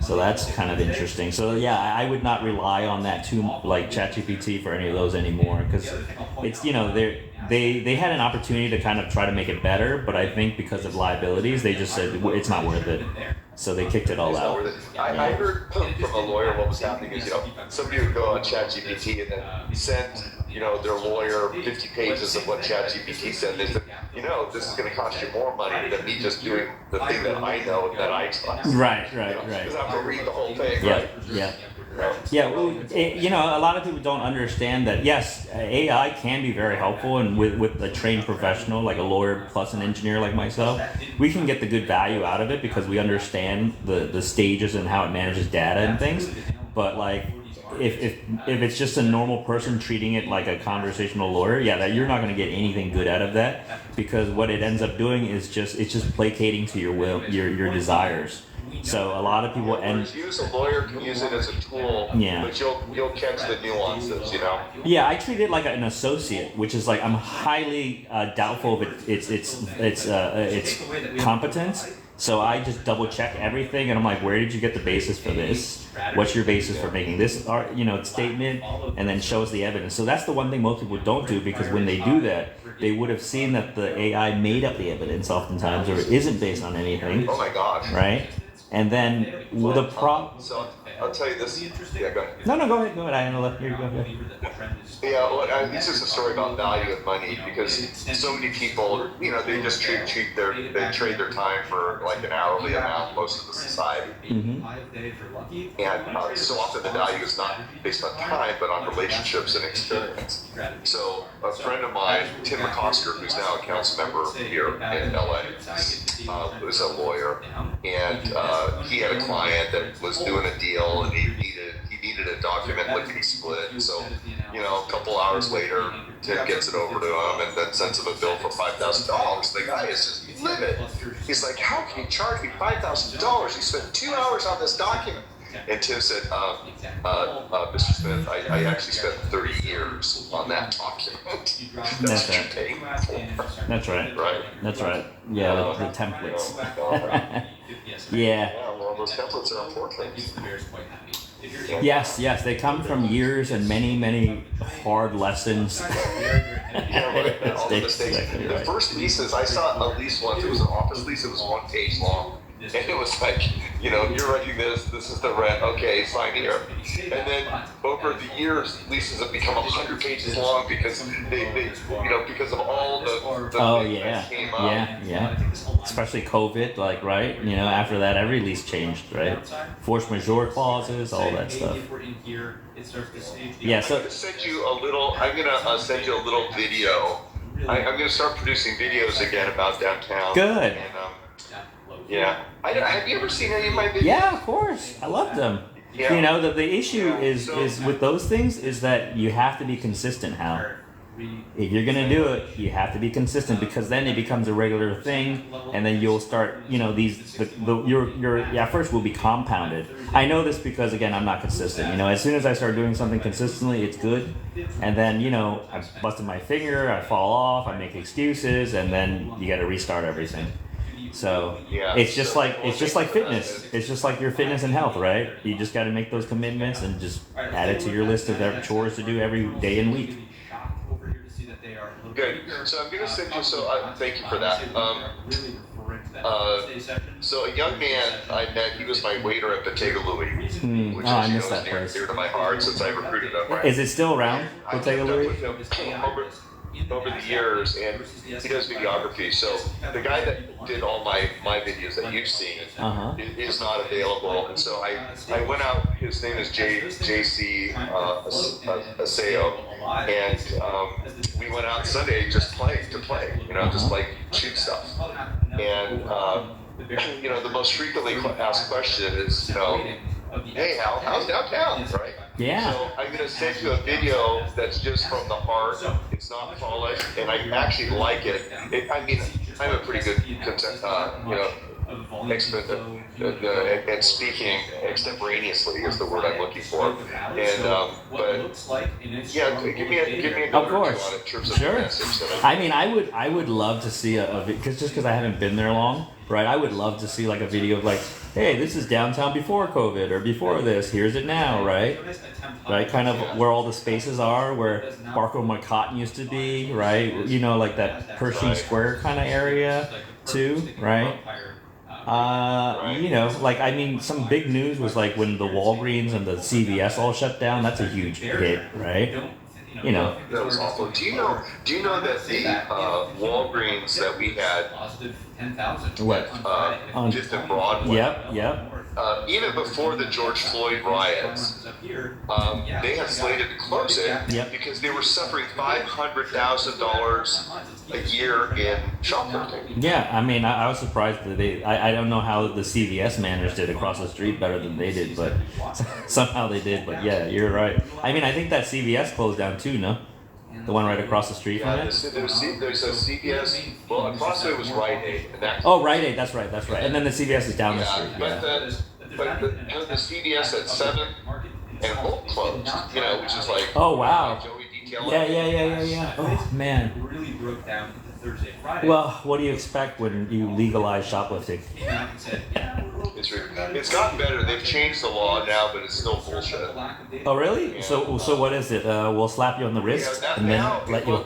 So that's kind of interesting. So yeah, I would not rely on that too, like ChatGPT for any of those anymore, because it's they had an opportunity to kind of try to make it better, but I think because of liabilities, they just said it's not worth it. So they kicked it all out. I heard from a lawyer what was happening is, somebody would go on ChatGPT and then send, their lawyer 50 pages of what ChatGPT said. They said, this is going to cost you more money than me just doing the thing that I know and that I trust. Right. Because I have to read the whole thing, Yeah, right? yeah. Yeah, well, a lot of people don't understand that, yes, AI can be very helpful, and with a trained professional, like a lawyer plus an engineer like myself, we can get the good value out of it because we understand the stages and how it manages data and things. But like, if it's just a normal person treating it like a conversational lawyer, that you're not going to get anything good out of that, because what it ends up doing is it's just placating to your will, your desires. So a lot of people Use a lawyer can use it as a tool, but you'll catch the nuances, Yeah, I treat it like an associate, which is like I'm highly doubtful of its competence. So I just double check everything, and I'm like, where did you get the basis for this? What's your basis for making this statement? And then shows the evidence. So that's the one thing most people don't do, because when they do that, they would have seen that the AI made up the evidence oftentimes, or isn't based on anything. Oh my gosh. Right? And then the problem. So I'll tell you this. Yeah, go ahead. No, go ahead. I didn't let you go ahead. Yeah, well, it's just a story about value of money because so many people, they just trade their time for like an hourly amount. Most of the society, Mm-hmm. and so often the value is not based on time, but on relationships and experience. So a friend of mine, Tim McCosker, who's now a council member here in LA, was a lawyer, and he had a client that was doing a deal, and he needed a document lickety split. So, a couple hours later, Tim gets it over to him and then sends him a bill for $5,000. The guy is just livid. He's like, "How can you charge me $5,000? You spent 2 hours on this document." And Tim said, "Mr. Smith, I actually spent 30 years on that document. That's what you're paying for." That's right. Right. That's right. Yeah, the templates. Yeah. Well, those templates are important. Yes, they come from years and many hard lessons. Yeah, right. All the mistakes. Exactly The right. first leases, I saw a lease once. It was an office lease. It was 1 page long. And it was like, you're renting this is the rent, okay, sign here. And then over the years, leases have become 100 pages long because because of all the things that came up. Yeah. Especially COVID, right? After that, every lease changed, right? Force majeure clauses, all that stuff. Yeah, I'm so gonna send you a little. I'm gonna send you a little video. I'm gonna start producing videos again about downtown. Good. And, yeah. Have you ever seen any of my videos? yeah, of course, I love them. Yeah. The issue is with those things is that you have to be consistent, Hal. If you're gonna do it, you have to be consistent because then it becomes a regular thing, and then you'll start, your efforts will be compounded. I know this because again, I'm not consistent. As soon as I start doing something consistently, it's good, and then I busted my finger, I fall off, I make excuses, and then you got to restart everything. So it's just like fitness. It's just like your fitness and health, right? You just got to make those commitments and just add it to your list of chores to do every day and week. Good. So I'm going to send you. So thank you for that. So a young man I met. He was my waiter at Bottega Louis, which I is missed that near place. to my heart since I recruited him. Right? Is it still around? Bottega Louis? Over the years, and he does videography. So the guy that did all my videos that you've seen is not available, and so I went out. His name is JC Aseo, and we went out Sunday just to play, just like shoot stuff. And the most frequently asked question is, "Hey, Hal, how's downtown?" Right? Yeah. So I'm going to send you a video that's just from the heart. It's not polished, and I actually like it. I'm a pretty good, expert at speaking extemporaneously is the word I'm looking for. And give me a Of number course. on it in terms of Sure. the message that I would love to see because I haven't been there long, right? I would love to see like a video of like, hey, this is downtown before COVID or before this. Here's it now, right? Right, kind of where all the spaces are, where Barco McCotton used to be, right? Like that Pershing Square kind of area too, right? Some big news was like when the Walgreens and the CVS all shut down. That's a huge hit, right? That was awful. Do you know that the Walgreens that we had just in Broadway? Yep. Even before the George Floyd riots, they had slated to close it because they were suffering $500,000 a year in shoplifting. Yeah, I was surprised that I don't know how the CVS managed it across the street better than they did, but somehow they did. But yeah, you're right. I think that CVS closed down too, no? The one right across the street from it? There's a CVS. Well, across it was Rite Aid. Oh, Rite Aid. That's right. And then the CVS is down the street. But the CVS at 7 and Hope closed. Which is like. Oh wow. Joey detail. Yeah. Oh man. Really broke down into Thursday, Friday. Well, what do you expect when you legalize shoplifting? It's gotten better. They've changed the law now, but it's still bullshit. Oh really? So what is it? We'll slap you on the wrist and then let you.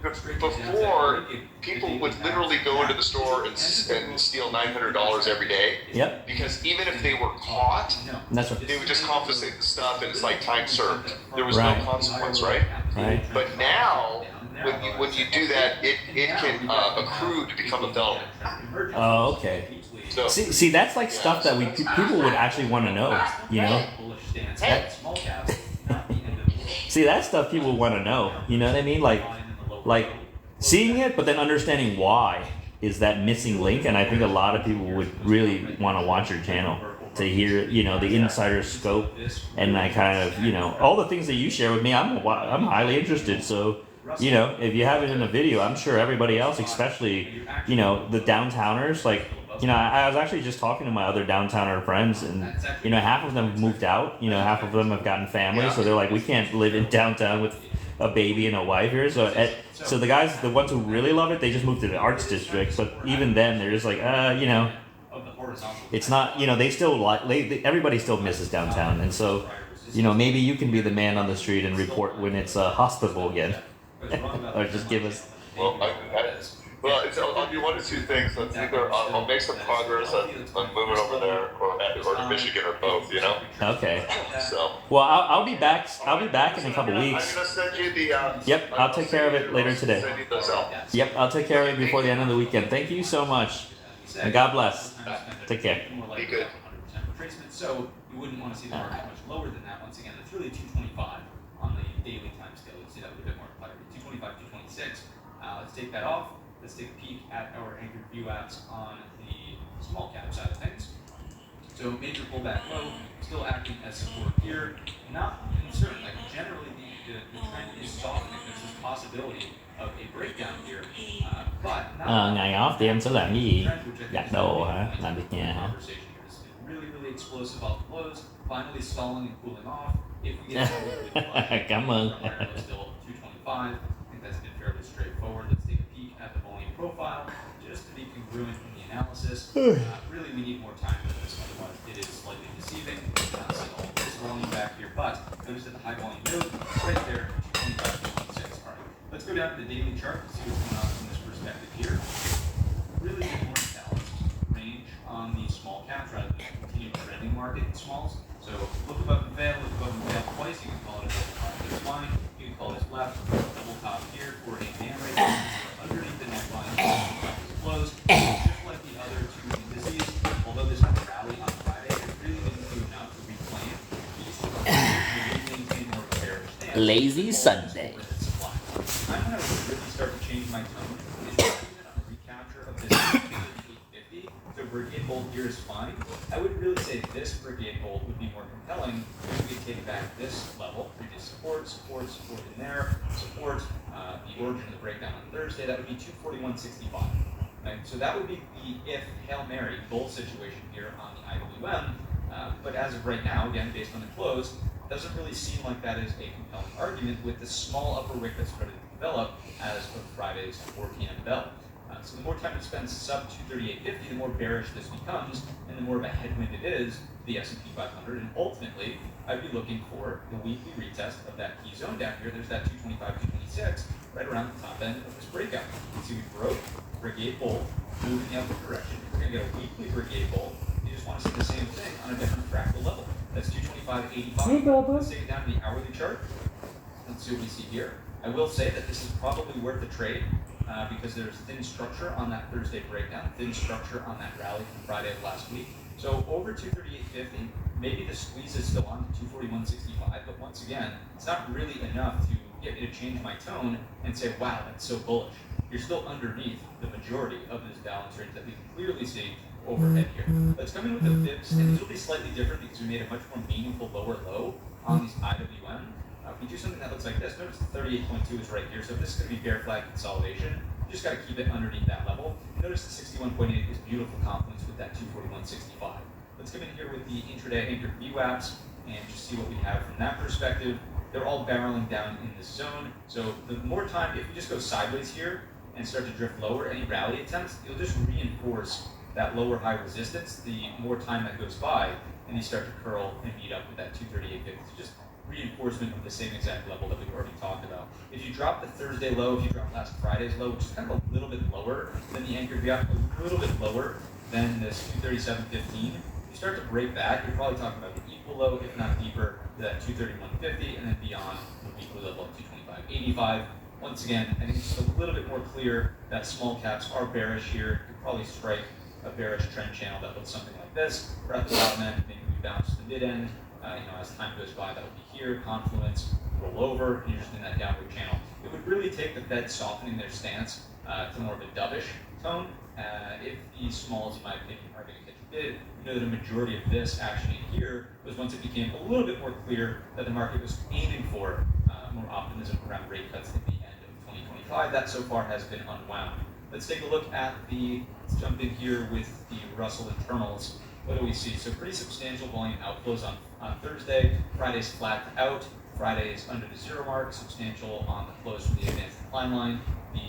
before, people would literally go into the store and steal $900 every day. Yep. Because even if they were caught, That's right. they would just confiscate the stuff, and it's like time served. There was Right. no consequence, right? Right. But now, when you do that, it can accrue to become a felony. Oh, okay. So, See, that's like stuff that people would actually want to know, you know? See, that's stuff people want to know, you know what I mean? Like seeing it, but then understanding why is that missing link, and I think a lot of people would really want to watch your channel to hear, you know, the insider scope, and I kind of, you know, all the things that you share with me, I'm highly interested, so, you know, if you have it in a video, I'm sure everybody else, especially, you know, the downtowners, like, you know, I was actually just talking to my other downtowner friends, and, you know, half of them have moved out, you know, half of them have gotten families, so they're like, we can't live in downtown with a baby and a wife here, so the guys, the ones who really love it, they just moved to the arts district, but even then, they're just like, you know, it's not, you know, they still like, everybody still misses downtown, and so, you know, maybe you can be the man on the street and report when it's hospitable again, or just give us. Well, I'll do one of two things. It's either I'll make some progress on moving over there, or to Michigan, or both. You know. Okay. So. Well, I'll be back. I'll be back in a couple weeks. I'm gonna send you the. Yep, I'll take care of it later today. Send you those out. Yep, I'll take care of it before the end of the weekend. Thank you so much, and God bless. Take care. Be good. Retracement, so you wouldn't want to see the market much lower than that. Once again, it's really 225 on the daily time scale. You'll see that with a bit more clarity. 225, 226. Let's take that off. Let's take a peek at our anchored view apps on the small cap side of things. So major pullback low, still acting as support here. Not concerned. Like generally, the trend is softening. There's this possibility of a breakdown here, but not. Ngày off thì em sẽ làm cái gì? Giặt đồ hả? Làm việc nhà hả? Really explosive off the lows, finally stalling and cooling off. If we get Cảm ơn. still 225. I think that's been fairly straightforward. Let's take a peek at the volume profile just to be congruent in the analysis. Really, we need more time for this, otherwise it is slightly deceiving. See all this volume back here, but notice that the high volume node right there, 225, 226. All right, let's go down to the daily chart and see what's going on from this perspective here. Really good, more balanced range on the small caps rather than continued trending market in smalls. So look above and fail twice. You can call it a double line. You can call this left, double top here for a man right there. Underneath the neckline, closed. Just like the other two indices, although this had a rally on Friday, it really didn't do enough to reclaim maintain more of a bearish stance. Lazy Sunday. I'm going to really start to change my tone. Is even on a recapture of this 850. So Brigade Bolt here is fine. I would really say this Brigade Bolt would be more compelling if we could take back this level. Previous support in there, support, the origin of the breakdown on Thursday, that would be 241.65. Right? So that would be the if Hail Mary bull situation here on the IWM. But as of right now, again, based on the close, doesn't really seem like that is a compelling argument with the small upper wick that's started to develop as of Friday's 4 p.m. bell. So the more time it spends sub 238.50, the more bearish this becomes, and the more of a headwind it is to the S&P 500. And ultimately, I'd be looking for the weekly retest of that key zone down here. There's that 225, 226, right around the top end of this breakout. You can see we broke Brigade Bolt, moving in the other direction. If we're going to get a weekly Brigade Bolt, you just want to see the same thing on a different fractal level. That's 225.85. Let's take it down to the hourly chart. Let's see what we see here. I will say that this is probably worth the trade because there's thin structure on that Thursday breakdown, thin structure on that rally from Friday of last week. So over 238.50, maybe the squeeze is still on to 241.65, but once again, it's not really enough to get me to change my tone and say, wow, that's so bullish. You're still underneath the majority of this balance range that we can clearly see overhead here. Let's come in with the fibs, and these will be slightly different because we made a much more meaningful lower low on these IWM. If we do something that looks like this, notice the 38.2 is right here, so if this is going to be bear flag consolidation, you just got to keep it underneath that level. Notice the 61.8 is beautiful confluence with that 241.65. Let's come in here with the intraday anchored VWAPs and just see what we have from that perspective. They're all barreling down in this zone, so the more time, if we just go sideways here and start to drift lower, any rally attempts, it'll just reinforce that lower high resistance. The more time that goes by, and these start to curl and meet up with that 238.50. Just reinforcement of the same exact level that we've already talked about. If you drop the Thursday low, if you drop last Friday's low, which is kind of a little bit lower than the anchor gap, a little bit lower than this 237.15, you start to break back, you're probably talking about an equal low, if not deeper, to that 231.50, and then beyond the weekly level of 225.85. Once again, I think it's a little bit more clear that small caps are bearish here. You could probably strike a bearish trend channel that looks something like this. We're at the bottom end, maybe we bounce to the mid end. As time goes by, that will be here, confluence, roll over, and you're just in that downward channel. It would really take the Fed softening their stance to more of a dovish tone. If these smalls, in my opinion, are going to catch a bid, you know that a majority of this action in here was once it became a little bit more clear that the market was aiming for more optimism around rate cuts at the end of 2025. That so far has been unwound. Let's take a look at let's jump in here with the Russell internals. What do we see? So pretty substantial volume outflows on Thursday. Friday's flat out. Friday is under the zero mark. Substantial on the close from the advanced decline line. The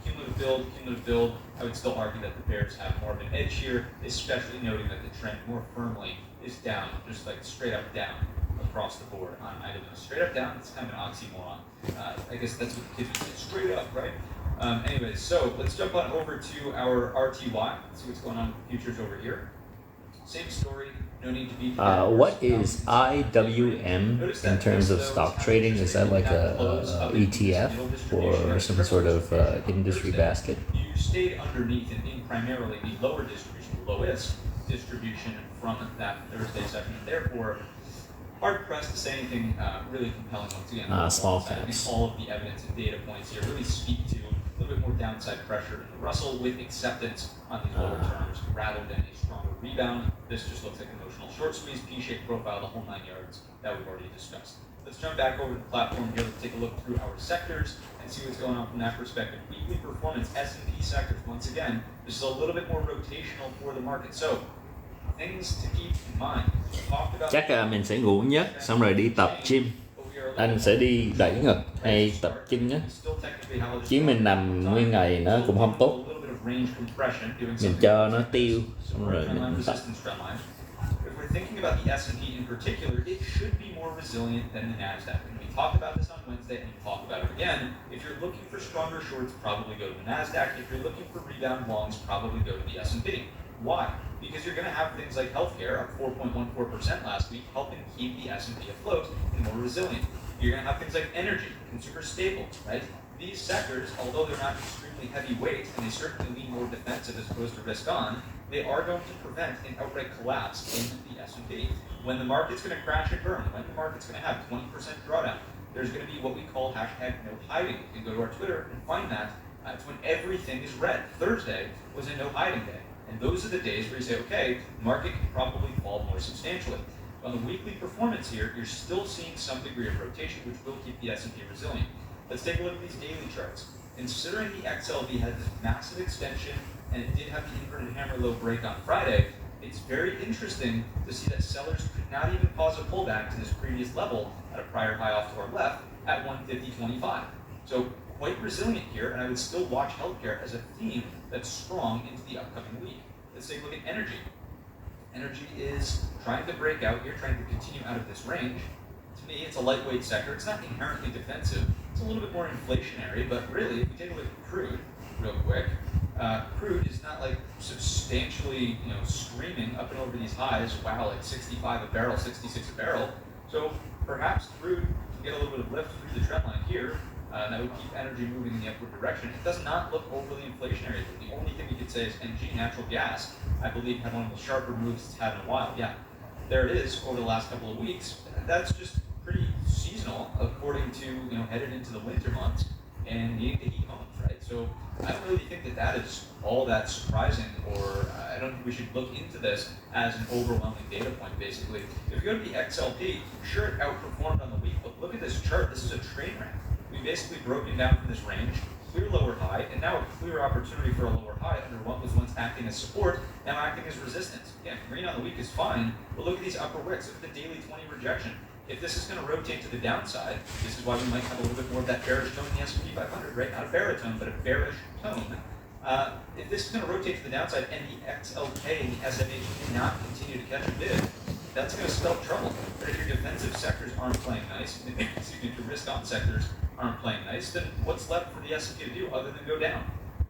cumulative build. I would still argue that the bears have more of an edge here, especially noting that the trend more firmly is down, just like straight up down across the board on items. Straight up down, it's kind of an oxymoron. I guess that's what the kids would say, straight up, right? Anyways, so let's jump on over to our RTY. Let's see what's going on with the futures over here. Same story, no need to be. What is IWM in terms of stock trading? Is that like a ETF or some sort of industry basket? You stayed underneath and in primarily the lower distribution, the lowest distribution from that Thursday session. Therefore, hard pressed to say anything really compelling once again. Small I think caps. all of the evidence and data points here really speak to a little bit more downside pressure in the Russell with acceptance on these lower terms rather than a stronger rebound. This just looks like emotional short squeeze, P-shaped profile, the whole 9 yards that we've already discussed. Let's jump back over to the platform here. Let's take a look through our sectors and see what's going on from that perspective. Weekly performance, S&P sectors, once again, this is a little bit more rotational for the market. So, things to keep in mind. Talked about Chắc mình sẽ ngủ nhất, xong rồi đi tập gym. Anh sẽ đi đẩy ngực hay tập chân á. Chứ mình nằm nguyên ngày nó cũng không tốt. Mình cho nó tiêu, xong rồi mình tập. If we're thinking about the S&P in particular, it should be more resilient than the NASDAQ. And we talked about this on Wednesday, and we talked about it again. If you're looking for stronger shorts, probably go to the NASDAQ. If you're looking for rebound longs, probably go to the S&P. Why? Because you're going to have things like healthcare up 4.14% last week, helping keep the S&P afloat and more resilient. You're going to have things like energy, consumer staples, right? These sectors, although they're not extremely heavyweight, and they certainly lean more defensive as opposed to risk on, they are going to prevent an outright collapse in the S&P. When the market's going to crash and burn, when the market's going to have 20% drawdown, there's going to be what we call hashtag no hiding. You can go to our Twitter and find that. It's when everything is red. Thursday was a no hiding day. And those are the days where you say, okay, market can probably fall more substantially. On the weekly performance here, you're still seeing some degree of rotation, which will keep the S&P resilient. Let's take a look at these daily charts. Considering the XLV had this massive extension and it did have the inverted hammer low break on Friday, it's very interesting to see that sellers could not even cause a pullback to this previous level at a prior high off to our left at 150.25. So quite resilient here, and I would still watch healthcare as a theme that's strong into the upcoming week. Let's take a look at energy. Energy is trying to break out here, trying to continue out of this range. To me, it's a lightweight sector. It's not inherently defensive. It's a little bit more inflationary, but really, if we take a look at crude real quick, crude is not like substantially, screaming up and over these highs. Wow, like 65 a barrel, 66 a barrel. So perhaps crude can get a little bit of lift through the trend line here. That would keep energy moving in the upward direction. It does not look overly inflationary. The only thing we could say is NG, natural gas, I believe had one of the sharper moves it's had in a while. Yeah, there it is over the last couple of weeks. That's just pretty seasonal according to, headed into the winter months and needing to heat homes, right? So I don't really think that is all that surprising, or I don't think we should look into this as an overwhelming data point, basically. If you go to the XLP, sure, it outperformed on the week, but look at this chart. This is a train wreck. We've basically broken down from this range, clear lower high, and now a clear opportunity for a lower high under what was once acting as support, now acting as resistance. Again, green on the week is fine, but look at these upper wicks. Look at the daily 20 rejection. If this is going to rotate to the downside, this is why we might have a little bit more of that bearish tone in the S&P 500, right? Not a baritone, but a bearish tone. If this is going to rotate to the downside and the XLK and the SMH do not continue to catch a bid, that's going to spell trouble. But if your defensive sectors aren't playing nice, excuse me, if your risk-on sectors aren't playing nice, then what's left for the S&P to do other than go down,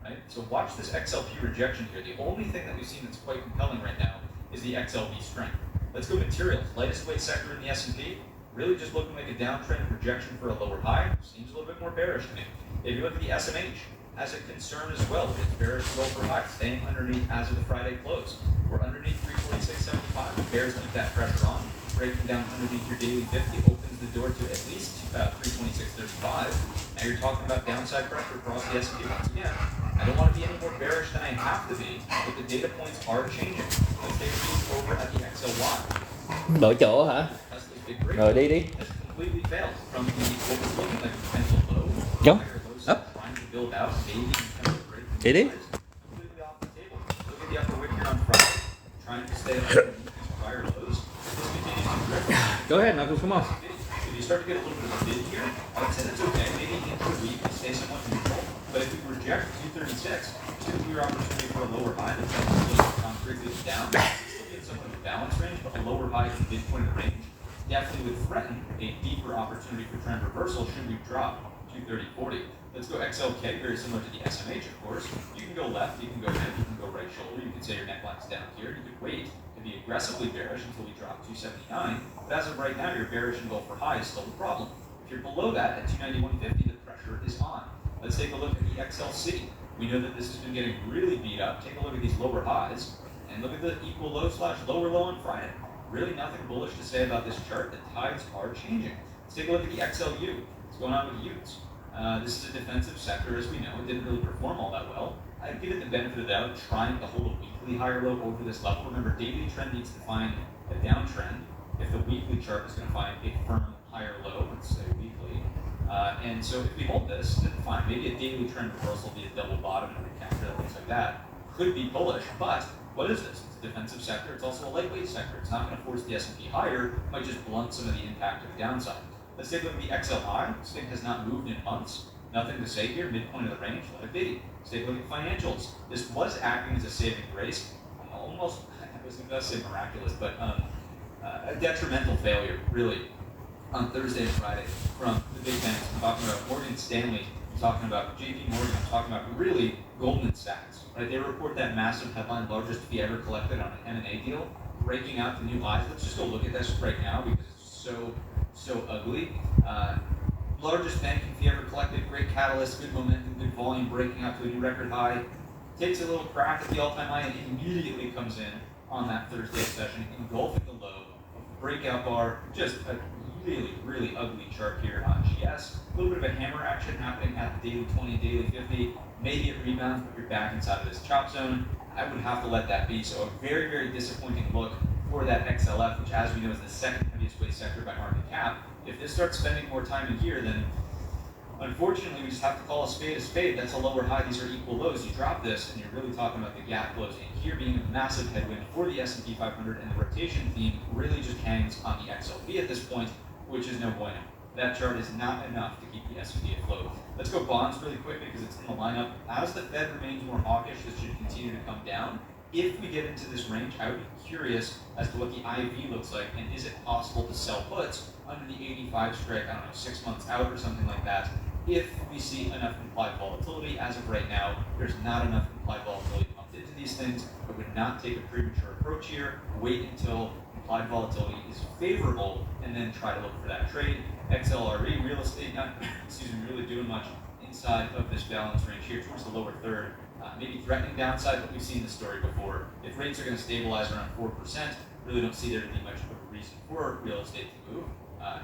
right? So watch this XLP rejection here. The only thing that we've seen that's quite compelling right now is the XLV strength. Let's go materials. Lightest weight sector in the S&P, really just looking like a downtrend projection for a lower high. Seems a little bit more bearish to me. If you look at the SMH, has a concern as well. It's bearish low for high, staying underneath as of the Friday close. We're underneath 346.75. The bears keep that pressure on. Breaking down underneath your daily 50 opens the door to at least 326.35. Now you're talking about downside pressure across the S&P once again. I don't want to be any more bearish than I have to be, but the data points are changing. Let's take a peek over at the XLY. Đổi chỗ hả? Tesla's big break Rồi đi đi. has completely failed from the what was looking like a potential low. Go. Higher lows Up. trying to build out, maybe kind of break Đi đi. completely off the table. Look at the upper wick here on Friday, trying to stay underneath these higher lows. This continues to drift. Go ahead, Knuckles, come on. If you start to get a little bit of a bid here, I would say that's okay. Maybe intra-week we stay somewhat neutral. But if we reject 236, it's a clear opportunity for a lower high that's going to concretely down. Still get somewhat of a balance range, but a lower high to midpoint of range definitely would threaten a deeper opportunity for trend reversal should we drop 230.40. Let's go XLK, very similar to the SMH, of course. You can go left, you can go in, you can go right shoulder, you can say your neckline's down here, you could wait to be aggressively bearish until we drop 279, but as of right now, your bearish and goal for high is still the problem. If you're below that at 291.50, the pressure is on. Let's take a look at the XLC. We know that this has been getting really beat up. Take a look at these lower highs, and look at the equal low slash lower low on Friday. Really nothing bullish to say about this chart. The tides are changing. Let's take a look at the XLU. What's going on with Utes? This is a defensive sector, as we know. It didn't really perform all that well. I'd give it the benefit of the doubt, trying to hold a weekly higher low over this level. Remember, daily trend needs to find a downtrend if the weekly chart is going to find a firm higher low, let's say weekly. And so if we hold this, then fine. Maybe a daily trend reversal will be a double bottom and a counter, things like that. Could be bullish, but what is this? It's a defensive sector. It's also a lightweight sector. It's not going to force the S&P higher. It might just blunt some of the impact of the downside. Let's take a look at the XLI. This thing has not moved in months. Nothing to say here. Midpoint of the range. Let it be. Let's take a look at financials. This was acting as a saving grace. Almost, I was going to say miraculous, but a detrimental failure, really, on Thursday and Friday from the big banks. I'm talking about Morgan Stanley. I'm talking about JP Morgan. I'm talking about really Goldman Sachs. Right? They report that massive headline, largest fee ever collected on an M&A deal, breaking out the new highs. Let's just go look at this right now because it's so ugly. Largest banking fee ever collected, great catalyst, good momentum, good volume, breaking out to a new record high. Takes a little crack at the all-time high and immediately comes in on that Thursday session, engulfing the low, breakout bar, just a really ugly chart here on GS. A little bit of a hammer action happening at the daily 20, daily 50. Maybe it rebounds, but you're back inside of this chop zone. I would have to let that be. So a very disappointing look for that XLF, which as we know is the second heaviest weight sector by market cap. If this starts spending more time in here, then unfortunately we just have to call a spade a spade. That's a lower high, these are equal lows. You drop this and you're really talking about the gap closing. Here being a massive headwind for the S&P 500, and the rotation theme really just hangs on the XLV at this point, which is no bueno. That chart is not enough to keep the S&P afloat. Let's go bonds really quickly because it's in the lineup. As the Fed remains more hawkish, this should continue to come down. If we get into this range, I would be curious as to what the IV looks like, and is it possible to sell puts under the 85 strike, I don't know, 6 months out or something like that, if we see enough implied volatility. As of right now, there's not enough implied volatility pumped into these things. I would not take a premature approach here. Wait until implied volatility is favorable and then try to look for that trade. XLRE, real estate, not really doing much inside of this balance range here towards the lower third. Maybe threatening downside, but we've seen this story before. If rates are going to stabilize around 4%, really don't see there to be much of a reason for real estate to move,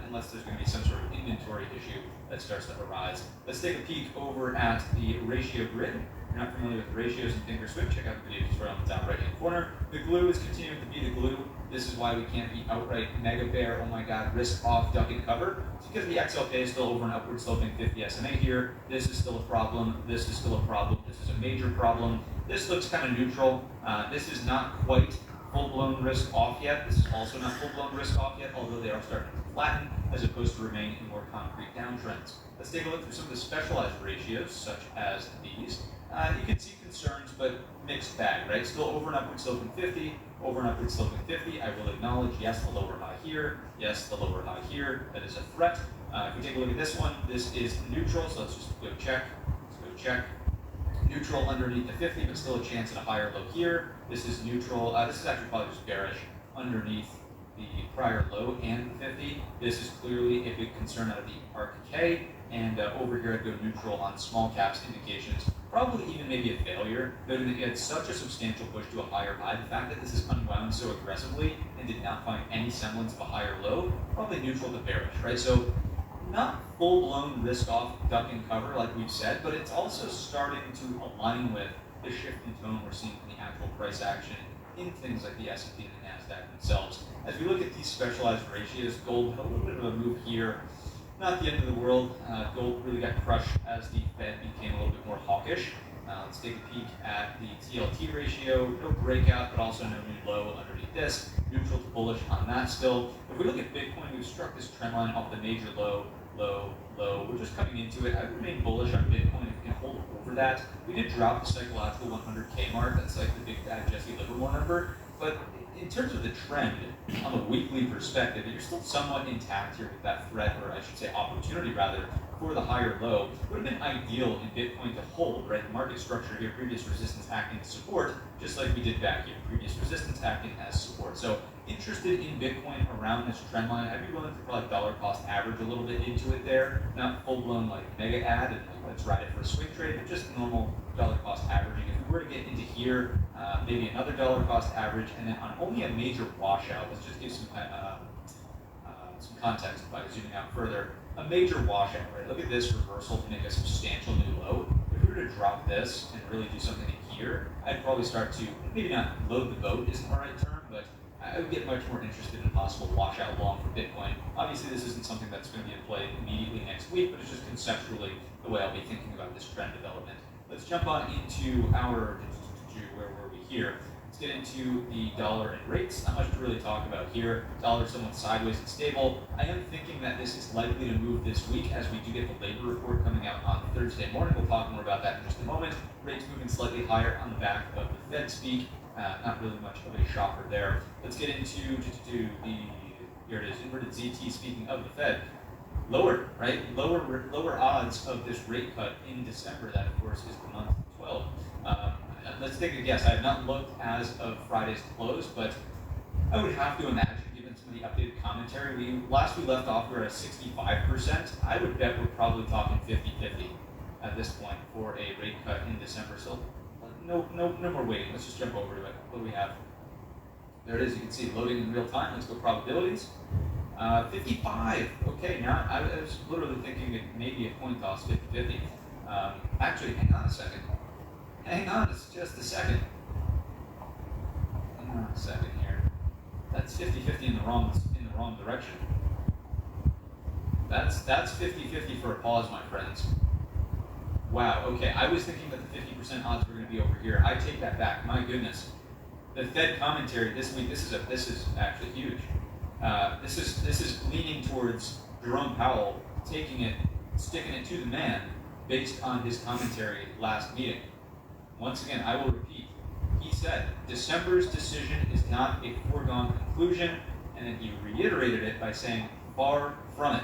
unless there's going to be some sort of inventory issue that starts to arise. Let's take a peek over at the ratio grid. If you're not familiar with ratios and thinkorswim, check out the video tutorial in the top right-hand corner. The glue is continuing to be the glue. This is why we can't be outright mega bear, oh my god, risk off, duck and cover. It's because the XLK is still over an upward sloping 50 SMA here. This is still a problem. This is still a problem. This is a major problem. This looks kind of neutral. This is not quite full-blown risk off yet. This is also not full-blown risk off yet, although they are starting to flatten as opposed to remain in more concrete downtrends. Let's take a look through some of the specialized ratios, such as these. You can see concerns, but mixed bag, right? Still over and upward sloping 50, over and upward sloping 50. I will acknowledge, yes, the lower high here, yes, the lower high here. That is a threat. If we take a look at this one, this is neutral, so let's just go check. Let's go check. Neutral underneath the 50, but still a chance at a higher low here. This is neutral. This is actually probably just bearish underneath the prior low and the 50. This is clearly a big concern out of the RKK. And over here, I'd go neutral on small caps indications. Probably even maybe a failure, noting that you had such a substantial push to a higher high. The fact that this is unwound so aggressively and did not find any semblance of a higher low, probably neutral to bearish, right? So not full-blown risk-off duck and cover like we've said, but it's also starting to align with the shift in tone we're seeing from the actual price action in things like the S&P and the NASDAQ themselves. As we look at these specialized ratios, gold had a little bit of a move here. Not the end of the world. Gold really got crushed as the Fed became a little bit more hawkish. Let's take a peek at the TLT ratio. No breakout, but also no new low underneath this. Neutral to bullish on that still. If we look at Bitcoin, we've struck this trend line off the major low, low, low. We're just coming into it. I remain bullish on Bitcoin if we can hold over that. We did drop the psychological 100K mark. That's like the big bad Jesse Livermore number. But in terms of the trend, on the weekly perspective, you're still somewhat intact here with that threat, or I should say opportunity rather, for the higher low. It would have been ideal in Bitcoin to hold, right? The market structure here, previous resistance acting as support, just like we did back here, previous resistance acting as support. So interested in Bitcoin around this trend line. I'd be willing to probably dollar cost average a little bit into it there, not full blown like mega add and like, let's ride it for a swing trade, but just normal dollar cost averaging. If we were to get into here, maybe another dollar cost average, and then on only a major washout, let's just give some context by zooming out further. A major washout, right? Look at this reversal to make a substantial new low. If we were to drop this and really do something here, I'd probably start to, maybe not load the boat isn't the right term, but I would get much more interested in a possible washout long for Bitcoin. Obviously, this isn't something that's going to be in play immediately next week, but it's just conceptually the way I'll be thinking about this trend development. Let's jump on into our, where were we here? Let's get into the dollar and rates. Not much to really talk about here. Dollar somewhat sideways and stable. I am thinking that this is likely to move this week as we do get the labor report coming out on Thursday morning. We'll talk more about that in just a moment. Rates moving slightly higher on the back of the Fed speak. Not really much of a shocker there. Let's get into the, here it is, inverted ZT speaking of the Fed. Lower, right? Lower odds of this rate cut in December. That, of course, is the month 12. Let's take a guess. I have not looked as of Friday's close, but I would have to imagine, given some of the updated commentary, last we left off, we were at 65%. I would bet we're probably talking 50-50 at this point for a rate cut in December. So no more waiting. Let's just jump over to it. What do we have? There it is. You can see it loading in real time. Let's go probabilities. 55. Okay, now I was literally thinking it may be a coin toss, 50-50. Actually, hang on a second. Hang on just a second. Hang on a second here. That's 50-50 in the wrong direction. That's 50-50 for a pause, my friends. Wow. Okay, I was thinking that the 50% odds were going to be over here. I take that back. My goodness. The Fed commentary this week. This is actually huge. This is leaning towards Jerome Powell sticking it to the man based on his commentary last meeting. Once again, I will repeat. He said December's decision is not a foregone conclusion, and then he reiterated it by saying far from it.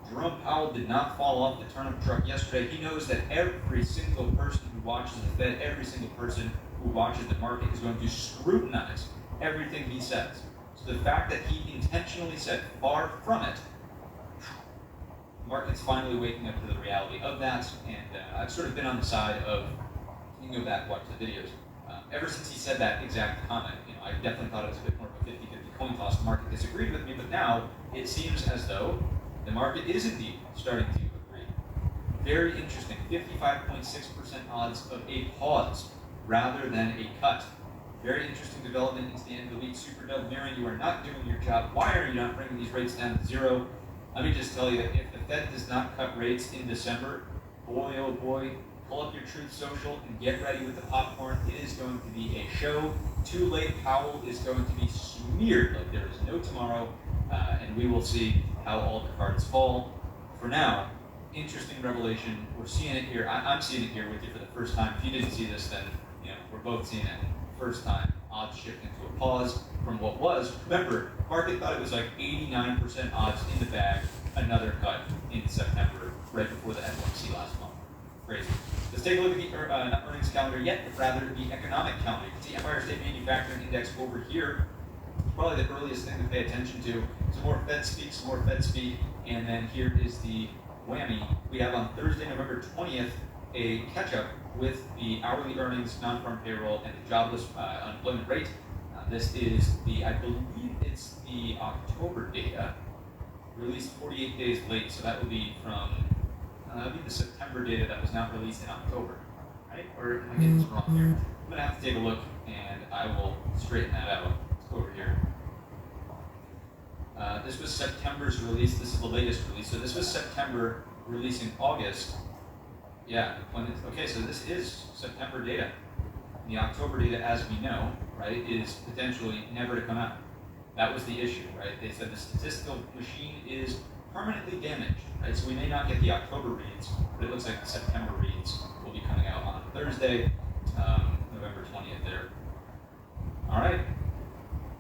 Jerome Powell did not fall off the turnip truck yesterday. He knows that every single person who watches the Fed, every single person who watches the market is going to scrutinize everything he says. So the fact that he intentionally said far from it, the market's finally waking up to the reality of that, and I've sort of been on the side of, you can go back and watch the videos, ever since he said that exact comment. I definitely thought it was a bit more of a 50-50 coin toss. The market disagreed with me, but now it seems as though the market is indeed starting to agree. Very interesting, 55.6% odds of a pause rather than a cut. Very interesting development into the end of the week. Super Dub Mirren, you are not doing your job. Why are you not bringing these rates down to zero? Let me just tell you, if the Fed does not cut rates in December, boy, oh boy, pull up your Truth Social and get ready with the popcorn. It is going to be a show. Too late Powell is going to be smeared like there is no tomorrow. and we will see how all the cards fall. For now, interesting revelation. We're seeing it here. I'm seeing it here with you for the first time. If you didn't see this, then we're both seeing it. First time, odds shift into a pause from what was. Remember, market thought it was like 89% odds in the bag. Another cut in September, right before the FOMC last month. Crazy. Let's take a look at the not earnings calendar yet, but rather the economic calendar. You can see Empire State Manufacturing Index over here. Probably the earliest thing to pay attention to. Some more Fed speak, and then here is the whammy. We have on Thursday, November 20th, a catch-up with the hourly earnings, non-farm payroll, and the jobless unemployment rate. This is I believe it's the October data, released 48 days late, so that would be from, that would be the September data that was not released in October, right? Or am I getting this wrong here? I'm gonna have to take a look, and I will straighten that out. Let's go over here. This was September's release. This is the latest release. So this was September, released in August. Yeah, okay, so this is September data. The October data, as we know, right, is potentially never to come out. That was the issue, right? They said the statistical machine is permanently damaged, right? So we may not get the October reads, but it looks like the September reads will be coming out on Thursday, November 20th there. All right.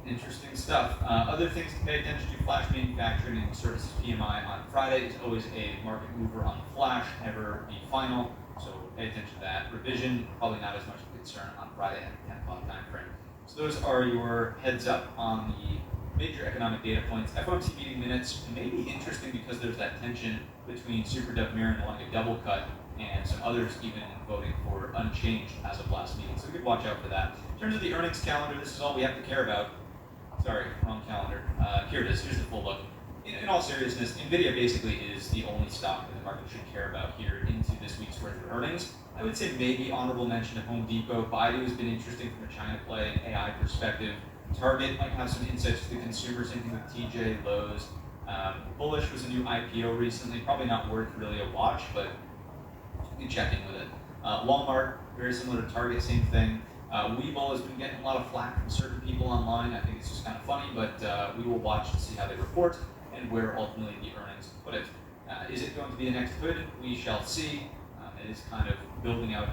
Interesting stuff. Other things to pay attention to: flash manufacturing and services PMI on Friday is always a market mover on the flash, never be final. So pay attention to that. Revision, probably not as much of a concern on Friday at the 10 o'clock time frame. So those are your heads up on the major economic data points. FOMC meeting minutes may be interesting because there's that tension between Super Dub Mirren wanting a double cut and some others even voting for unchanged as of last meeting. So we could watch out for that. In terms of the earnings calendar, this is all we have to care about. Sorry, wrong calendar. Here it is. Here's the full look. In all seriousness, NVIDIA basically is the only stock that the market should care about here into this week's worth of earnings. I would say maybe honorable mention of Home Depot. Baidu has been interesting from a China play, AI perspective. Target might have some insights to the consumer, same thing with TJ, Lowe's. Bullish was a new IPO recently. Probably not worth really a watch, but you can check in with it. Walmart, very similar to Target, same thing. Webull has been getting a lot of flack from certain people online. I think it's just kind of funny, but we will watch to see how they report and where ultimately the earnings put it. Is it going to be the next hood? We shall see. It is kind of building out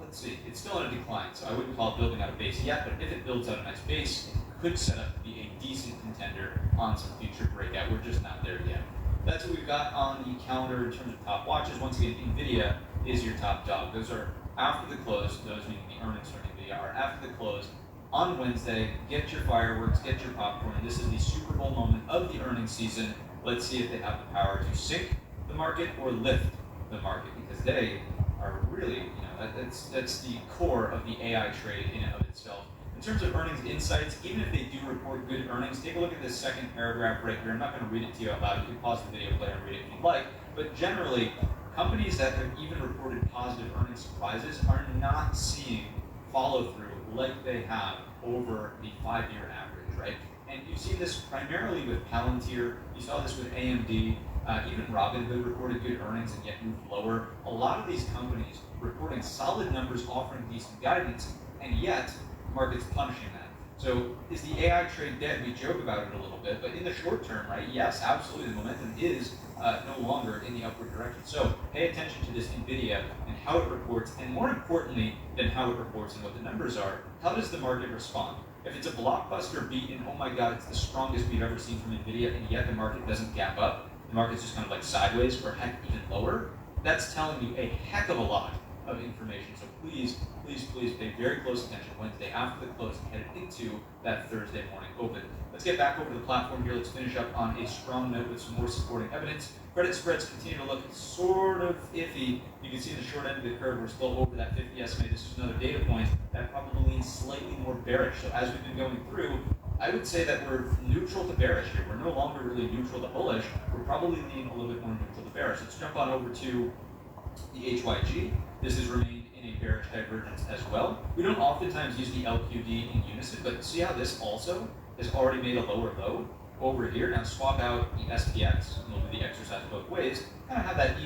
let's see, it's still in a decline, so I wouldn't call it building out a base yet, but if it builds out a nice base, it could set up to be a decent contender on some future breakout. We're just not there yet. That's what we've got on the calendar in terms of top watches. Once again, NVIDIA is your top dog. Those are after the close. Those meaning the earnings from NVIDIA are after the close on Wednesday. Get your fireworks, get your popcorn. This is the Super Bowl moment of the earnings season. Let's see if they have the power to sink the market or lift the market, because they are really, that's the core of the AI trade in and of itself. In terms of earnings insights, even if they do report good earnings, take a look at this second paragraph right here. I'm not going to read it to you out loud. You can pause the video player and read it if you'd like. But generally, companies that have even reported positive earnings surprises are not seeing follow-through like they have over the 5-year average, right? And you see this primarily with Palantir. You saw this with AMD. Even Robinhood reported good earnings and yet moved lower. A lot of these companies reporting solid numbers, offering decent guidance, and yet the market's punishing that. So is the AI trade dead? We joke about it a little bit, but in the short term, right? Yes, absolutely. The momentum is no longer in the upward direction. So pay attention to this NVIDIA and how it reports, and more importantly than how it reports and what the numbers are, how does the market respond? If it's a blockbuster beat and oh my god, it's the strongest we've ever seen from NVIDIA, and yet the market doesn't gap up, the market's just kind of like sideways or heck even lower, that's telling you a heck of a lot of information. So please, please, please pay very close attention Wednesday after the close and headed into that Thursday morning open. Let's get back over to the platform here. Let's finish up on a strong note with some more supporting evidence. Credit spreads continue to look sort of iffy. You can see the short end of the curve, we're still over that 50 estimate. This is another data point that probably leans slightly more bearish. So as we've been going through, I would say that we're neutral to bearish here. We're no longer really neutral to bullish. We're probably leaning a little bit more neutral to bearish. Let's jump on over to the HYG. This has remained in a bearish divergence as well. We don't oftentimes use the LQD in unison, but see how this also has already made a lower low over here. Now swap out the SPX, and we'll do the exercise both ways. Kind of have that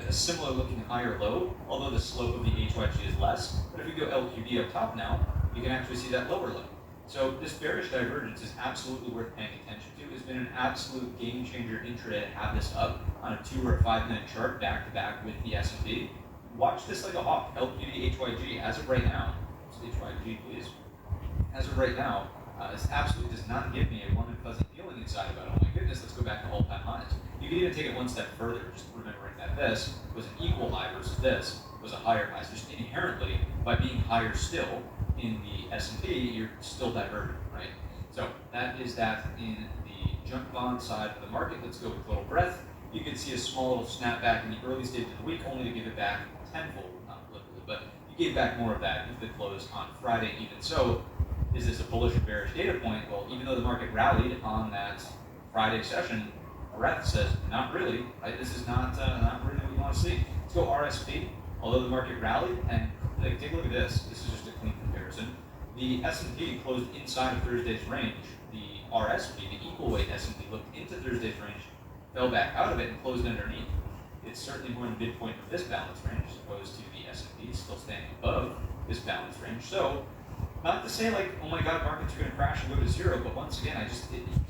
a similar looking higher low, although the slope of the HYG is less. But if we go LQD up top now, you can actually see that lower low. So this bearish divergence is absolutely worth paying attention to. It's been an absolute game changer intraday to have this up on a 2 or a 5 minute chart back to back with the S&P. Watch this like a hawk. LQD HYG as of right now. HYG, please. As of right now, this absolutely does not give me a warm and pleasant feeling inside about, oh my goodness, let's go back to all-time highs. You can even take it one step further, just remembering that this was an equal high versus this was a higher high. So just inherently, by being higher still in the S&P, you're still divergent, right? So that is that in the junk bond side of the market. Let's go with total breadth. You can see a small little snapback in the early stage of the week, only to give it back tenfold, not literally, but you gave back more of that into the close on Friday. Even so, is this a bullish or bearish data point? Well, even though the market rallied on that Friday session, breadth says not really, right? This is not really what we want to see. Let's go RSP. Although the market rallied, and like, take a look at this. This is just a clean comparison. The S&P closed inside of Thursday's range. The RSP, the equal weight S&P, looked into Thursday's range, fell back out of it, and closed underneath. It's certainly more in the midpoint of this balance range, as opposed to the S&P still staying above this balance range. So, not to say like, oh my God, markets are going to crash and go to zero, but once again,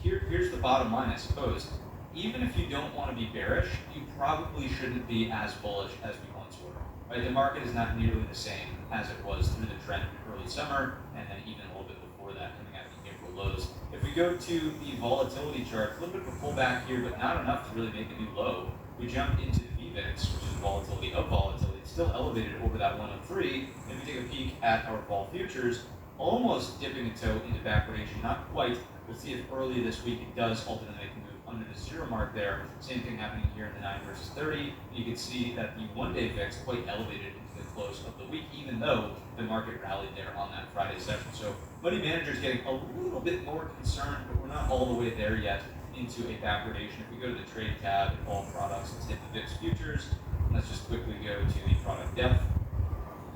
here's the bottom line, I suppose. Even if you don't want to be bearish, you probably shouldn't be as bullish as we once were. Right? The market is not nearly the same as it was through the trend in early summer, and then even a little bit before that, coming out of the April lows. If we go to the volatility chart, a little bit of a pullback here, but not enough to really make a new low. We jump into the VVIX, which is volatility of volatility. It's still elevated over that 103. If we take a peek at our vol futures, almost dipping a toe into backwardation, not quite. We'll see if early this week it does ultimately make a move under the zero mark there. Same thing happening here in the 9 versus 30. You can see that the one-day VIX quite elevated into the close of the week, even though the market rallied there on that Friday session. So money managers getting a little bit more concerned, but we're not all the way there yet into a backwardation. If we go to the trade tab, all products, let's hit the VIX futures. Let's just quickly go to the product depth.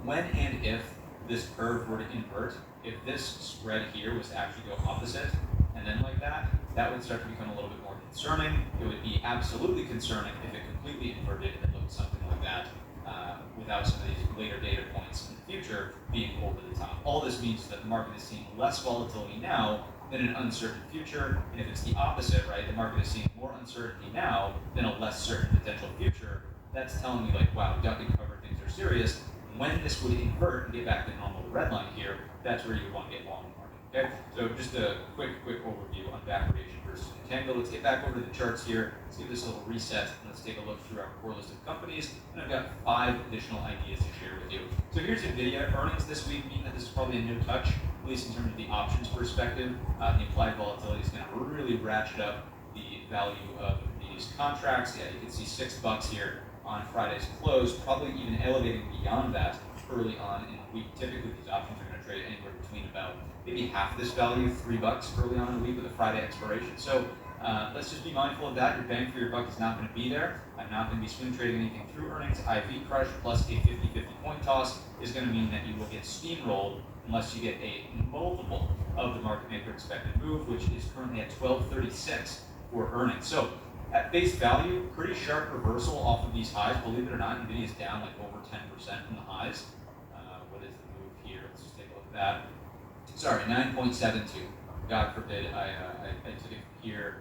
When and if this curve were to invert, if this spread here was to actually go opposite, and then like that, that would start to become a little bit more concerning. It would be absolutely concerning if it completely inverted and looked something like that without some of these later data points in the future being over the top. All this means is that the market is seeing less volatility now than an uncertain future, and if it's the opposite, right, the market is seeing more uncertainty now than a less certain potential future, that's telling me like, wow, duck and cover, things are serious. When this would invert and get back to normal red line here, that's where you would want to get long the market. Okay, so just a quick overview on backwardation versus contango. Let's get back over to the charts here. Let's give this a little reset, and let's take a look through our core list of companies. And I've got 5 additional ideas to share with you. So here's NVIDIA. Earnings this week mean that this is probably a no touch, at least in terms of the options perspective. The implied volatility is going to really ratchet up the value of these contracts. Yeah, you can see $6 here on Friday's close, probably even elevating beyond that early on in the week. Typically, these options are going to trade anywhere between about maybe half this value, $3 early on in the week with a Friday expiration. So let's just be mindful of that. Your bang for your buck is not going to be there. I'm not going to be swing trading anything through earnings. IV crush plus a 50-50 coin toss is going to mean that you will get steamrolled unless you get a multiple of the market maker expected move, which is currently at 1236 for earnings. So at face value, pretty sharp reversal off of these highs. Believe it or not, NVIDIA is down like over 10% from the highs. What is the move here? Let's just take a look at that. Sorry, 9.72. God forbid I took it from here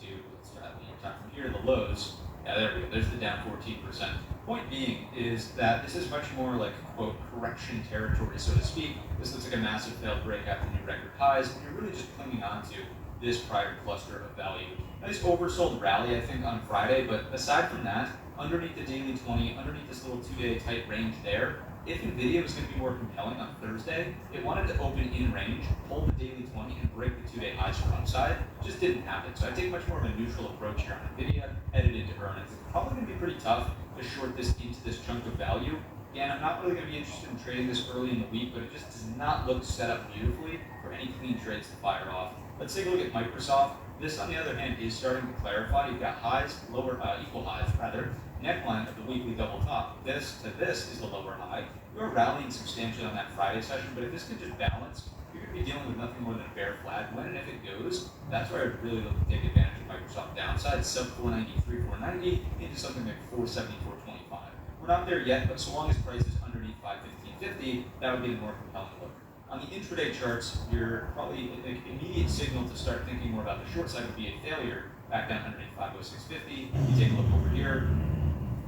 to, let's try that one more time, from here to the lows. Yeah, there we go. There's the down 14%. Point being is that this is much more like, quote, correction territory, so to speak. This looks like a massive failed break after new record highs, and you're really just clinging on to this prior cluster of value. Nice oversold rally, I think, on Friday, but aside from that, underneath the daily 20, underneath this little 2-day tight range there, if NVIDIA was going to be more compelling on Thursday, it wanted to open in range, hold the daily 20, and break the 2-day highs for upside. Just didn't happen. So I take much more of a neutral approach here on NVIDIA, headed into earnings. It's probably going to be pretty tough to short this into this chunk of value. Again, I'm not really going to be interested in trading this early in the week, but it just does not look set up beautifully for any clean trades to fire off. Let's take a look at Microsoft. This, on the other hand, is starting to clarify. You've got highs, equal highs, rather. Neckline of the weekly double top. This to this is the lower high. We were rallying substantially on that Friday session, but if this could just balance, you're going to be dealing with nothing more than a bear flag. When and if it goes, that's where I'd really look to take advantage of Microsoft downside, sub 493, 490, into something like 470, 425. We're not there yet, but so long as price is underneath 515.50, that would be the more compelling look. On the intraday charts, you're probably an immediate signal to start thinking more about the short side would be a failure back down underneath 506.50. You take a look over here,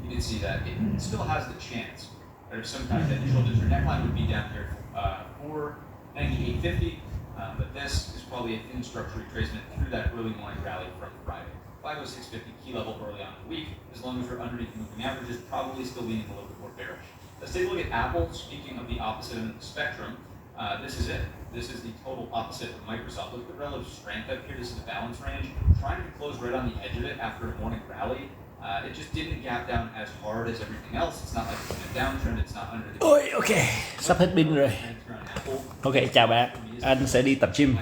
you can see that it still has the chance of some kind of initial digital neckline would be down here for 98.50, but this is probably a thin structure retracement through that early morning rally from Friday. 506.50 key level early on in the week, as long as we're underneath the moving averages, probably still leaning a little bit more bearish. Let's take a look at Apple. Speaking of the opposite end of the spectrum, this is it. This is the total opposite of Microsoft. Look at the relative strength up here. This is the balance range. Trying to close right on the edge of it after a morning rally. It just didn't gap down as hard as everything else. It's not like it's in a downtrend. It's not under the... Ôi, ok, sắp hết pin rồi. Ok, chào bạn. Anh sẽ đi tập gym.